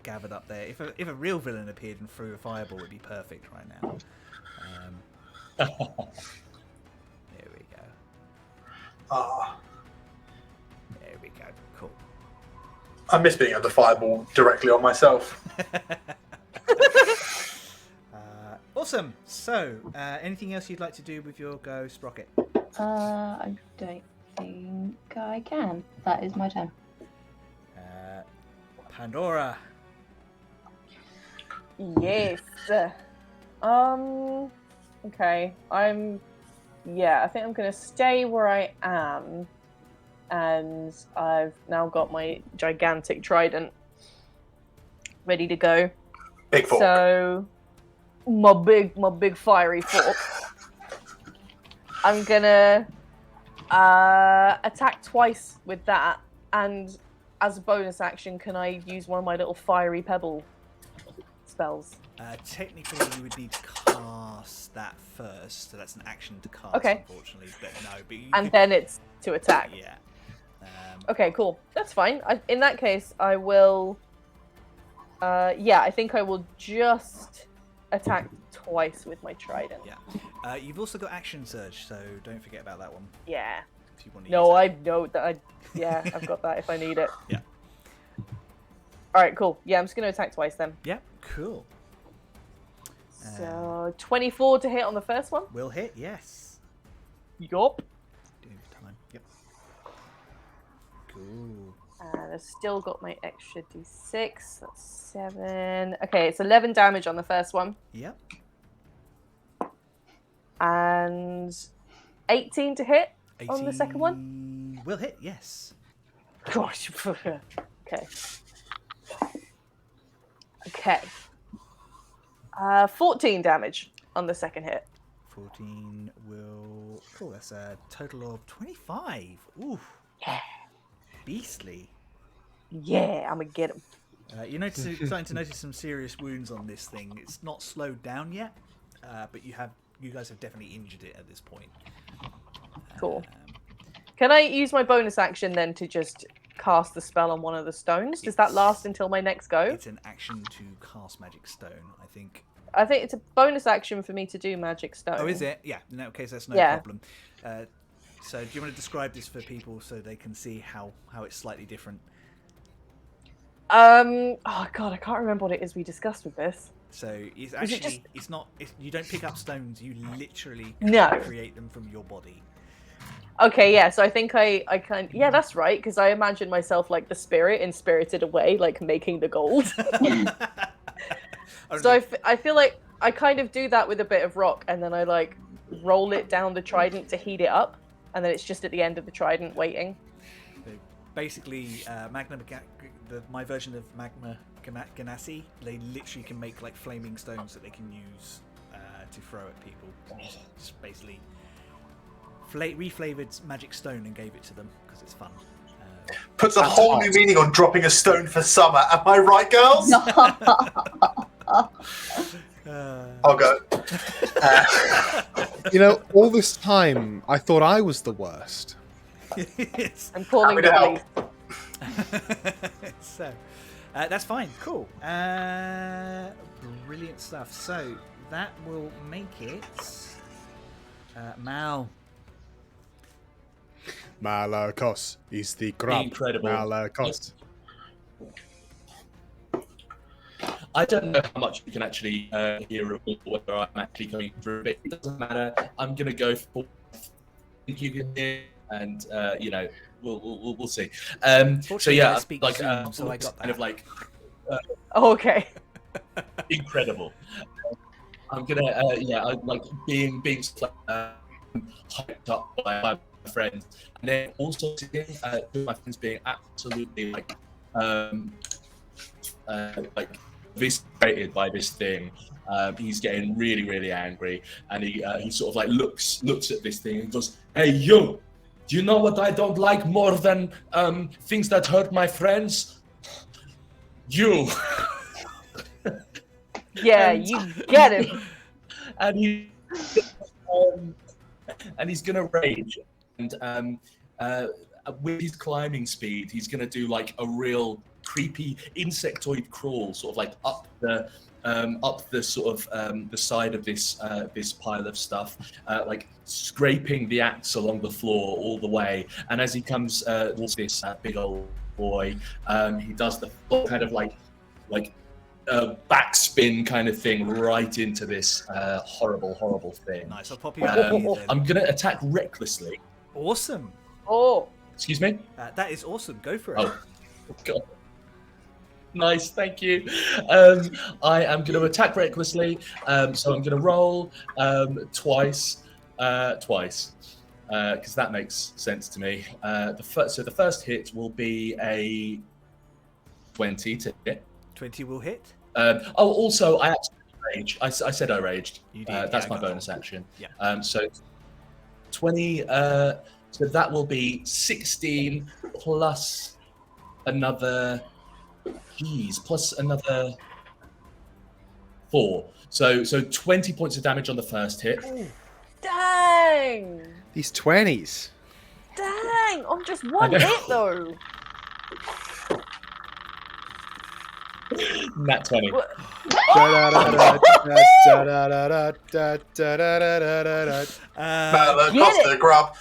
gathered up there. If a real villain appeared and threw a fireball, it'd be perfect right now. There we go. Ah, There we go. Cool. I miss being able to fireball directly on myself. Awesome. So, anything else you'd like to do with your go, Sprocket? I don't think I can. That is my turn. Pandora. Yes. Okay. I think I'm gonna stay where I am, and I've now got my gigantic trident ready to go. Big fork. So my big fiery fork. I'm gonna attack twice with that, and as a bonus action, can I use one of my little fiery pebble spells? Technically, you would need to cast that first, so that's an action to cast, Okay. unfortunately. But no, but you And could- then it's to attack. yeah. Okay, cool. That's fine. In that case, I will. I think I will just attack twice with my trident. Yeah. You've also got action surge, so don't forget about that one Yeah. if you want to. No, use I know that. I've got that if I need it. Yeah. All right, cool. Yeah, I'm just gonna attack twice then. it. Yeah. Cool. So 24 to hit on the first one. Will hit. Yes. Yup. Doing time. Yep. Cool. And I've still got my extra d6. That's 7. Okay, it's 11 damage on the first one. Yep. And 18 to hit on the second one. 18 will hit. Yes. Gosh. Okay. Okay. 14 damage on the second hit. 14 will. Cool. That's a total of 25. Oof. Yeah. Beastly. Yeah, I'm gonna get him. You're starting to notice some serious wounds on this thing. It's not slowed down yet, but you guys have definitely injured it at this point. Cool. Can I use my bonus action then to just cast the spell on one of the stones? Does that last until my next go? It's an action to cast magic stone, I think. I think it's a bonus action for me to do magic stone. Oh, is it? Yeah. In that case, that's no Yeah. problem. So, do you want to describe this for people so they can see how it's slightly different? Oh god, I can't remember what it is we discussed with this. So it's it actually just- it's not. You don't pick up stones. You literally No. create them from your body. Okay, yeah, so I think I kind yeah, that's right, because I imagine myself like the spirit in Spirited Away, like making the gold. So I feel like I kind of do that with a bit of rock, and then I like roll it down the trident to heat it up, and then it's just at the end of the trident waiting. Basically, my version of Magma Ganassi, they literally can make like flaming stones that they can use to throw at people. Just basically reflavored magic stone and gave it to them because it's fun. Puts a whole new meaning on dropping a stone for summer. Am I right, girls? I'll go. All this time, I thought I was the worst. It's- I'm calling Happy to the help. police. so that's fine. Cool. Brilliant stuff. So that will make it Mal. Malakos is the crop. Incredible. Malakos. I don't know how much you can actually hear of whether I'm actually going through it. It doesn't matter. I'm going to go for I think you can hear, and we'll see. So Fortunately, yeah, I speak like Zoom, so I got kind of that. like Oh, okay. incredible. I'm gonna I like being hyped up by friends, and then also seeing two of my friends being absolutely like eviscerated by this thing. He's getting really, really angry, and he sort of like looks at this thing and goes, "Hey, you! Do you know what I don't like more than things that hurt my friends? You!" Yeah, you get it. And he's gonna rage, and with his climbing speed, he's gonna do like a real creepy insectoid crawl, sort of like up the sort of the side of this pile of stuff, like scraping the axe along the floor all the way. And as he comes towards this big old boy, he does the full kind of like backspin kind of thing right into this horrible thing. Nice. I'll pop you out. I'm gonna attack recklessly. Awesome. Oh, Excuse me? That is awesome. Go for it. Oh, God. Nice, thank you. I am going to attack recklessly, so I'm going to roll twice, because that makes sense to me. So the first hit will be a 20 to hit. 20 will hit. Also, I actually rage. I said I raged. You did, That's yeah, my I got bonus that. action. Yeah. So 20. So that will be 16 plus another. Plus another 4. So 20 points of damage on the first hit. dang! These 20s. Dang! On just one hit though. Nat 20. What? Costa grub.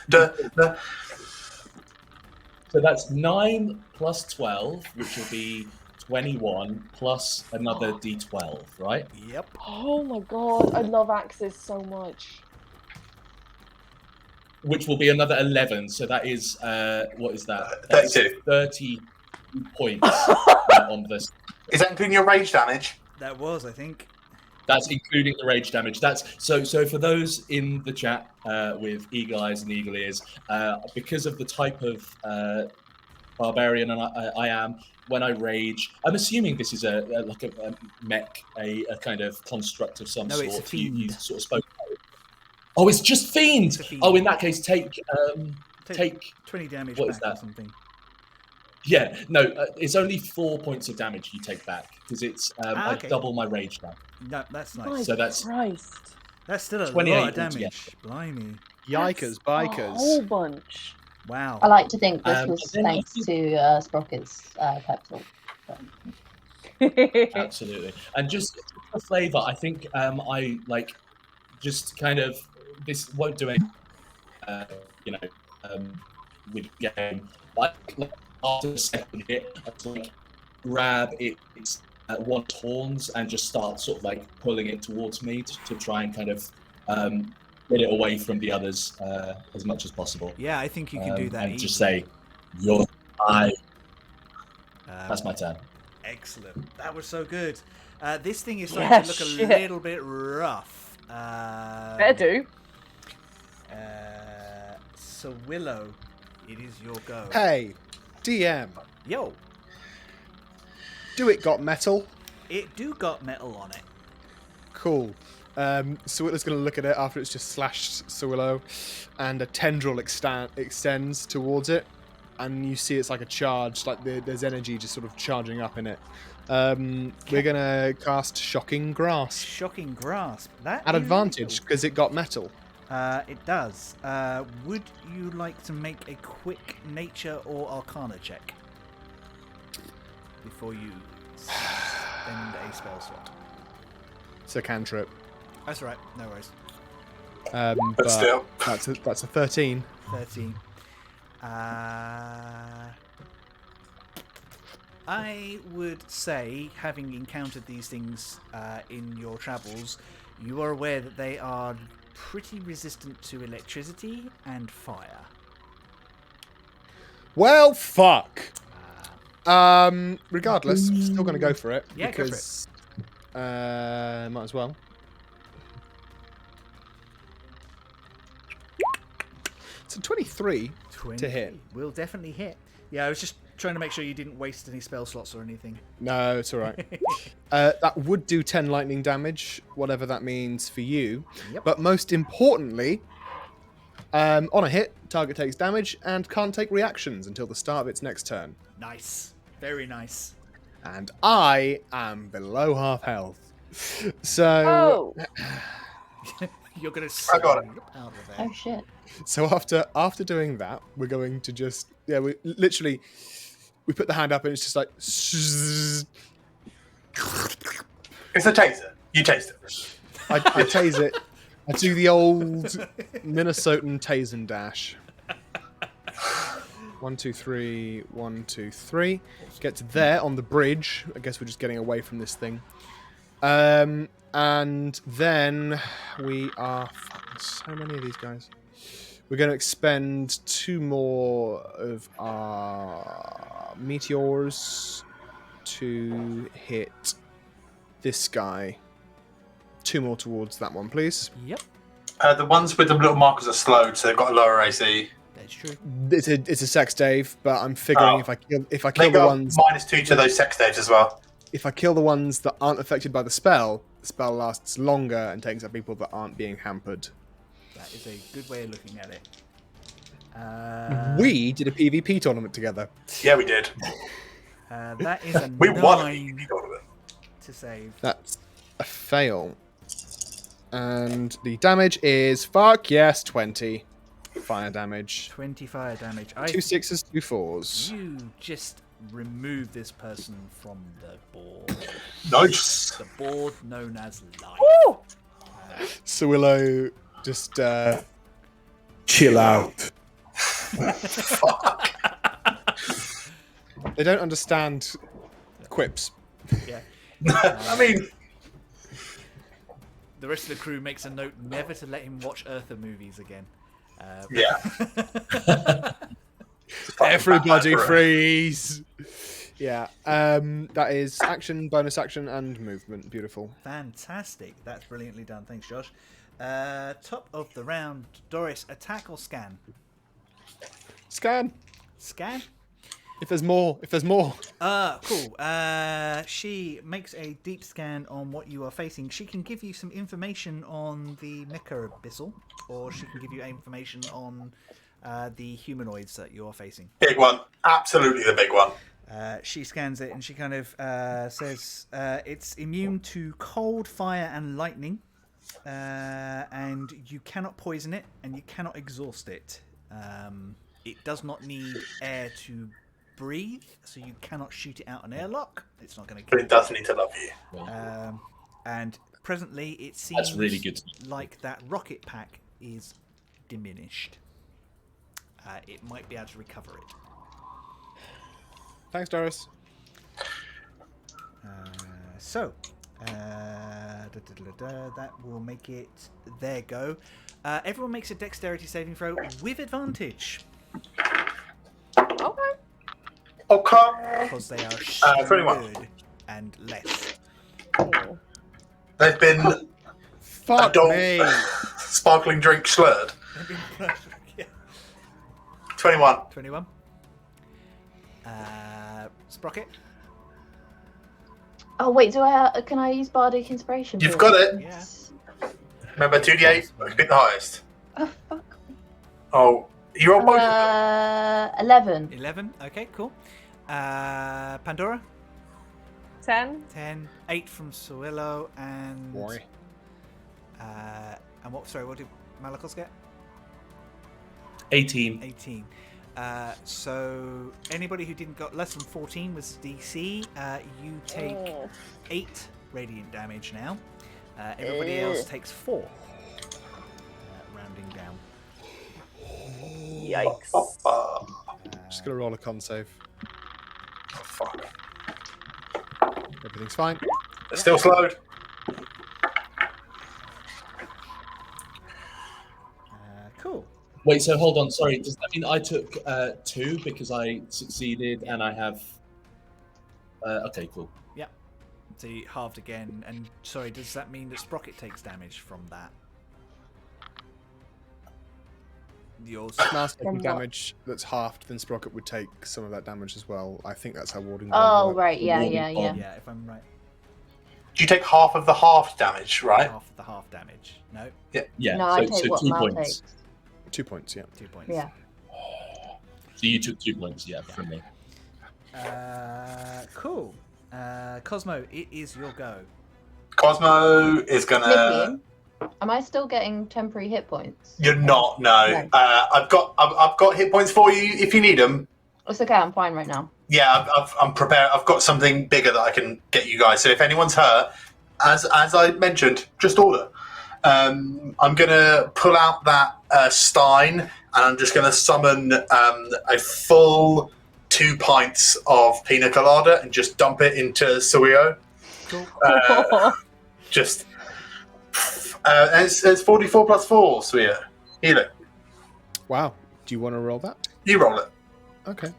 So that's 9 plus 12, which will be 21 plus another d12, right? Yep. Oh my god, I love axes so much. Which will be another 11. So that is what is that? That's 32. 30 points on this. Is that including your rage damage? That was, I think. That's including the rage damage. That's so for those in the chat with eagle eyes and eagle ears, because of the type of barbarian I am, when I rage, I'm assuming this is a mech, a kind of construct of some No, sort. it's a fiend. You sort of spoke about it. Oh, it's just fiend. It's a fiend. Oh, in that case, take 20 damage what back is that? or something. Yeah, no, it's only 4 points of damage you take back because it's I okay. double my rage now. No, that's nice. My So that's Christ. That's still a 28 lot of damage. altogether. Blimey. Yikers, A whole bikers. bunch. Wow. I like to think this was then thanks you- to Sprocket's pep talk. Absolutely. And just for flavour, I think I like just kind of this won't do any with the game. Like after the second hit, I just like grab its one horns and just start sort of like pulling it towards me to try and kind of get it away from the others as much as possible. Yeah, I think you can do that. And just easily. say, "You're I." Um, That's my turn. Excellent. That was so good. This thing is Yeah, starting to look shit. a little bit rough. Better do. Sowilo, it is your go. Hey, DM, Yo, do it got metal? it do got metal on it. Cool. Sowilo's going to look at it after it's just slashed Sowilo, and a tendril extends towards it, and you see it's like a charge, like there's energy just sort of charging up in it. We're going to cast Shocking Grasp Shocking grasp. That at is advantage legal. because it got metal. It does. Would you like to make a quick nature or arcana check before you spend a spell slot? It's a cantrip. That's right. No worries. But still. that's a 13. 13. I would say, having encountered these things in your travels, you are aware that they are pretty resistant to electricity and fire. Well, fuck. Regardless, still going to go for it. Yeah, go for it. because might as well. So 23 to hit. Will definitely hit. Yeah, I was just trying to make sure you didn't waste any spell slots or anything. No, it's all right. That would do 10 lightning damage, whatever that means for you. Yep. But most importantly, on a hit, target takes damage and can't take reactions until the start of its next turn. Nice. Very nice. And I am below half health. So, You're going to I got it. out of there. Oh shit. so after doing that, we're going to just we put the hand up and it's just like It's a taser. You taste it. I tase it. I do the old Minnesotan tase and dash. 1, 2, 3, 1, 2, 3. Get to there on the bridge. I guess we're just getting away from this thing. And then we are... Fuck, there's so many of these guys. We're going to expend 2 more of our meteors to hit this guy. 2 more towards that one, please. Yep, The ones with the little markers are slowed, so they've got a lower AC. that's true. It's a sex Dave, but I'm figuring if I kill They the got ones -2 to those sex staves as well. if I kill the ones that aren't affected by the spell lasts longer and takes out people that aren't being hampered. That is a good way of looking at it. We did a PvP tournament together. Yeah, we did. That is a We won a 9 PvP tournament. to save. That's a fail. And the damage is, fuck yes, 20 fire damage. 20 fire damage. 2 6s, 2 4s. You just remove this person from the board. Nice. The board known as life. Woo! Sowilo just Chill out. they don't understand quips. Yeah. I mean, The rest of the crew makes a note never to let him watch Eartha movies again. yeah. Everybody Batman for it. freeze. Yeah. That is action, bonus action, and movement. Beautiful. Fantastic. That's brilliantly done. Thanks, Josh. Top of the round. Doris, attack or scan? Scan. Scan? If there's more. Cool. She makes a deep scan on what you are facing. She can give you some information on the Mecha Abyssal, or she can give you information on the humanoids that you are facing. Big one. Absolutely the big one. She scans it and she kind of says it's immune to cold, fire, and lightning, and you cannot poison it and you cannot exhaust it. It does not need air to breathe, so you cannot shoot it out an airlock. It's not going to But kill it does need to love you. and presently it seems That's really good. like that rocket pack is diminished. It might be able to recover it. Thanks, Doris. That will make it their go. Everyone makes a dexterity saving throw with advantage Okay. Okay. because they are for anyone. good and less. Cool. They've been Fuck adult me. sparkling drink slurred. Yeah. 21. 21. Sprocket. Oh wait, can I use bardic inspiration? You've for got this? it. Yeah. Remember, 2d8, pick the highest. Oh fuck. Oh, you're on both of them. 11. 11. Okay, cool. Pandora. 10. 10. 8 from Sowilo and. Boy. And what? Sorry, what did Malakos get? 18. 18. So anybody who didn't got less than 14 was DC. You take 8 radiant damage now. Everybody else takes 4. Rounding down. Yikes. Just gonna roll a con save. Fuck. Everything's fine. They're still slowed. Cool. Wait, so hold on. Sorry, does that mean I took 2 because I succeeded and I have... okay, cool. Yeah. So you halved again. And sorry, does that mean that Sprocket takes damage from that? Yours. Mask taking From what? damage that's halved, then Sprocket would take some of that damage as well. I think that's how warding. Oh, works. right. Yeah, Warning yeah, yeah. Yeah, if I'm right. Do you take half of the half damage, right? Half the half damage. No, Yeah. No, I take what 2 Mal points. takes. 2 points, yeah. 2 points. Yeah. So you took 2 points, yeah, from me. Cool. Cosmo, it is your go. Cosmo is gonna. Nicky, am I still getting temporary hit points? You're not. No. No. I've got hit points for you if you need them. It's okay. I'm fine right now. Yeah, I'm prepared. I've got something bigger that I can get you guys. So if anyone's hurt, as I mentioned, just order. I'm gonna pull out that stein, and I'm just gonna summon a full 2 pints of pina colada and just dump it into Sowilo. Cool. Just and it's 44 plus 4, Sowilo. Heal it. Wow. Do you want to roll that? You roll it. Okay.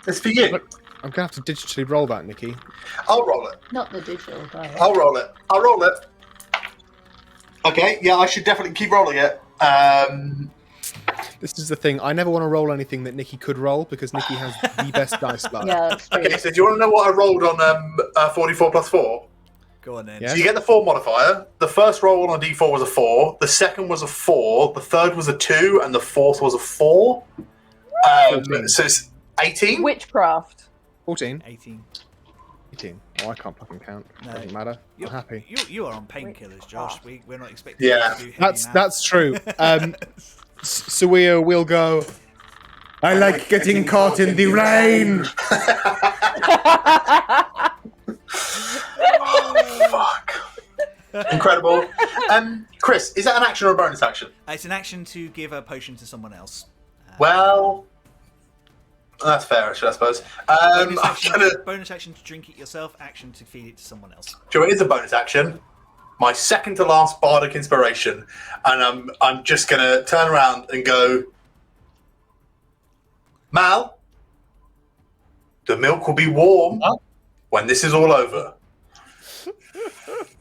It's for you. Look, I'm going to have to digitally roll that, Nikki. I'll roll it. Not the digital guy. I'll roll it. I'll roll it. Okay, yeah, I should definitely keep rolling it. This is the thing. I never want to roll anything that Nikki could roll because Nikki has the best dice luck. Yeah, that's true. Okay, so do you want to know what I rolled on 44 plus 4? Go on then. Yeah. So you get the 4 modifier. The first roll on a d4 was a 4. The second was a 4. The third was a 2. And the fourth was a 4. 14. So it's 18? Witchcraft. 14. 18. 18. Oh, I can't fucking count. No. Doesn't matter. You're I'm happy. You are on painkillers, Josh. We're not expecting Yeah. you to do heavy math. That's true. Sowilo will go. I like getting caught in the rain. Fuck. Incredible. Chris, is that an action or a bonus action? It's an action to give a potion to someone else. Well, that's fair, actually, I suppose. Bonus, I'm action, gonna. bonus action to drink it yourself. Action to feed it to someone else. It is a bonus action. My second to last bardic inspiration, and I'm just gonna turn around and go, Mal, the milk will be warm when this is all over.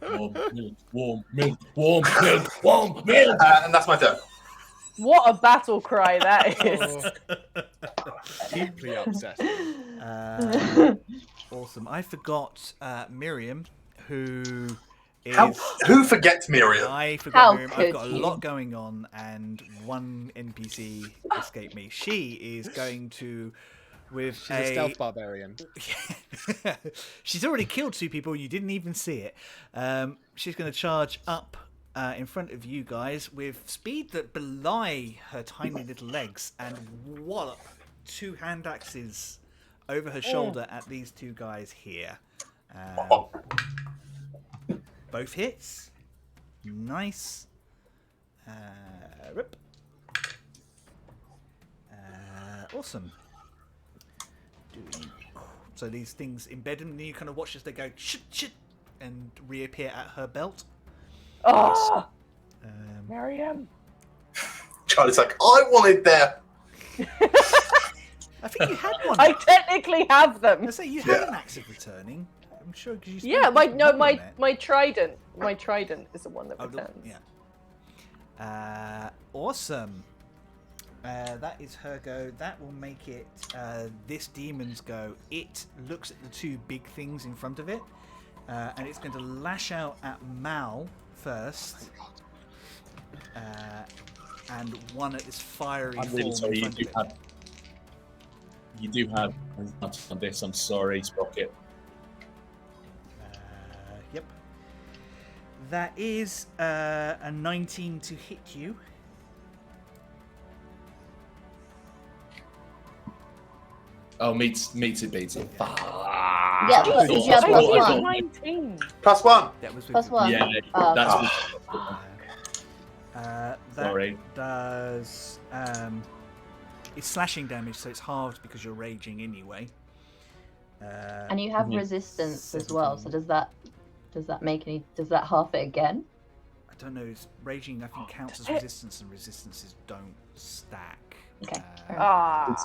Warm milk, warm milk, warm milk, warm milk. And that's my turn. What a battle cry that is. Deeply upset. Awesome. I forgot Miriam, who is. Who forgets Miriam? I forgot How Miriam. I've could got a you? lot going on, and one NPC escaped me. She is going to, with She's a stealth barbarian. She's already killed 2 people. You didn't even see it. She's going to charge up in front of you guys with speed that belie her tiny little legs and wallop 2 hand axes over her shoulder at these 2 guys here. Both hits. Nice. Rip. Awesome. So these things embed them, and then you kind of watch as they go shit, shit, and reappear at her belt. Oh, Miriam. Charlie's like, I wanted there. I think you had one. I technically have them. I say you had an axe of returning. I'm sure because you. Yeah, spent money on it. my trident. My trident is the one that Oh, returns. yeah. Awesome. That is her go. That will make it this demon's go. It looks at the 2 big things in front of it, and it's going to lash out at Mal first, and one at this fiery I'm form really sorry, in front of it. You do have on this. I'm sorry, Sprocket. Yep. That is a 19 to hit you. Oh, meets it, beats it. Yeah, but did you have I plus thought- one? 19. Plus 1. That was with Plus the- 1. Yeah, Oh, that's. That Sorry. does it's slashing damage, so it's halved because you're raging anyway. and you have resistance as well. So does that half it again? I don't know. It's raging, I think, counts as resistance, and resistances don't stack. Okay.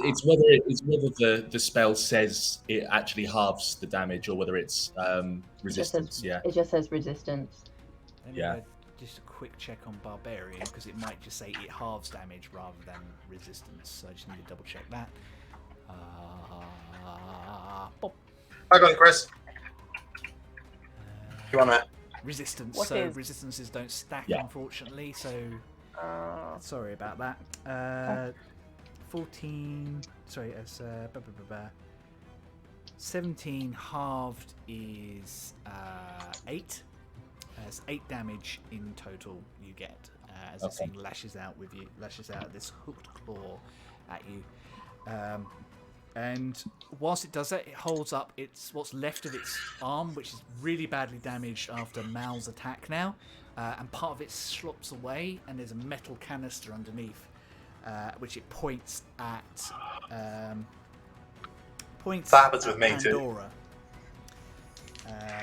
It's whether the spell says it actually halves the damage or whether it's resistance. Yeah. It just says resistance. Let me Yeah. go just a quick check on Barbarian because it might just say it halves damage rather than resistance. So I just need to double check that. Pop. I got it, Chris. You want that? Resistance. What so is? resistances don't stack, Yeah. unfortunately. So sorry about that. 14. Sorry, it's 17 halved is 8. It's 8 damage in total you get as this thing lashes out this hooked claw at you. And whilst it does that, it holds up what's left of its arm, which is really badly damaged after Mal's attack now. And part of it slops away, and there's a metal canister underneath, which it points at. Points That happens with at me too. Pandora.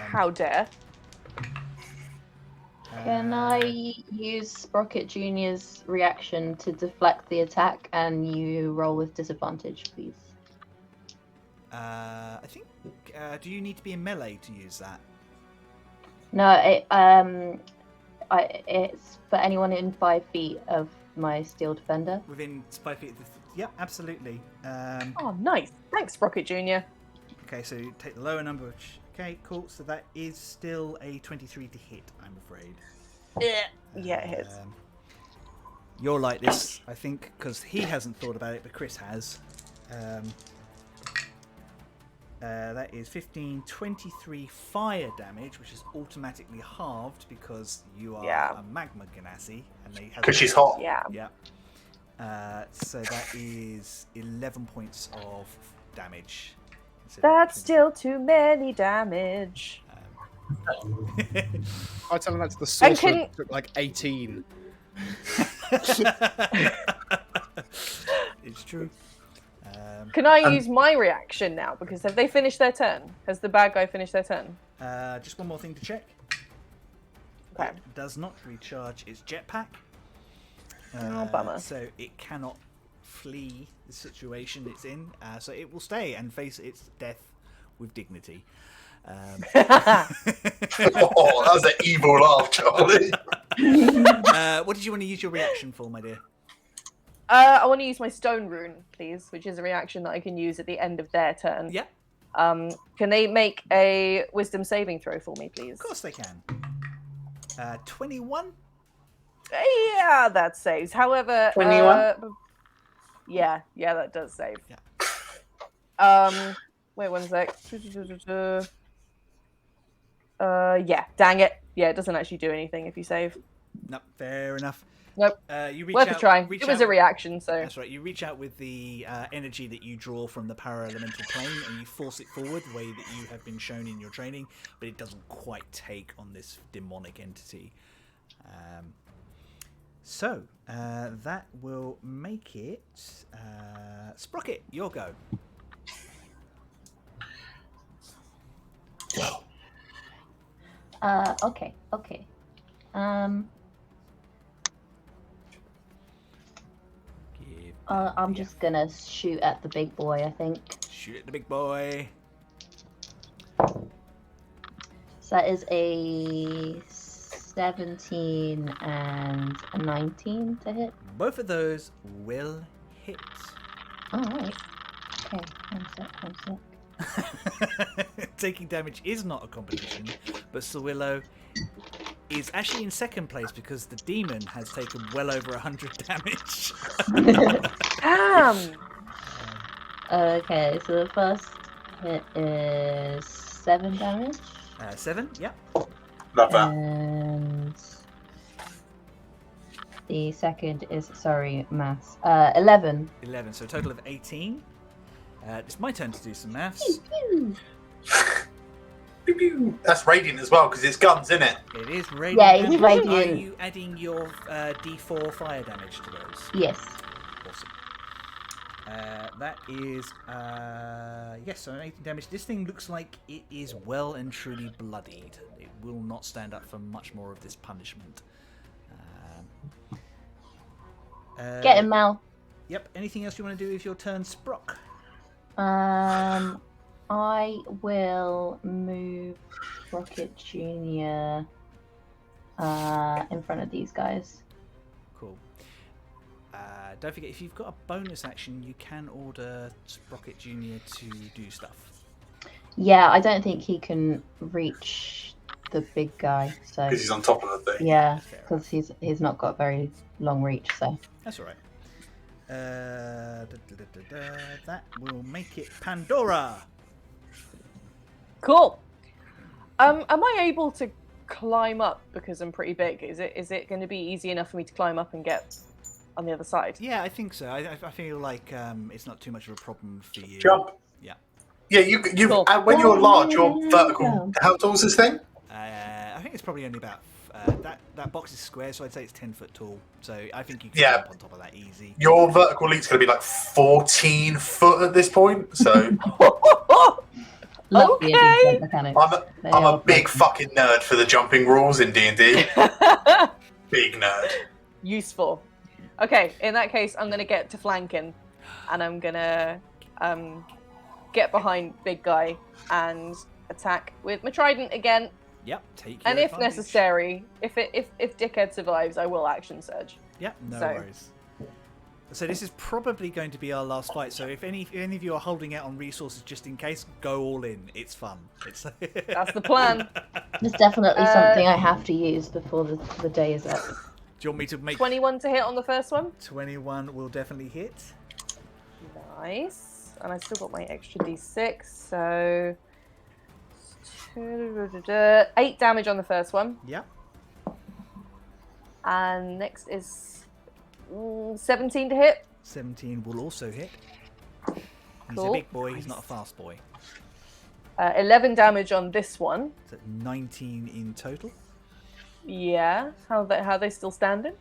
How dare? Can I use Sprocket Jr.'s reaction to deflect the attack and you roll with disadvantage, please? I think. Do you need to be in melee to use that? No, it's for anyone in 5 feet of my steel defender. Within 5 feet. Yep, absolutely. Oh, nice. Thanks, Rocket Jr. Okay, so you take the lower number. Okay, cool. So that is still a 23 to hit, I'm afraid. Yeah, it hits. You're like this, I think, because he hasn't thought about it, but Chris has. That is 15, 23 fire damage, which is automatically halved because you are a magma ganassi. Because she's hot. Yeah. Yeah. So that is 11 points of damage. That's still too many damage. I tell him that to the sorcerer. can- It took like 18. It's true. Can I use my reaction now? Because have they finished their turn? Has the bad guy finished their turn? Just one more thing to check. Okay. It does not recharge its jetpack. Oh, bummer. So it cannot flee the situation it's in. So it will stay and face its death with dignity. Oh, that was an evil laugh, Charlie. What did you want to use your reaction for, my dear? I want to use my stone rune, please, which is a reaction that I can use at the end of their turn. Yeah, Can they make a wisdom saving throw for me, please? of course they can. 21? Yeah, that saves. However, 21? Yeah, that does save. Yeah. Wait one sec. Yeah, dang it. Yeah, it doesn't actually do anything if you save. No, fair enough. Nope. You reach Worth out, a try. reach It was out- a reaction, so. That's right. You reach out with the energy that you draw from the para-elemental plane, and you force it forward the way that you have been shown in your training, but it doesn't quite take on this demonic entity. So that will make it Sprocket. Your go. Okay. I'm just gonna shoot at the big boy, I think. Shoot at the big boy. So that is a 17 and a 19 to hit. Both of those will hit. Alright. Okay, one sec. Taking damage is not a competition, but Sowilo is actually in second place because the demon has taken well over 100 damage. Damn! Okay, so the first hit is 7 damage. 7, yeah. Love that. And the second is, maths. 11. 11, so a total of 18. It's my turn to do some maths. Pew, pew. That's radiant as well because it's guns, isn't it? It is radiant. Yeah, it's damage. radiant. Are you adding your D4 fire damage to those? Yes. Awesome. That is, yes, so 18 damage. This thing looks like it is well and truly bloodied. It will not stand up for much more of this punishment. Get him, Mal. Yep, anything else you want to do with your turn, Sprock? I will move Rocket Jr. in front of these guys. Cool. Don't forget, if you've got a bonus action, you can order Sprocket Jr. to do stuff. Yeah, I don't think he can reach the big guy. So Because he's on top of the thing. yeah, because he's not got very long reach. So That's all right. That will make it Pandora. Cool. Am I able to climb up because I'm pretty big? Is it going to be easy enough for me to climb up and get on the other side? Yeah, I think so. I feel like it's not too much of a problem for you. Jump. Yeah. Yeah, you Cool. when you're large, you're vertical. How tall is this thing? I think it's probably only about that box is square, so I'd say it's 10 foot tall. So I think you can Yeah. jump on top of that easy. Your vertical leap's going to be like 14 foot at this point. So love Okay. the D&D mechanics. They I'm are a big broken. fucking nerd for the jumping rules in D&D. Big nerd. Useful. Okay, in that case, I'm gonna get to flanking, and I'm gonna get behind big guy and attack with my trident again. Yep. Take your And if advantage. necessary, if Dickhead survives, I will action surge. Yep. No So- worries. So this is probably going to be our last fight. So if any of you are holding out on resources just in case, go all in. It's fun. It's That's the plan. It's definitely something I have to use before the day is up. Do you want me to make 21 to hit on the first one. 21 will definitely hit. Nice. And I still got my extra d6, so 8 damage on the first one. Yep. And next is 17 to hit. 17 will also hit. He's Cool. a big boy. He's not a fast boy. 11 damage on this one. So 19 in total. Yeah. How they still standing?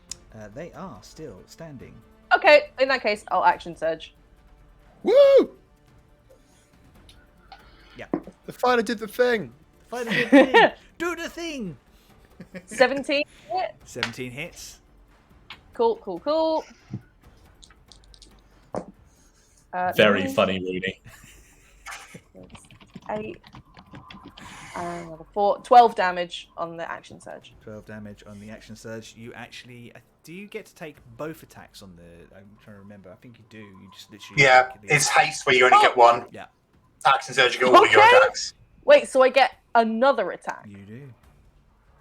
They are still standing. Okay. In that case, I'll action surge. Woo! Yeah. The fighter did the thing. Fight the thing. Do the thing. 17 hit. 17 hits. Cool. Very nine, funny, Rooney. 8. And another 4. 12 damage on the action surge. 12 damage on the action surge. You actually... do you get to take both attacks on the... I'm trying to remember. I think you do. You just literally... Yeah, take the- it's haste where you only get one. Yeah, Action surge, you get all of your Okay. attacks. Wait, so I get another attack? you do.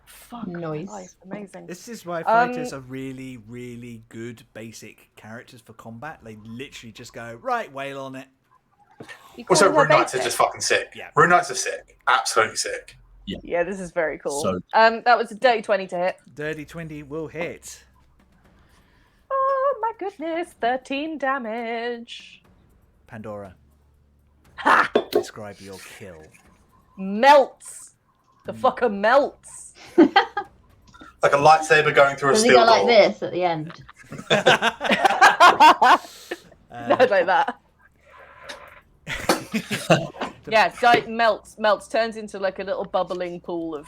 Fuck. Nice. Life. Amazing. This is why fighters are really, really good basic characters for combat. They literally just go, right, wail on it. You call Also, her Rune Knights are basic? just fucking sick. Yeah. Rune Knights are sick. Absolutely sick. Yeah, this is very cool. So- That was a dirty 20 to hit. Dirty 20 will hit. Oh my goodness, 13 damage. Pandora, Ha! describe your kill. Melts. The fucker melts. Like a lightsaber going through a Does he steel go like door. this at the end? No, like that. Yeah, melts, turns into like a little bubbling pool of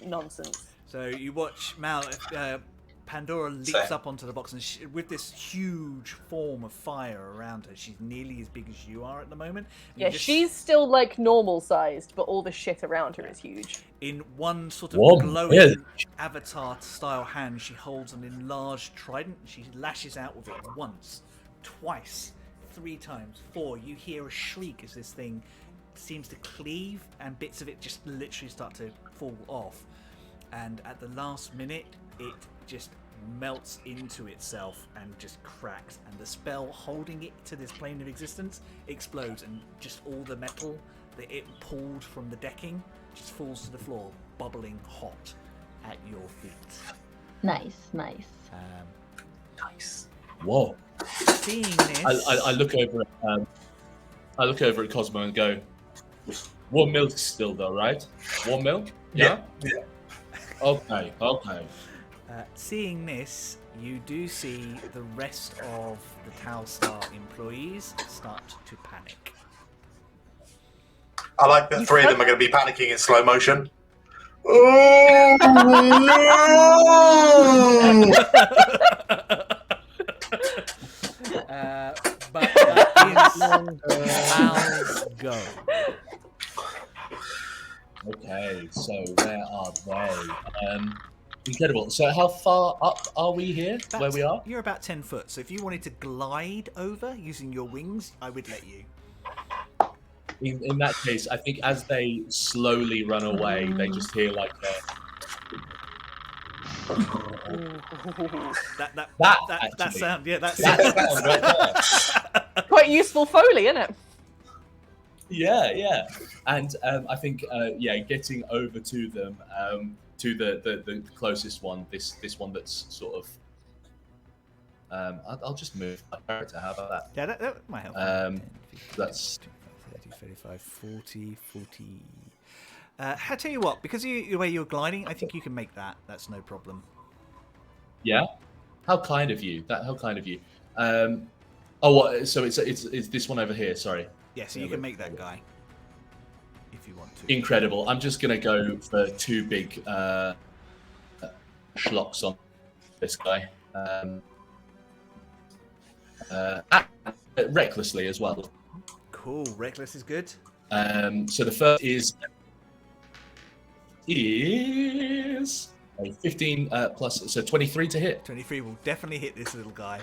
nonsense. So you watch Pandora leaps Same. up onto the box, and with this huge form of fire around her, she's nearly as big as you are at the moment. And Yeah, you just- she's still like normal sized, but all the shit around her is huge. in one sort of Whoa, glowing yeah. avatar-style hand. She holds an enlarged trident. She lashes out with it once, twice, 3 times, 4. You hear a shriek as this thing seems to cleave, and bits of it just literally start to fall off. And at the last minute, it just melts into itself and just cracks, and the spell holding it to this plane of existence explodes, and just all the metal that it pulled from the decking just falls to the floor, bubbling hot at your feet. Nice. Nice. Whoa. Seeing this, I look over at I look over at Cosmo and go, 1 mil still though, right? 1 mil? Yeah. Okay. seeing this, you do see the rest of the Talstar employees start to panic. I like that 3 of them are going to be panicking in slow motion. Oh But that is Val's go. Okay, so where are they? Incredible. So how far up are we here, where we are? You're about 10 foot, so if you wanted to glide over using your wings, I would let you. In that case, I think as they slowly run away, they just hear like that sound, yeah, that sound right there. Quite useful Foley, isn't it? Yeah. And I think getting over to them, to the closest one, this one that's sort of I'll just move my character. How about that? Yeah, that might help. 10, 15, That's 30, 35, 40, 40. I tell you what, because the way you're gliding, I think you can make that. That's no problem. Yeah. How kind of you. How kind of you. What? So it's this one over here. Sorry. Yeah, so you can make that guy if you want to. Incredible. I'm just gonna go for 2 big schlocks on this guy. Recklessly as well. Cool. Reckless is good. So the first is a 15 plus, so 23 to hit. 23 will definitely hit this little guy.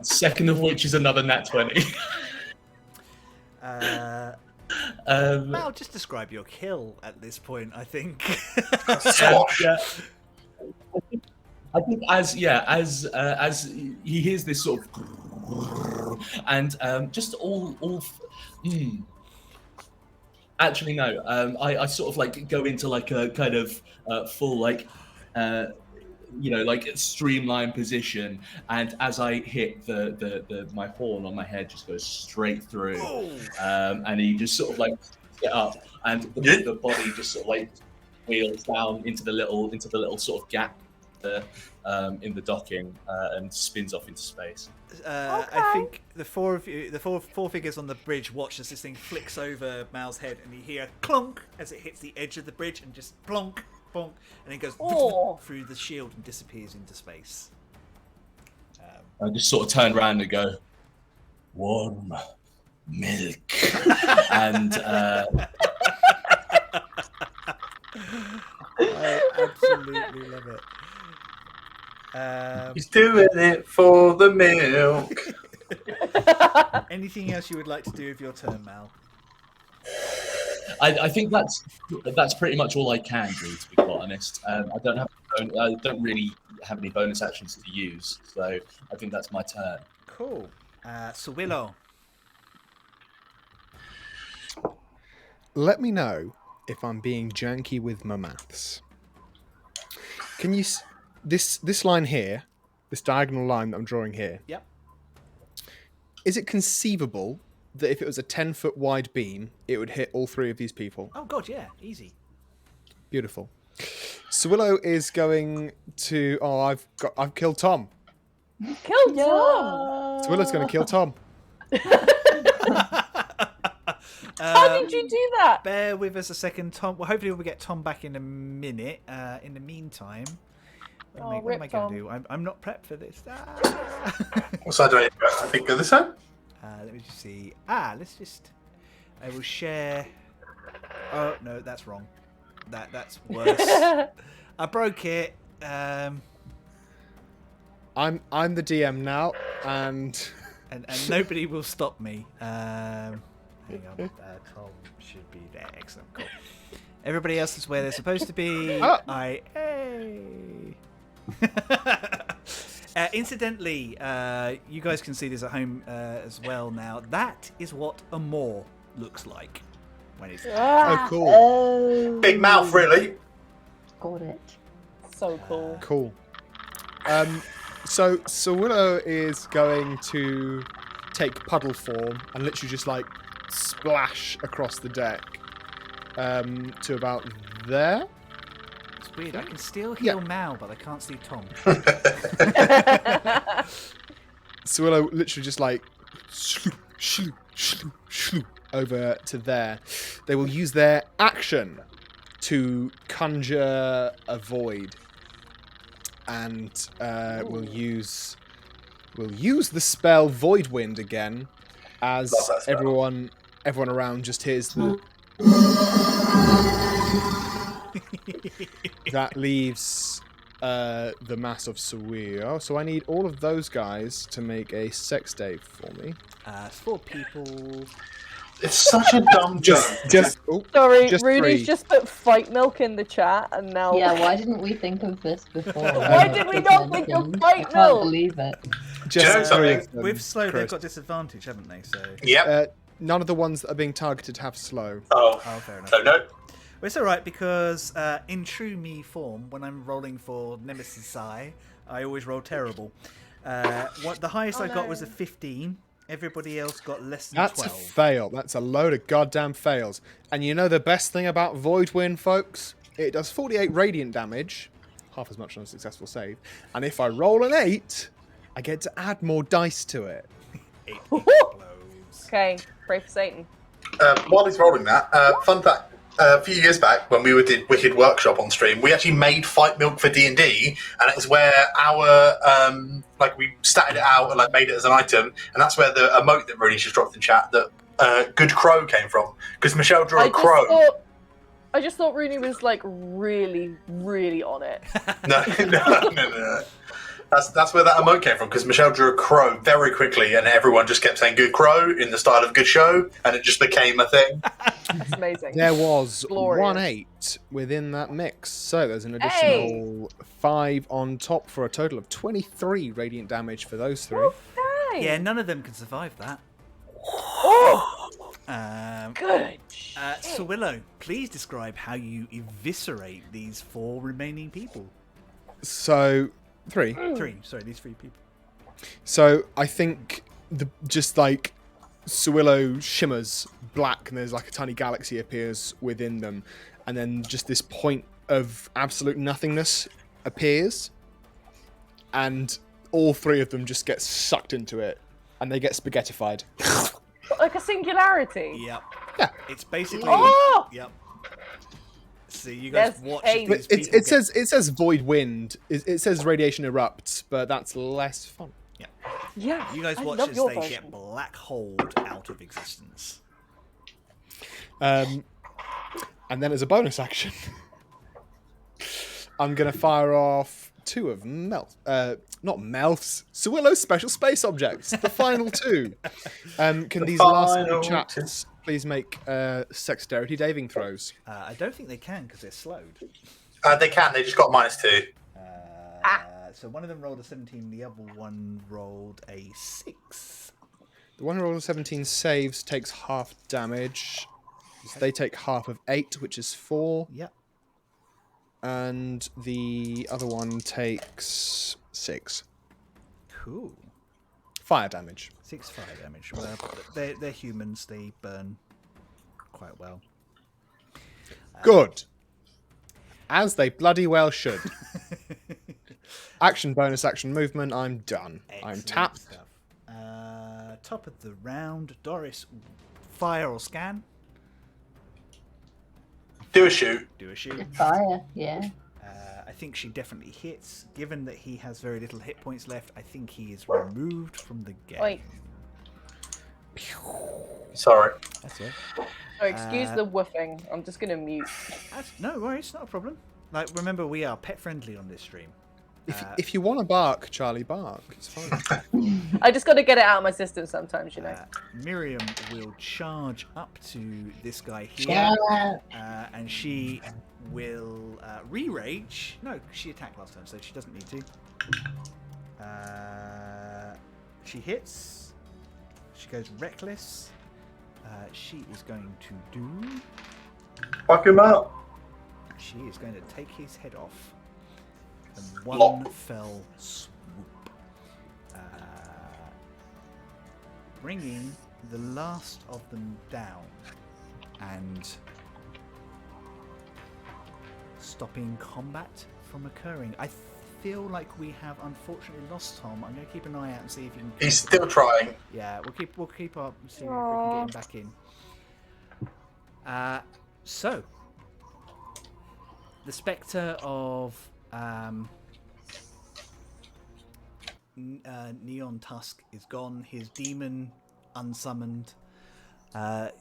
Second of which is another nat 20. Well, just describe your kill at this point, I think. I think as he hears this sort of and just all actually no, I sort of like go into like a kind of full like like streamline position, and as I hit the my horn on my head just goes straight through, and he just sort of like get up, and the body just sort of like wheels down into the little sort of gap in the docking and spins off into space. I think the four figures on the bridge watch as this thing flicks over Mal's head, and you hear clunk as it hits the edge of the bridge, and just plonk, bonk, and it goes through the shield and disappears into space. I just sort of turn around and go, warm milk, and I absolutely love it. He's doing it for the milk. Anything else you would like to do with your turn, Mal? I think that's pretty much all I can do, to be quite honest. I don't really have any bonus actions to use, so I think that's my turn. Cool. Sowilo. Let me know if I'm being janky with my maths. Can you this line here, this diagonal line that I'm drawing here? Yep. Is it conceivable that if it was a 10-foot wide beam, it would hit all 3 of these people? Oh god, yeah, easy. Beautiful. Sowilo is going to. Oh, I've killed Tom. Killed Tom. Sowilo's going to kill Tom. How did you do that? Bear with us a second, Tom. Well, hopefully we'll get Tom back in a minute. In the meantime, what am I going to do? I'm not prepped for this. What side do I think of this side? Let me just see. I will share. Oh no, that's wrong. That's worse. I broke it. I'm the DM now, and nobody will stop me. Hang on, Tom should be there. Excellent, cool. Everybody else is where they're supposed to be. Incidentally, you guys can see this at home as well now. That is what a Moor looks like when it's. oh, cool. Oh, Big mouth, really. got it. So cool. Cool. So Sowilo is going to take puddle form and literally just like splash across the deck to about there. It's weird. I can still heal Mal, but I can't see Tom. Sowilo literally just like over to there. They will use their action to conjure a void, and we'll use the spell Void Wind again, as everyone around just hears the That leaves the mass of Sowilo. So I need all of those guys to make a sex save for me. It's 4 people. It's such a dumb joke. Sorry, just Rudy's 3. just put fight milk in the chat, and now. Yeah, why didn't we think of this before? Why did we not think of I fight can't milk? believe it. Just know 3 something? of them, With slow, they've Chris. got disadvantage, haven't they? So. Yep. None of the ones that are being targeted have slow. Oh, Fair enough. so no. Well, it's alright because in true me form, when I'm rolling for Nemesis I always roll terrible. The highest I got was a 15. Everybody else got less than That's 12. a fail. That's a load of goddamn fails. And you know the best thing about Void Wind, folks? It does 48 radiant damage, half as much on a successful save. And if I roll an 8, I get to add more dice to it. 8 explodes. Okay, pray for Satan. While he's rolling that, fun fact: a few years back, when we did Wicked Workshop on stream, we actually made fight milk for D&D, and it was where our we statted it out and made it as an item, and that's where the emote that Rudy just dropped in chat that Good Crow came from, because Michelle drew a crow. I just thought Rooney was really, really on it. No. That's where that emote came from, because Michelle drew a crow very quickly, and everyone just kept saying "Good Crow" in the style of Good Show, and it just became a thing. That's amazing. There was Glorious. 1 8 within that mix, so there's an additional 5 on top for a total of 23 radiant damage for those 3. Okay. Yeah, none of them can survive that. Oh, good. Sowilo, please describe how you eviscerate these 4 remaining people. So 3. 3, sorry, these 3 people. So I think Sowilo shimmers black, and there's a tiny galaxy appears within them, and then just this point of absolute nothingness appears, and all 3 of them just get sucked into it, and they get spaghettified. Like a singularity. Yep. Yeah. It's basically. Oh! Yep. So you guys Yes, watch hey. these people. It says void wind. It says radiation erupts, but that's less fun. Yeah. You guys I watch love as your they version. get black holed out of existence. And then as a bonus action, I'm gonna fire off 2 of not Melf's, Sowilo's special space objects. The final 2. Can these last 2 chaps please make dexterity saving throws? I don't think they can because they're slowed. They can. They just got -2. So one of them rolled a 17, the other one rolled a 6. The one who rolled a 17 saves takes half damage. So they take half of 8, which is 4. Yep. And the other one takes 6. Cool. Fire damage. 6 fire damage. Well, they're humans. They burn quite well. Good. As they bloody well should. Action, bonus action, movement. I'm done. I'm Excellent tapped. stuff. Top of the round. Doris, fire or scan? Do a shoot. Do a shoot. Fire, yeah. I think she definitely hits. Given that he has very little hit points left, I think he is removed from the game. Wait. Sorry. That's it. Oh, excuse the woofing. I'm just gonna mute. No worries, not a problem. Remember, we are pet friendly on this stream. If you want to bark, Charlie, bark. It's fine. I just gotta get it out of my system sometimes, you know. Miriam will charge up to this guy here, Yeah. and she will re-rage. No, she attacked last time, so she doesn't need to. She hits. She goes reckless. She is going to do. Fuck him up. She is going to take his head off. And one Lop. fell swoop. Bringing the last of them down. And stopping combat from occurring. I feel like we have unfortunately lost Tom. I'm going to keep an eye out and see if you can. He's still trying. Yeah, we'll keep up and see if we can get him back in. So the spectre of Neon Tusk is gone. His demon unsummoned.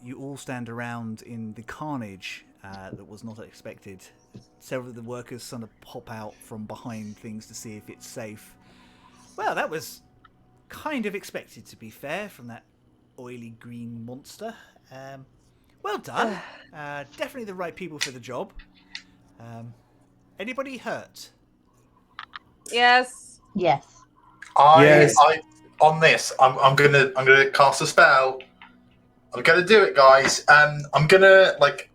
You all stand around in the carnage that was not expected. Several of the workers sort of pop out from behind things to see if it's safe. Well, that was kind of expected, to be fair, from that oily green monster. Well done. Definitely the right people for the job. Anybody hurt? Yes. Yes. Yes. On this, I'm gonna cast a spell. I'm gonna do it, guys. I'm gonna like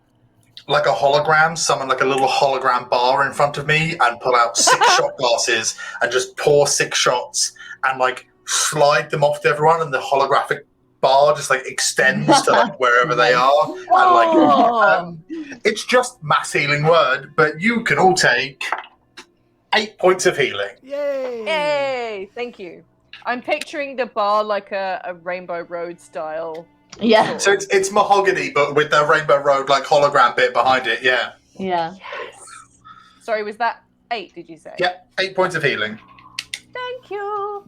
a hologram, summon like a little hologram bar in front of me, and pull out 6 shot glasses and just pour 6 shots and like slide them off to everyone, and the holographic bar just like extends to like wherever they are. And like Oh. it's just mass healing word, but you can all take 8 points of healing. Yay! Yay! Thank you. I'm picturing the bar like a Rainbow Road style. Yeah. So it's mahogany, but with the Rainbow Road like hologram bit behind it. Yeah. Yeah. Yes. Sorry, was that 8? Did you say? Yeah. 8 points of healing. Thank you.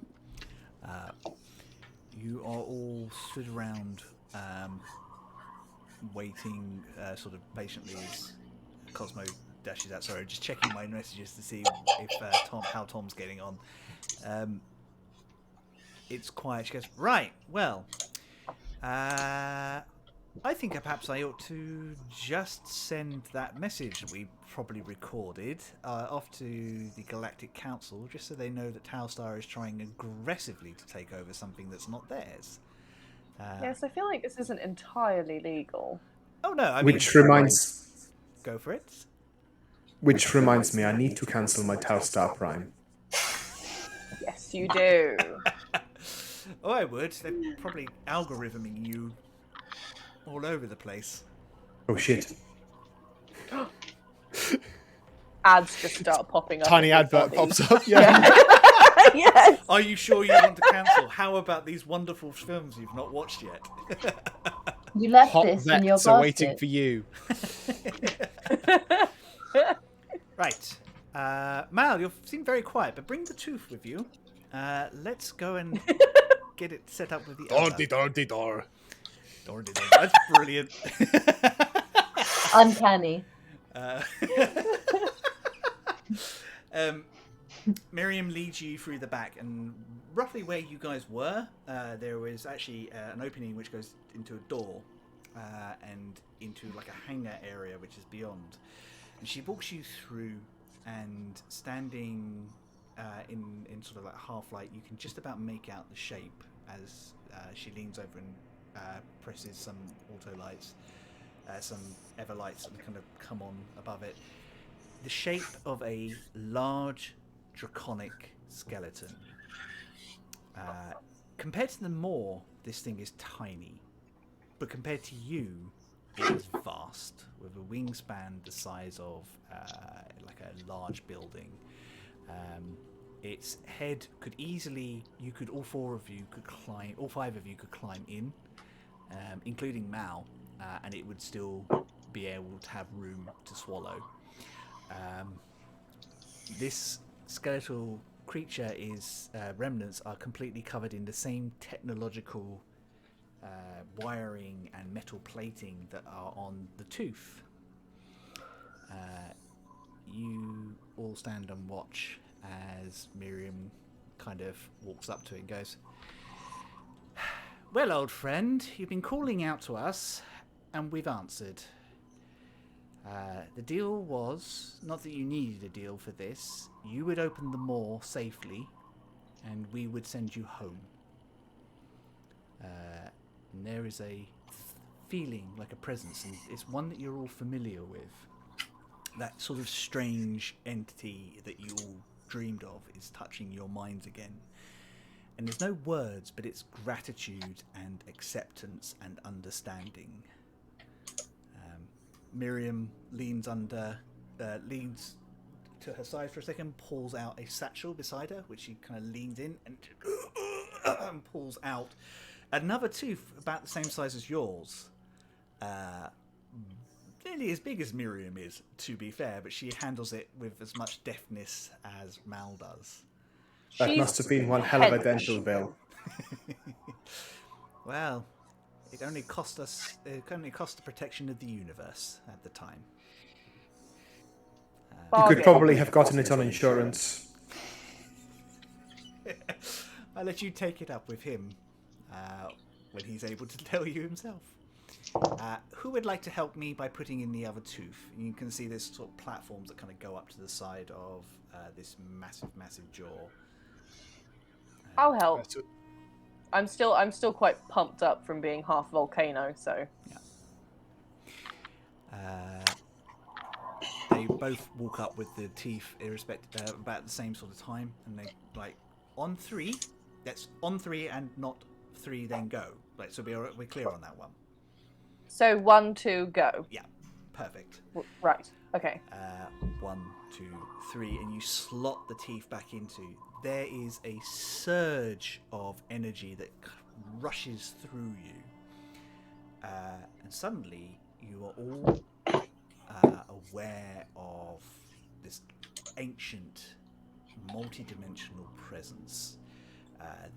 You are all stood around, waiting, sort of patiently as Cosmo dashes out. Sorry, just checking my messages to see if how Tom's getting on. It's quiet. She goes, right, well, I think perhaps I ought to just send that message that we probably recorded off to the Galactic Council, just so they know that Towstar is trying aggressively to take over something that's not theirs. Yes, I feel like this isn't entirely legal. Oh no, I mean, Which reminds go for it. me, I need to cancel my Towstar Prime. Yes, you do. Oh, I would. They're probably algorithming you all over the place. Oh shit. Ads just start popping up. Tiny advert everybody. pops up. Yeah. Yes. Are you sure you want to cancel? How about these wonderful films you've not watched yet? You left Hot this in your vets are waiting basket. for you. Right. Mal, you seem very quiet, but bring the tooth with you. Let's go and get it set up with the other. Door. That's brilliant. Uncanny. Miriam leads you through the back, and roughly where you guys were, there was actually an opening which goes into a door and into like a hangar area which is beyond. And she walks you through, and standing in sort of like half light, you can just about make out the shape as she leans over and presses some auto lights, some ever lights that kind of come on above it. The shape of a large draconic skeleton. Compared to the Moor, this thing is tiny, but compared to you, it is vast, with a wingspan the size of like a large building. Its head could easily, all 5 of you could climb in, including Mal, and it would still be able to have room to swallow. This skeletal creature remnants are completely covered in the same technological wiring and metal plating that are on the tooth. You all stand and watch as Miriam kind of walks up to it and goes, well, old friend, you've been calling out to us, and we've answered. The deal was, not that you needed a deal for this, you would open the Moor safely, and we would send you home. And there is a feeling like a presence, and it's one that you're all familiar with. That sort of strange entity that you all dreamed of is touching your minds again. And there's no words, but it's gratitude and acceptance and understanding. Miriam leans to her side for a second, pulls out a satchel beside her, which she kind of leans in and pulls out another tooth about the same size as yours. Nearly as big as Miriam is, to be fair, but she handles it with as much deftness as Mal does. That must have been one hell of a dental bill. Well, It only cost us. It only cost the protection of the universe at the time. You Bargain. could probably have gotten it on insurance. I'll let you take it up with him when he's able to tell you himself. Who would like to help me by putting in the other tooth? You can see there's sort of platforms that kind of go up to the side of this massive jaw. I'll help. I'm still quite pumped up from being half volcano, so. They both walk up with the teeth, about the same sort of time, and they like on three. That's on three and not three, then go. Like, so we're clear on that one. So 1, 2, go. Yeah, perfect. Right. Okay. 1, 2, 3, and you slot the teeth back into. There is a surge of energy that rushes through you, and suddenly you are all aware of this ancient, multi-dimensional presence,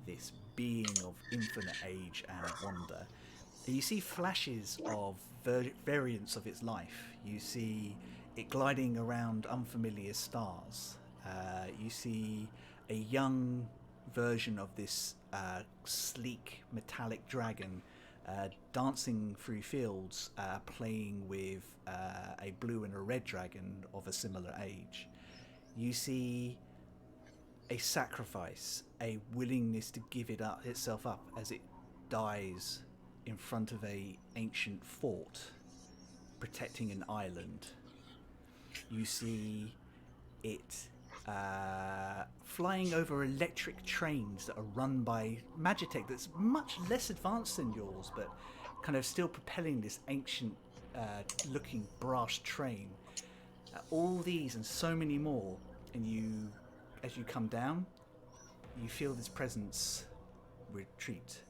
this being of infinite age and wonder. And you see flashes of variants of its life. You see it gliding around unfamiliar stars. You see a young version of this sleek metallic dragon dancing through fields, playing with a blue and a red dragon of a similar age. You see a sacrifice, a willingness to give itself up as it dies in front of a ancient fort protecting an island. You see it flying over electric trains that are run by Magitech that's much less advanced than yours, but kind of still propelling this ancient looking brass train. All these and so many more, and as you come down, you feel this presence retreat,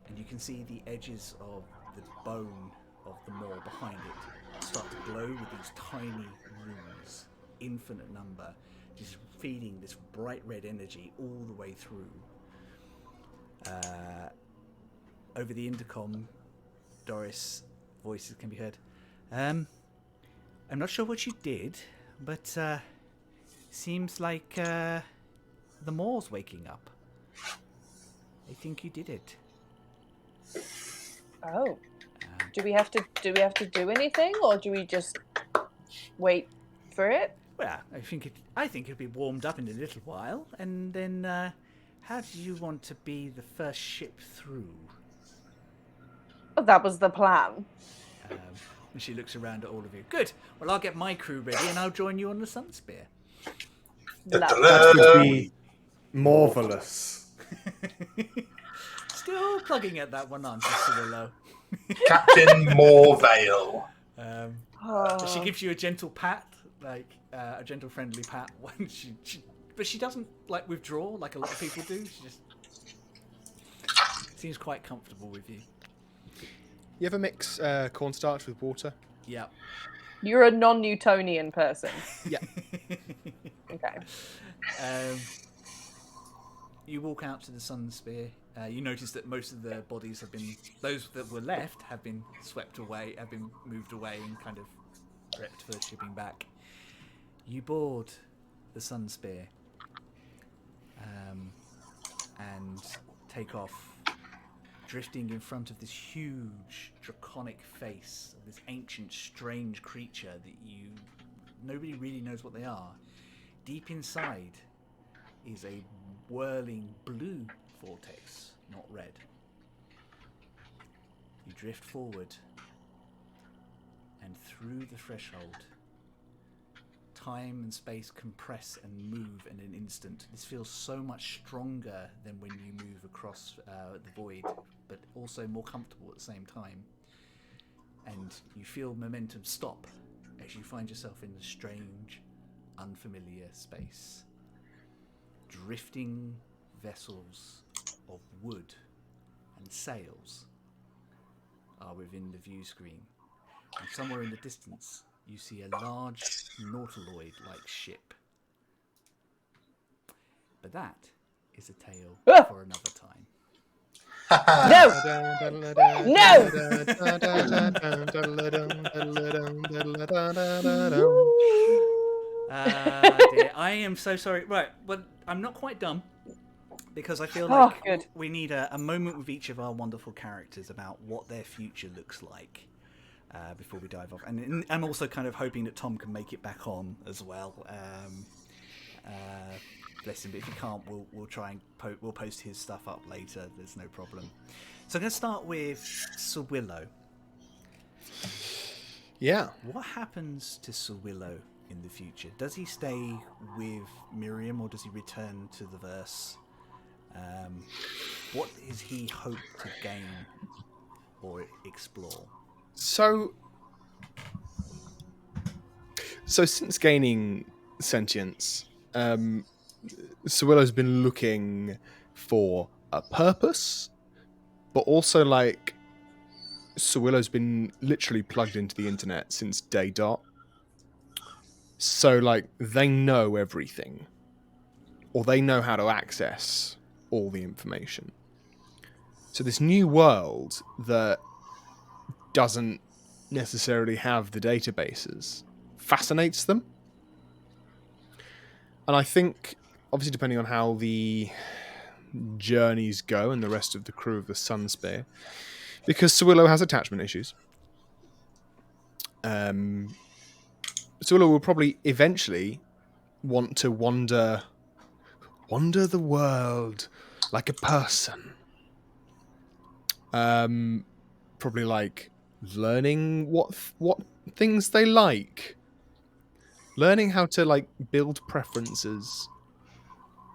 and you can see the edges of the bone of the maw behind it start to glow with these tiny runes, infinite number, just feeding this bright red energy all the way through. Over the intercom, Doris' voices can be heard. I'm not sure what you did, but seems like the maw's waking up. I think you did it. Oh. Do we have to do anything, or do we just wait for it? Well, I think it'll be warmed up in a little while, and then how do you want to be the first ship through? Oh, that was the plan. And she looks around at all of you. Good. Well, I'll get my crew ready, and I'll join you on the Sunspear. That would be marvelous. Still plugging at that one, aren't you, Sowilo? Captain Morvale. She gives you a gentle pat, like a gentle, friendly pat. When but she doesn't like withdraw like a lot of people do. She just seems quite comfortable with you. You ever mix cornstarch with water? Yeah. You're a non-Newtonian person. Yeah. Okay. You walk out to the Sunspear. You notice that most of the bodies have been, those that were left have been swept away, have been moved away and kind of prepped for shipping back. You board the Sunspear and take off, drifting in front of this huge draconic face of this ancient, strange creature that nobody really knows what they are. Deep inside is a whirling blue vortex, not red. You drift forward, and through the threshold, time and space compress and move in an instant. This feels so much stronger than when you move across the void, but also more comfortable at the same time. And you feel momentum stop as you find yourself in a strange, unfamiliar space. Drifting vessels of wood and sails are within the view screen, and somewhere in the distance you see a large nautiloid-like ship. But that is a tale for another time. Dear. I am so sorry. Right, but I'm not quite done because I feel like good. we need a moment with each of our wonderful characters about what their future looks like before we dive off. And I'm also kind of hoping that Tom can make it back on as well. Bless him, but if he can't, we'll try and we'll post his stuff up later. There's no problem. So I'm going to start with Sowilo. Yeah. What happens to Sowilo in the future? Does he stay with Miriam or does he return to the verse? What is he hope to gain or explore? So since gaining sentience, Sowilo's been looking for a purpose, but also like Sowilo's been literally plugged into the internet since day dot. So like they know everything, or they know how to access all the information. So this new world that doesn't necessarily have the databases fascinates them. And I think, obviously, depending on how the journeys go and the rest of the crew of the Sunspear, because Sowilo has attachment issues, Sowilo will probably eventually want to wander the world like a person. Probably like learning what things they like, learning how to like build preferences.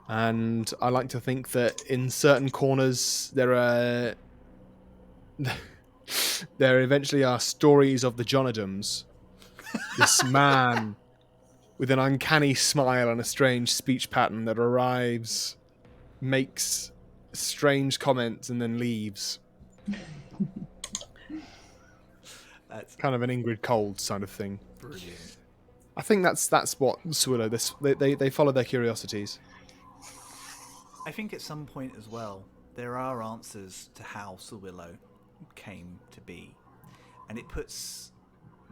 And I like to think that in certain corners there eventually are stories of the Jonadums. This man with an uncanny smile and a strange speech pattern that arrives, makes strange comments, and then leaves. That's kind of an Ingrid Cold sort of thing. brilliant. I think that's what Sowilo. They follow their curiosities. I think at some point as well, there are answers to how Sowilo came to be. And it puts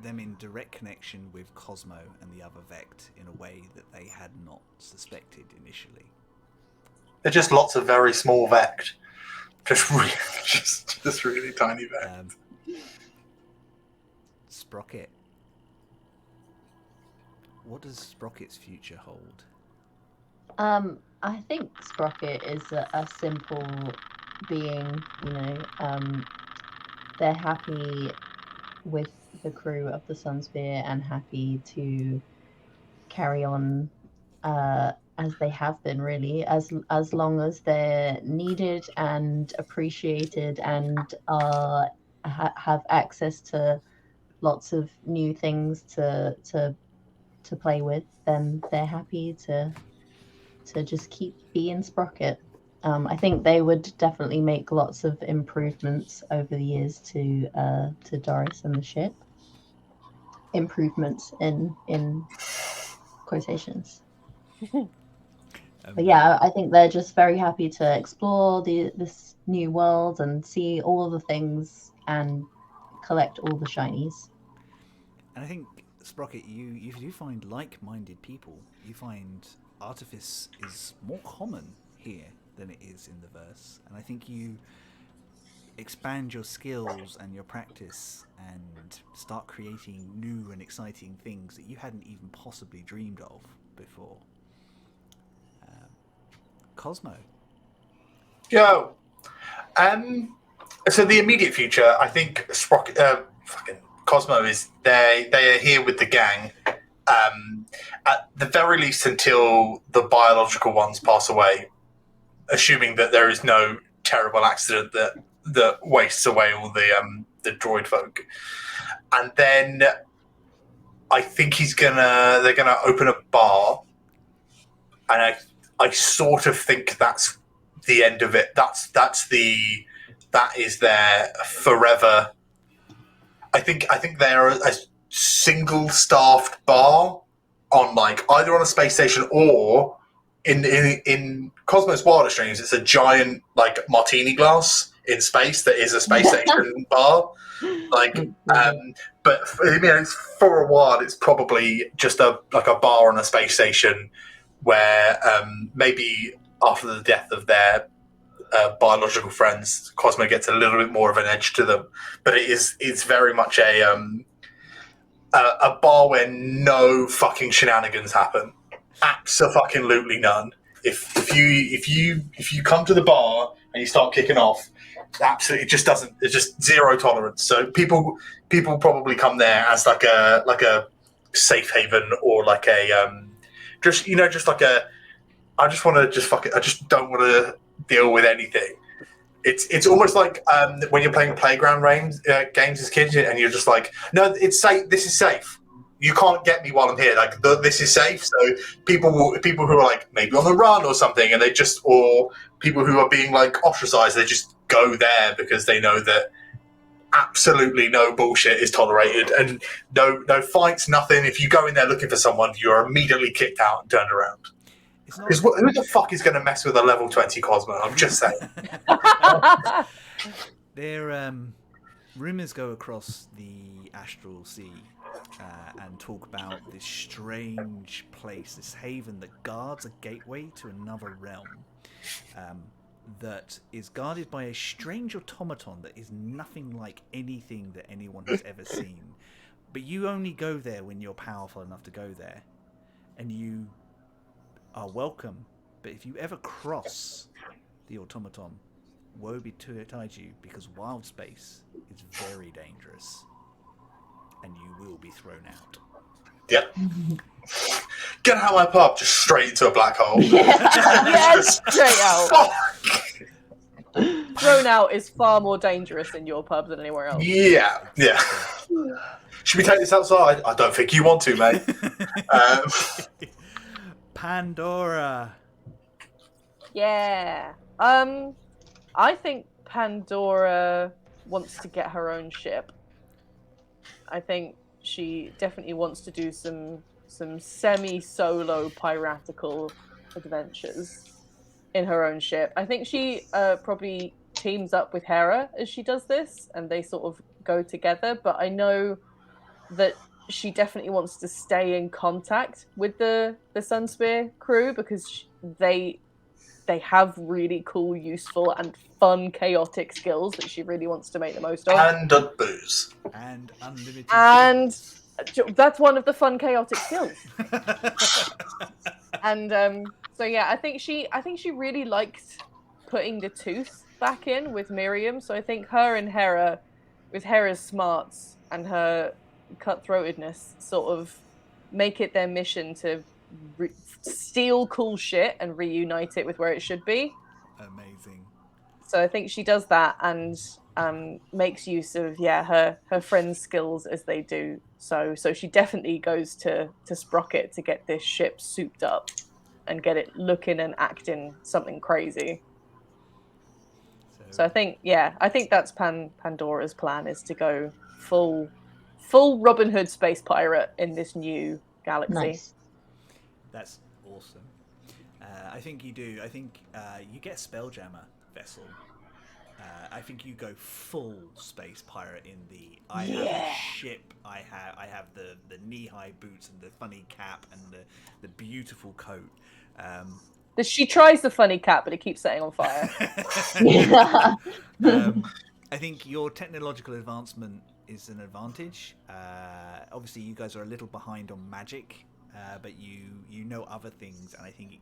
them in direct connection with Cosmo and the other Vect in a way that they had not suspected initially. They're just lots of very small Vect. Just really tiny Vect. Sprocket. What does Sprocket's future hold? I think Sprocket is a simple being, you know. They're happy with the crew of the Sunspear and happy to carry on as they have been, really, as long as they're needed and appreciated and have access to lots of new things to play with, then they're happy to just keep being Sprocket. I think they would definitely make lots of improvements over the years to Doris and the ship. Improvements in quotations. But yeah, I think they're just very happy to explore this new world and see all the things and collect all the shinies. And I think, Sprocket, you do find like-minded people. You find artifice is more common here than it is in the verse. And I think you expand your skills and your practice and start creating new and exciting things that you hadn't even possibly dreamed of before. Cosmo. Yo. So the immediate future, I think Sprocket, fucking Cosmo is they are here with the gang. At the very least until the biological ones pass away, assuming that there is no terrible accident that wastes away all the droid folk. And then I think they're gonna open a bar, and I sort of think that's the end of it. That is their forever. I think they're a single staffed bar on either on a space station or in Cosmos Wildest Dreams. It's a giant martini glass in space that is a space station bar. Like, but it's, for a while, it's probably just a bar on a space station where maybe after the death of their biological friends, Cosmo gets a little bit more of an edge to them. But it's very much a bar where no fucking shenanigans happen. Absolutely none. If you come to the bar and you start kicking off, absolutely it just doesn't. It's just zero tolerance. So people probably come there as like a safe haven or like a just like a. I just want to just fuck it. I just don't want to deal with anything. It's almost like when you're playing playground games as kids, and you're just like, no, it's safe. This is safe. You can't get me while I'm here. Like this is safe. So people who are like maybe on the run or something, and or people who are being like ostracized, they just go there because they know that absolutely no bullshit is tolerated and no fights, nothing. If you go in there looking for someone, you're immediately kicked out and turned around. Because who the fuck is going to mess with a level 20 Cosmo? I'm just saying. There, rumors go across the astral sea and talk about this strange place, this haven that guards a gateway to another realm that is guarded by a strange automaton that is nothing like anything that anyone has ever seen. But you only go there when you're powerful enough to go there. And you are welcome, but if you ever cross the automaton, woe betide you, because wild space is very dangerous, and you will be thrown out. Yep. Get out of my pub, just straight into a black hole. Yes, straight out. Thrown out is far more dangerous in your pub than anywhere else. Yeah. Should we take this outside? I don't think you want to, mate. Pandora. Yeah. I think Pandora wants to get her own ship. I think she definitely wants to do some semi-solo piratical adventures in her own ship. I think she probably teams up with Hera as she does this, and they sort of go together. But I know that she definitely wants to stay in contact with the Sunspear crew because they have really cool, useful, and fun, chaotic skills that she really wants to make the most of. And booze. And unlimited. And that's one of the fun, chaotic skills. And so yeah, I think she really liked putting the tooth back in with Miriam. So I think her and Hera, with Hera's smarts and her cutthroatedness, sort of make it their mission to steal cool shit and reunite it with where it should be. Amazing. So I think she does that and makes use of her friends' skills as they do. So she definitely goes to Sprocket to get this ship souped up and get it looking and acting something crazy. So I think that's Pandora's plan, is to go full Robin Hood space pirate in this new galaxy. Nice. That's awesome. I think you do. I think you get Spelljammer vessel. I think you go full space pirate in the. I have a ship. I have the knee-high boots and the funny cap and the beautiful coat. She tries the funny cap, but it keeps setting on fire. I think your technological advancement is an advantage. Obviously, you guys are a little behind on magic, but you know other things, and I think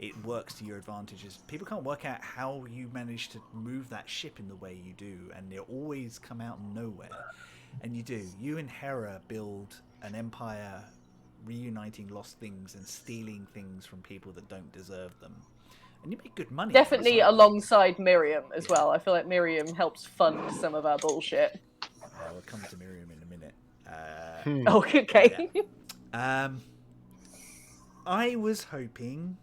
it works to your advantages. People can't work out how you manage to move that ship in the way you do, and they always come out of nowhere. And you do. You and Hera build an empire reuniting lost things and stealing things from people that don't deserve them. And you make good money. Definitely alongside Miriam as well. I feel like Miriam helps fund some of our bullshit. We'll come to Miriam in a minute. Okay. Yeah. I was hoping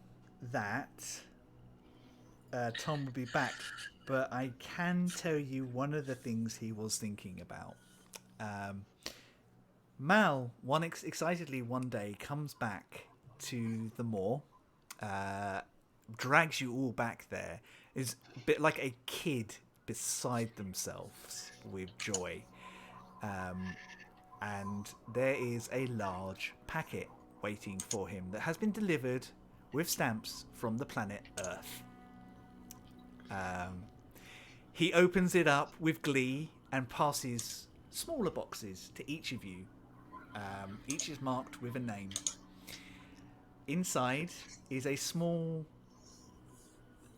that Tom would be back, but I can tell you one of the things he was thinking about. Mal, excitedly one day comes back to the moor, drags you all back there, is a bit like a kid beside themselves with joy. And there is a large packet waiting for him that has been delivered with stamps from the planet Earth. He opens it up with glee and passes smaller boxes to each of you. Each is marked with a name. Inside is a small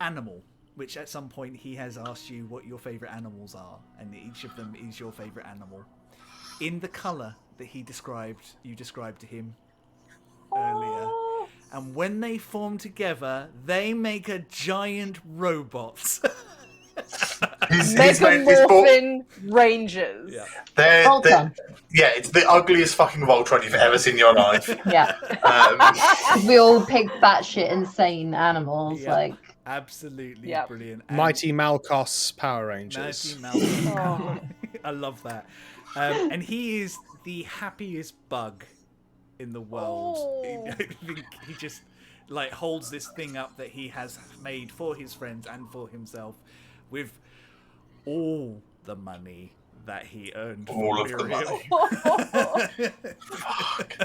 animal, which at some point he has asked you what your favourite animals are, and each of them is your favourite animal. In the colour that you described to him earlier. And when they form together, they make a giant robot. Metamorphin Rangers. Yeah. Voltron. Yeah, it's the ugliest fucking Voltron you've ever seen in your life. Yeah. We all pick batshit insane animals. Yep. Like, Absolutely brilliant. And Mighty Malkos Power Rangers. Mighty Malcolm. I love that. And he is the happiest bug in the world. I think he just like holds this thing up that he has made for his friends and for himself with all the money that he earned. All from of the Miriam. money. Fuck.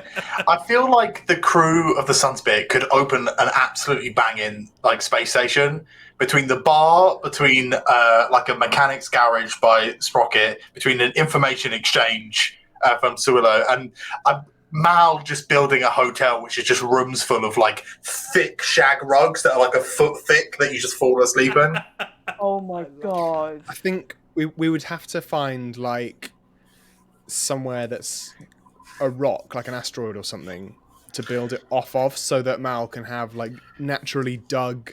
I feel like the crew of the Sunspear could open an absolutely banging like space station between the bar, between like a mechanics garage by Sprocket, between an information exchange from Sowilo, and Mal just building a hotel which is just rooms full of like thick shag rugs that are like a foot thick that you just fall asleep in. Oh my god. I think we would have to find like somewhere that's a rock, like an asteroid or something, to build it off of, so that Mal can have like naturally dug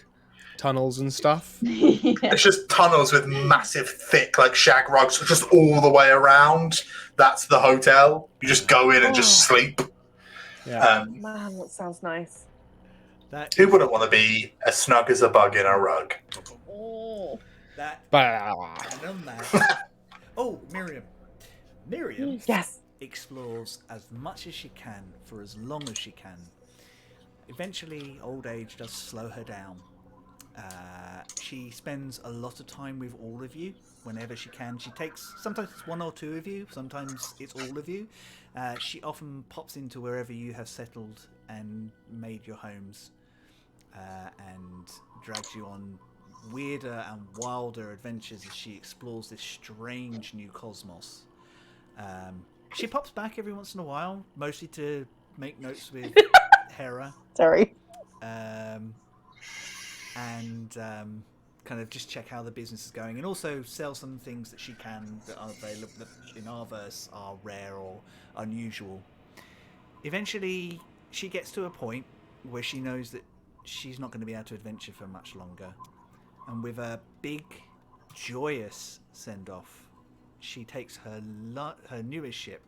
tunnels and stuff. It's just tunnels with massive thick like shag rugs just all the way around. That's the hotel. You just go in and just sleep. Yeah. Man, that sounds nice. Who wouldn't want to be as snug as a bug in a rug? That Bah. and on that. Oh, Miriam. Miriam Yes. explores as much as she can for as long as she can. Eventually, old age does slow her down. She spends a lot of time with all of you whenever she can. She takes, sometimes it's one or two of you, sometimes it's all of you. She often pops into wherever you have settled and made your homes, and drags you on weirder and wilder adventures as she explores this strange new cosmos. She pops back every once in a while, mostly to make notes with Hera. Sorry. And kind of just check how the business is going, and also sell some things that she can that are available that in our verse are rare or unusual. Eventually, she gets to a point where she knows that she's not going to be able to adventure for much longer, and with a big, joyous send-off, she takes her newest ship,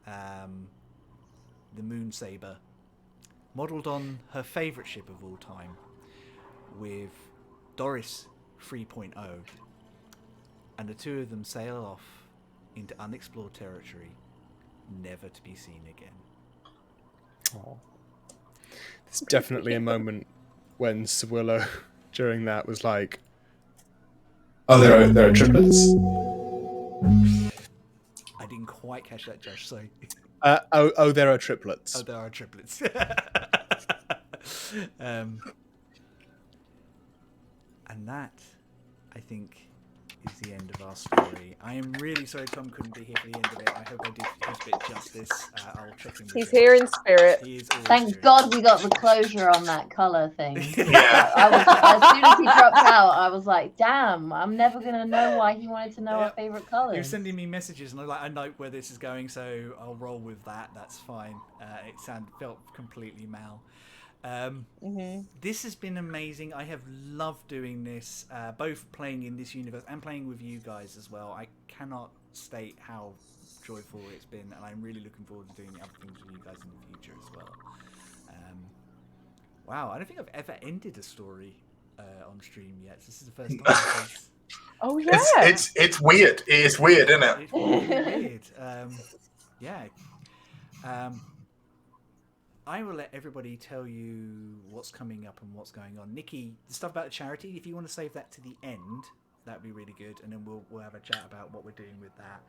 the Moon Saber, modelled on her favourite ship of all time, with Doris 3.0, and the two of them sail off into unexplored territory, never to be seen again. Oh. There's definitely a moment when Sowilo during that was like, "Oh, there are triplets." I didn't quite catch that, Josh. So, There are triplets. oh, there are triplets. And that, I think, is the end of our story. I am really sorry Tom couldn't be here for the end of it. I hope I did his bit justice. I'll check in with He's him. here in spirit. He is always thank here. God we got the closure on that colour thing. Yeah. As soon as he dropped out, I was like, damn, I'm never going to know why he wanted to know our favourite colours. He was sending me messages, and I note where this is going, so I'll roll with that. That's fine. It felt completely Mal. This has been amazing. I have loved doing this, both playing in this universe and playing with you guys as well. I cannot state how joyful it's been, and I'm really looking forward to doing other things with you guys in the future as well. Wow, I don't think I've ever ended a story on stream yet. This is the first time. Oh yeah. It's weird. It's weird, isn't it? It's really weird. I will let everybody tell you what's coming up and what's going on. Nikki, the stuff about the charity, if you want to save that to the end, That'd be really good, and then we'll have a chat about what we're doing with that.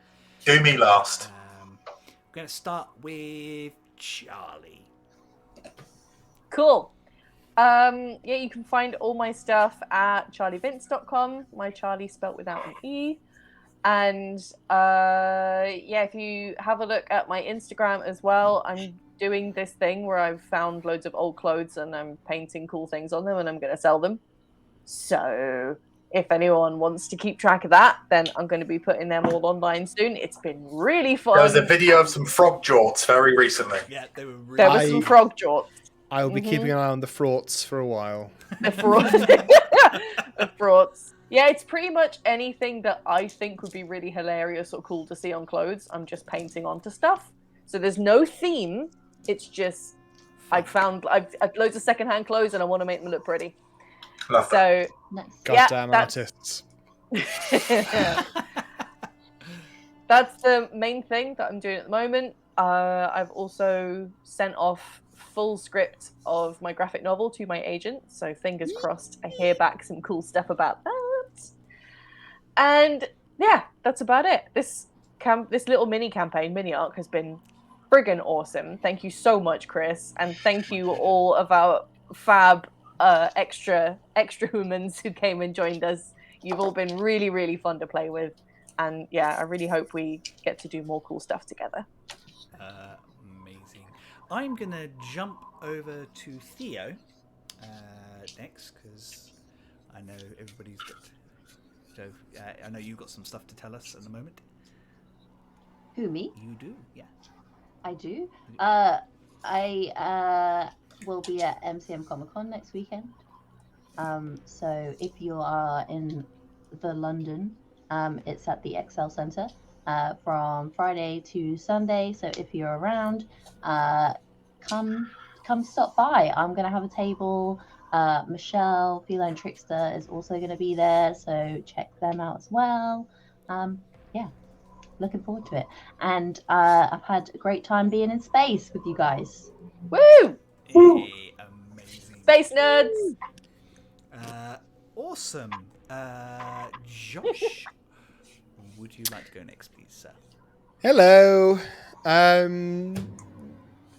Do me last. We're going to start with Charlie. Cool. Yeah, you can find all my stuff at charlievince.com. My Charlie spelt without an E. And yeah, if you have a look at my Instagram as well, I'm doing this thing where I've found loads of old clothes and I'm painting cool things on them and I'm going to sell them. So if anyone wants to keep track of that, then I'm going to be putting them all online soon. It's been really fun. There was a video of some frog jorts very recently. Yeah, they were really There were some frog jorts. I'll be keeping an eye on the fraughts for a while. The frauds. The frauds. Yeah, it's pretty much anything that I think would be really hilarious or cool to see on clothes. I'm just painting onto stuff. So there's no theme. It's just I've loads of secondhand clothes and I want to make them look pretty. Love that. So Nice. Goddamn that's- artists. That's the main thing that I'm doing at the moment. I've also sent off full script of my graphic novel to my agent, so fingers crossed I hear back some cool stuff about that. And yeah, that's about it. This little mini campaign, mini arc, has been friggin' awesome. Thank you so much, Chris, and thank you all of our fab extra humans who came and joined us. You've all been really, really fun to play with, and yeah, I really hope we get to do more cool stuff together. Amazing. I'm gonna jump over to Theo next because I know everybody's got. So I know you've got some stuff to tell us at the moment. Who, me? You do, yeah. I do. I will be at MCM Comic Con next weekend. So if you are in the London, it's at the Excel Centre from Friday to Sunday. So if you're around, come stop by. I'm gonna have a table. Michelle, Feline Trickster, is also going to be there, so check them out as well. Yeah, looking forward to it. And I've had a great time being in space with you guys. Woo! Hey, amazing. Space nerds! Awesome. Josh, would you like to go next, please, sir? Hello.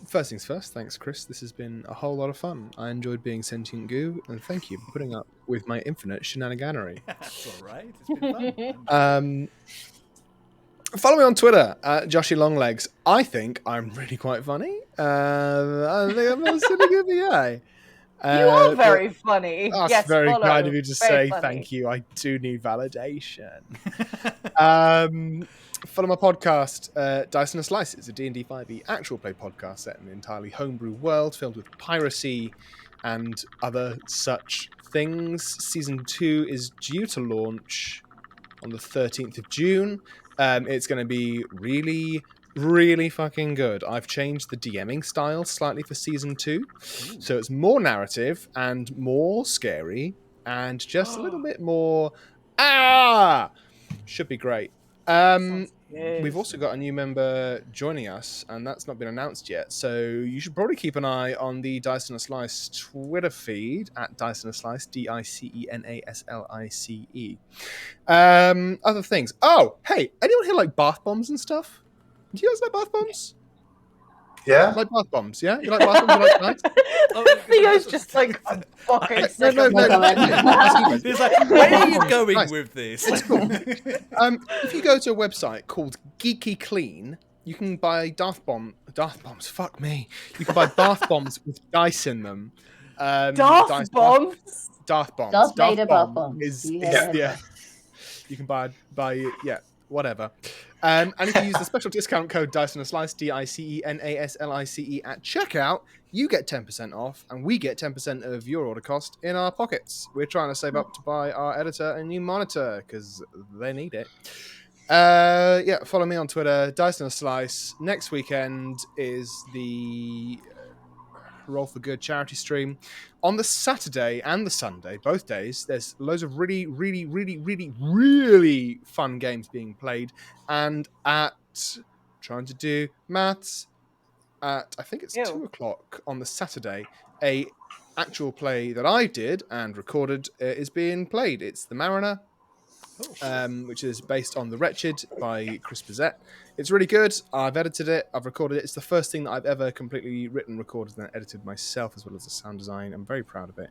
First things first, thanks, Chris. This has been a whole lot of fun. I enjoyed being sentient goo, and thank you for putting up with my infinite shenaniganery. That's all right. It's been fun. Follow me on Twitter at Joshy Longlegs. I think I'm really quite funny. I think I'm a silly goofy guy. You are very funny. That's yes, very follow. kind of you to Very say. funny. Thank you. I do need validation. Follow my podcast, Dice and a Slice. It's a D&D 5e actual play podcast set in an entirely homebrew world filled with piracy and other such things. Season 2 is due to launch on the 13th of June. It's going to be really, really fucking good. I've changed the DMing style slightly for Season 2. So it's more narrative and more scary and just a little bit more... Should be great. We've also got a new member joining us, and that's not been announced yet. So you should probably keep an eye on the Dice and a Slice Twitter feed at Dice and a Slice, DICENASLICE. Other things. Oh, hey, anyone here like bath bombs and stuff? Do you guys like bath bombs? Yeah? Like bath bombs, yeah? You like bath bombs? You like nice? Theo's just like, I'm fucking sick No. of it. It's like, where are you going Nice. with this? It's cool. If you go to a website called Geeky Clean, you can buy bath bombs. Fuck me. You can buy bath bombs with dice in them. Darth bombs? Darth bombs. Darth Vader bomb bath bombs. is You heard it yeah. You can buy whatever. And if you use the special discount code Dice and a Slice, DICENASLICE at checkout, you get 10% off, and we get 10% of your order cost in our pockets. We're trying to save up to buy our editor a new monitor because they need it. Follow me on Twitter, Dice and a Slice. Next weekend is the Roll for Good charity stream. On the Saturday and the Sunday, both days, there's loads of really, really, really, really, really fun games being played. And trying to do maths, at I think it's 2 o'clock on the Saturday, a actual play that I did and recorded is being played. It's The Mariner, which is based on The Wretched by Chris Bizet. It's really good. I've edited it. I've recorded it. It's the first thing that I've ever completely written, recorded, and edited myself, as well as the sound design. I'm very proud of it.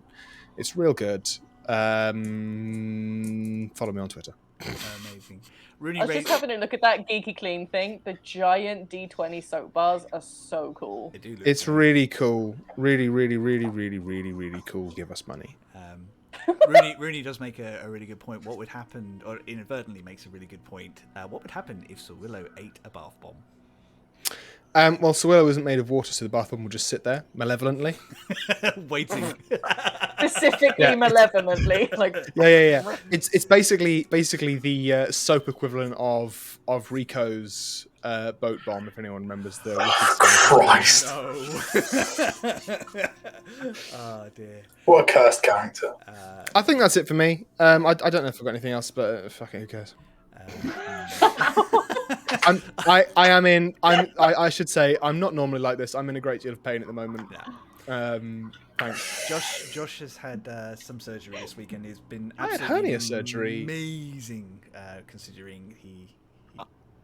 It's real good. Follow me on Twitter. Amazing. Rooney I was just having a look at that Geeky Clean thing. The giant D20 soap bars are so cool. They do look It's good. really cool. Really, really, really, really, really, really cool. Give us money. Rooney does make a really good point. What would happen, or inadvertently makes a really good point. What would happen if Sowilo ate a bath bomb? Well, Sowilo isn't made of water, so the bath bomb will just sit there malevolently. Waiting. Specifically malevolently. Like Yeah. It's basically the soap equivalent of Rico's boat bomb, if anyone remembers the. Christ! No. Oh dear. What a cursed character. I think that's it for me. I don't know if I've got anything else, but fuck it, who cares? I should say I'm not normally like this. I'm in a great deal of pain at the moment. Yeah. Thanks. Josh has had some surgery this weekend. He's been I had absolutely hernia surgery. amazing, considering he.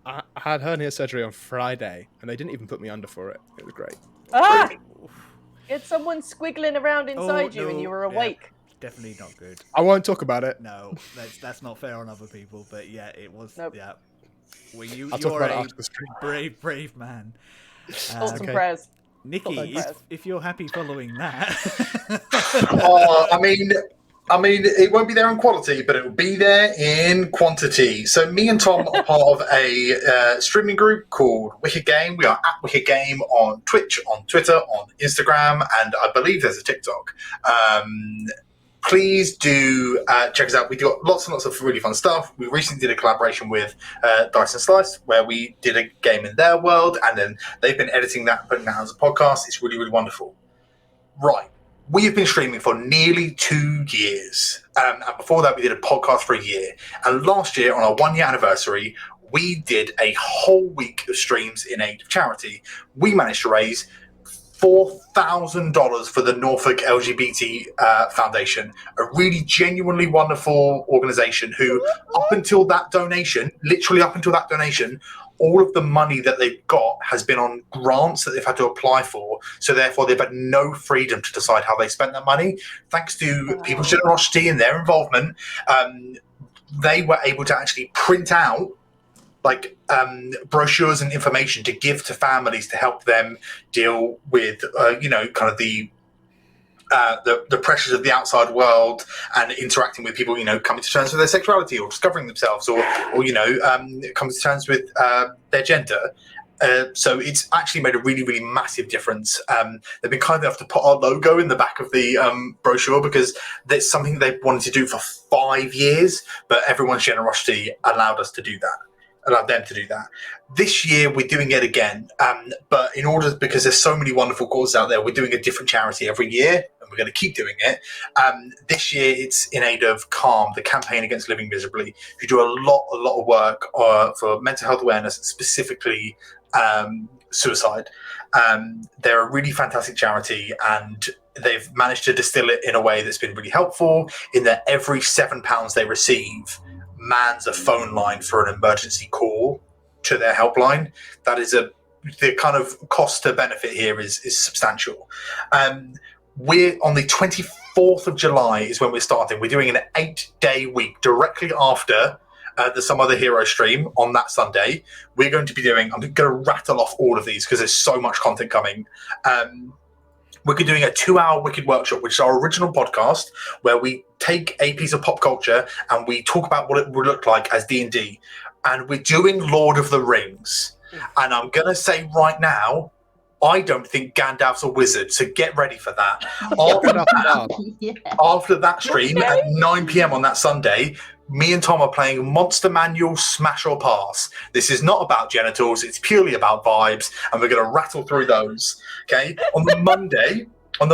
I had hernia surgery on Friday, and they didn't even put me under for it. It was great. ah! It's someone squiggling around inside you no, and you were yeah, awake. definitely not good. I won't talk about it. No, that's not fair on other people. But yeah, it was. Nope. Yeah. Well, I'll talk you're about it a after the stream. brave man. Thoughts and okay. prayers. Nikki, Thoughts. if you're happy following that. I mean, it won't be there in quality, but it will be there in quantity. So me and Tom are part of a streaming group called Wicked Game. We are at Wicked Game on Twitch, on Twitter, on Instagram, and I believe there's a TikTok. Please do check us out. We do lots and lots of really fun stuff. We recently did a collaboration with Dice and Slice, where we did a game in their world, and then they've been editing that and putting that out as a podcast. It's really, really wonderful. Right. We have been streaming for nearly 2 years. And before that, we did a podcast for a year. And last year, on our 1-year anniversary, we did a whole week of streams in aid of charity. We managed to raise $4,000 for the Norfolk LGBT Foundation, a really genuinely wonderful organisation who, up until that donation, all of the money that they've got has been on grants that they've had to apply for. So therefore, they've had no freedom to decide how they spent that money. Thanks to people's generosity and their involvement, they were able to actually print out brochures and information to give to families to help them deal with, kind of the pressures of the outside world and interacting with people, coming to terms with their sexuality or discovering themselves or coming to terms with their gender. So it's actually made a really, really massive difference. They've been kind enough to put our logo in the back of the brochure because that's something they've wanted to do for 5 years, but everyone's generosity allowed them to do that. This year we're doing it again, but because there's so many wonderful causes out there, we're doing a different charity every year, and we're going to keep doing it. This year it's in aid of CALM, the Campaign Against Living Miserably, who do a lot of work for mental health awareness, specifically suicide. They're a really fantastic charity, and they've managed to distill it in a way that's been really helpful, in that every £7 they receive mans a phone line for an emergency call to their helpline. That is the kind of cost to benefit here is substantial. We're on the 24th of July is when we're starting. We're doing an 8-day week directly after the Some Other Hero stream on that Sunday. We're going to be I'm going to rattle off all of these because there's so much content coming. We're doing a 2-hour Wicked Workshop, which is our original podcast, where we take a piece of pop culture and we talk about what it would look like as D&D. And we're doing Lord of the Rings. And I'm going to say right now, I don't think Gandalf's a wizard, so get ready for that. After that stream at 9 p.m. on that Sunday, me and Tom are playing Monster Manual Smash or Pass. This is not about genitals, it's purely about vibes, and we're going to rattle through those. Okay? On the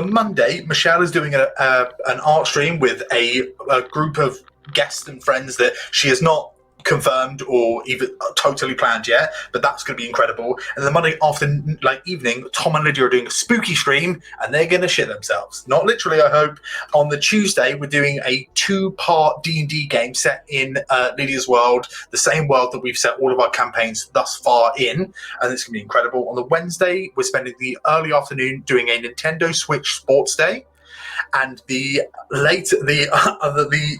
Monday, Michelle is doing an art stream with a group of guests and friends that she has not confirmed or even totally planned yet, but that's going to be incredible. And the Monday afternoon, evening, Tom and Lydia are doing a spooky stream, and they're going to shit themselves. Not literally, I hope. On the Tuesday, we're doing a 2-part D&D game set in Lydia's world, the same world that we've set all of our campaigns thus far in, and it's going to be incredible. On the Wednesday, we're spending the early afternoon doing a Nintendo Switch Sports Day, and the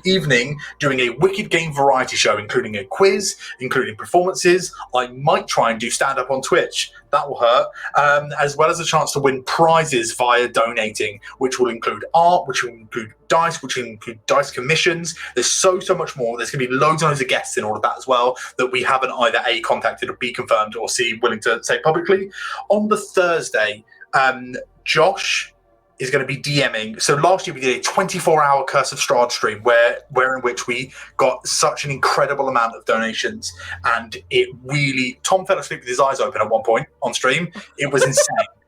evening doing a Wicked Game variety show, including a quiz, including performances. I might try and do stand-up on Twitch. That will hurt. As well as a chance to win prizes via donating, which will include art, which will include dice, which will include dice commissions. There's so much more. There's going to be loads and loads of guests in all of that as well that we haven't either A, contacted or B, confirmed or C, willing to say publicly. On the Thursday, Josh is going to be DMing. So last year we did a 24-hour Curse of Strahd stream in which we got such an incredible amount of donations, and it really, Tom fell asleep with his eyes open at one point on stream. It was insane.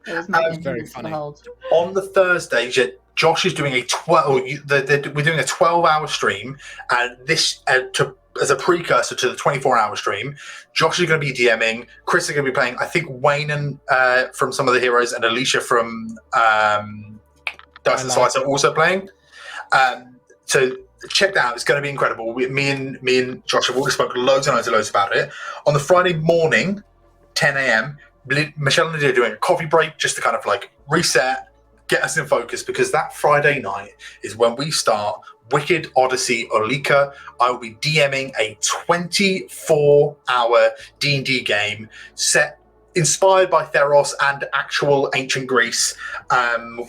It was very funny. On the Thursday, Josh is doing we're doing a 12-hour stream, and this as a precursor to the 24-hour stream. Josh is going to be DMing. Chris is going to be playing. I think Wayne and from Some of the Heroes and Alicia from Dice and Slice are also playing. So check that out. It's going to be incredible. Me and Josh have already spoken loads about it. On the Friday morning, 10 a.m., Michelle and Lydia are doing a coffee break just to kind of reset, get us in focus, because that Friday night is when we start Wicked Odyssey Olika. I will be DMing a 24-hour D&D game inspired by Theros and actual ancient Greece.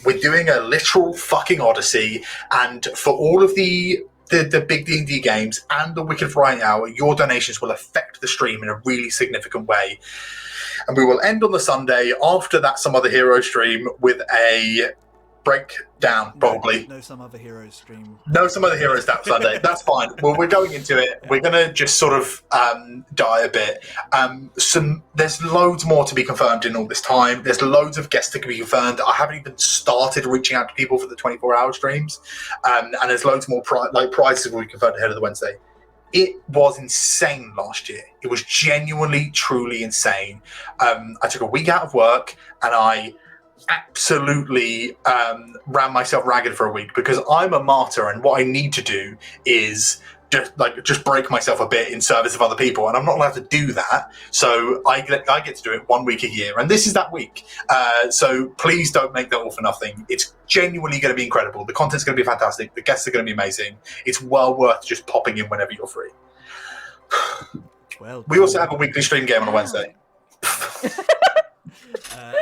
We're doing a literal fucking Odyssey, and for all of the big D&D games and the Wicked Variety Hour, your donations will affect the stream in a really significant way. And we will end on the Sunday after that Some Other Hero stream with a breakdown, probably. No Some Other Heroes stream. No Some Other Heroes that Sunday. That's fine. Well, we're going into it. We're going to just sort of die a bit. There's loads more to be confirmed in all this time. There's loads of guests that can be confirmed. I haven't even started reaching out to people for the 24-hour streams. And there's loads more prizes will be confirmed ahead of the Wednesday. It was insane last year. It was genuinely, truly insane. I took a week out of work and I absolutely ran myself ragged for a week, because I'm a martyr, and what I need to do is just break myself a bit in service of other people, and I'm not allowed to do that. So I get to do it 1 week a year, and this is that week. So please don't make that all for nothing. It's genuinely going to be incredible. The content's going to be fantastic. The guests are going to be amazing. It's well worth just popping in whenever you're free. Well, we also have a weekly stream game on a Wednesday.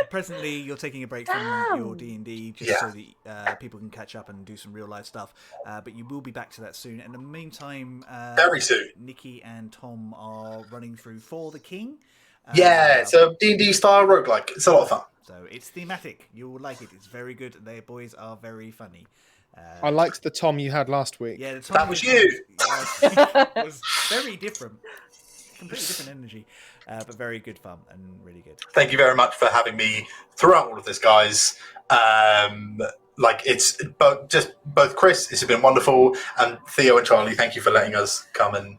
Presently, you're taking a break from your D&D just so that people can catch up and do some real life stuff. But you will be back to that soon. In the meantime, very soon, Nikki and Tom are running through For the King. So D&D style roguelike. It's a lot of fun. So it's thematic. You will like it. It's very good. Their boys are very funny. I liked the Tom you had last week. Yeah, the Tom that was you. It was very different. Completely different energy, but very good fun and really good. Thank you very much for having me throughout all of this, guys. It's both Chris, it's been wonderful, and Theo and Charlie, thank you for letting us come and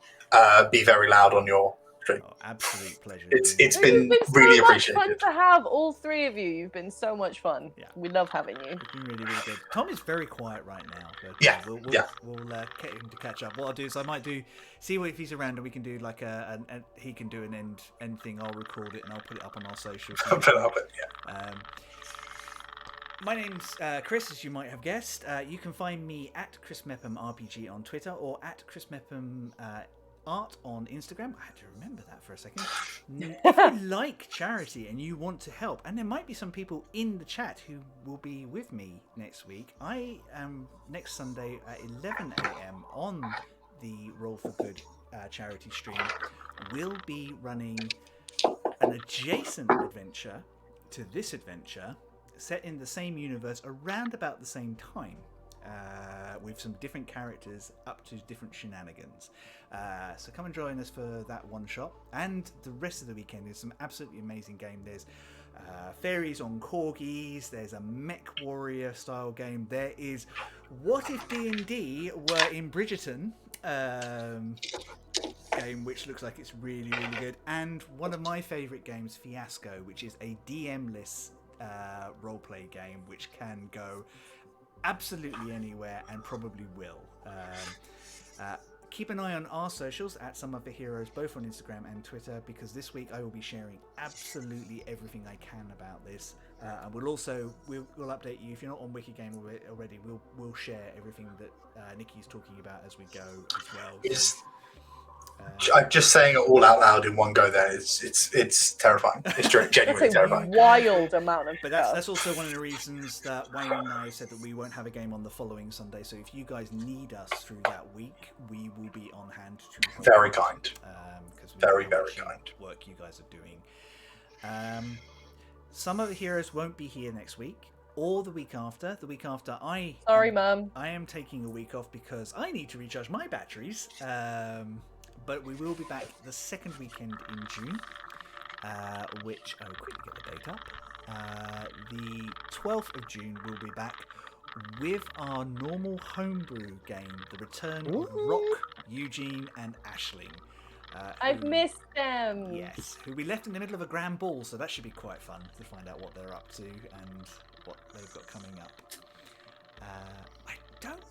be very loud on your stream. Oh, absolute pleasure. It's been really so appreciated. much fun to have all three of you. You've been so much fun. Yeah. We love having you. It's been really, really good. Tom is very quiet right now. But, we'll get him to catch up. What I'll do is I might see if he's around, and we can do he can do an end thing. I'll record it and I'll put it up on our socials. My name's Chris, as you might have guessed. You can find me at Chris Mepham RPG on Twitter, or at Chris Mepham Art on Instagram. I had to remember that for a second. If you like charity and you want to help, and there might be some people in the chat who will be with me next week. I am next Sunday at 11 a.m. on the Roll for Good charity stream. We'll be running an adjacent adventure to this adventure, set in the same universe around about the same time. With some different characters up to different shenanigans. So come and join us for that one shot. And the rest of the weekend is some absolutely amazing game. There's fairies on corgis. There's a mech warrior style game. There is What If D&D were in Bridgerton. game which looks like it's really, really good, and one of my favourite games, Fiasco, which is a DM-less roleplay game which can go absolutely anywhere and probably will. Keep an eye on our socials at Some Other Heroes, both on Instagram and Twitter, because this week I will be sharing absolutely everything I can about this. And we'll update you if you're not on Wikigame already. We'll share everything that Nikki's talking about as we go as well. I'm just saying it all out loud in one go. There, it's terrifying. It's genuinely That's a terrifying. wild amount of. But that's also one of the reasons that Wayne and I said that we won't have a game on the following Sunday. So if you guys need us through that week, we will be on hand to help. Very kind. Because very kind. Work you guys are doing. Some of the heroes won't be here next week or the week after. The week after, Sorry, Mum. I am taking a week off because I need to recharge my batteries. But we will be back the second weekend in June, which I will quickly get the date up. The 12th of June, we'll be back with our normal homebrew game, the return of Rock, Eugene, and Ailsing. I've missed them. Yes, who we left in the middle of a grand ball, so that should be quite fun to find out what they're up to and what they've got coming up. I don't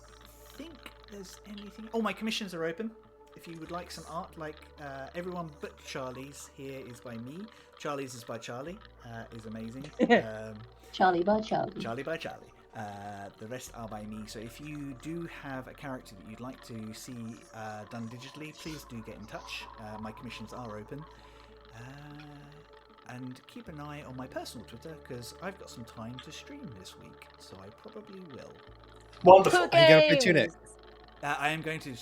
think there's anything. Oh, my commissions are open. If you would like some art, like everyone but Charlie's here is by me. Charlie's is by Charlie. Is amazing. Charlie by Charlie. Charlie by Charlie. The rest are by me. So if you do have a character that you'd like to see done digitally, please do get in touch. My commissions are open. And keep an eye on my personal Twitter because I've got some time to stream this week. So I probably will. Wonderful. Are you going to play Tunic? I am going to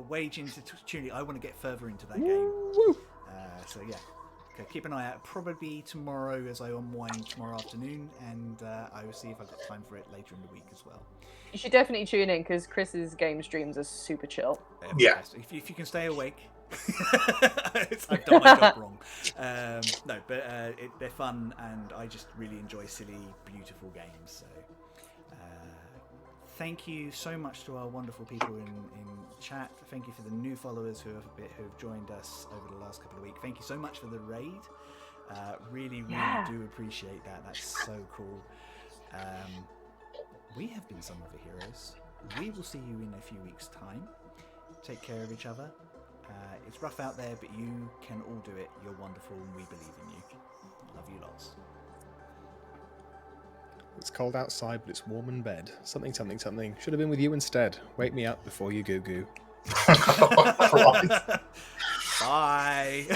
wage into Tunic. I want to get further into that game. So yeah, okay, keep an eye out. Probably tomorrow as I unwind tomorrow afternoon, and I will see if I've got time for it later in the week as well. You should definitely tune in because Chris's game streams are super chill. Yeah. If you can stay awake. I've done my job wrong. No, but they're fun, and I just really enjoy silly, beautiful games. So. Thank you so much to our wonderful people in chat. Thank you for the new followers who have joined us over the last couple of weeks. Thank you so much for the raid. Really do appreciate that. That's so cool. We have been Some of the Heroes. We will see you in a few weeks' time. Take care of each other. It's rough out there, but you can all do it. You're wonderful, and we believe in you. Love you lots. It's cold outside, but it's warm in bed. Something, something, something. Should have been with you instead. Wake me up before you goo goo. Bye.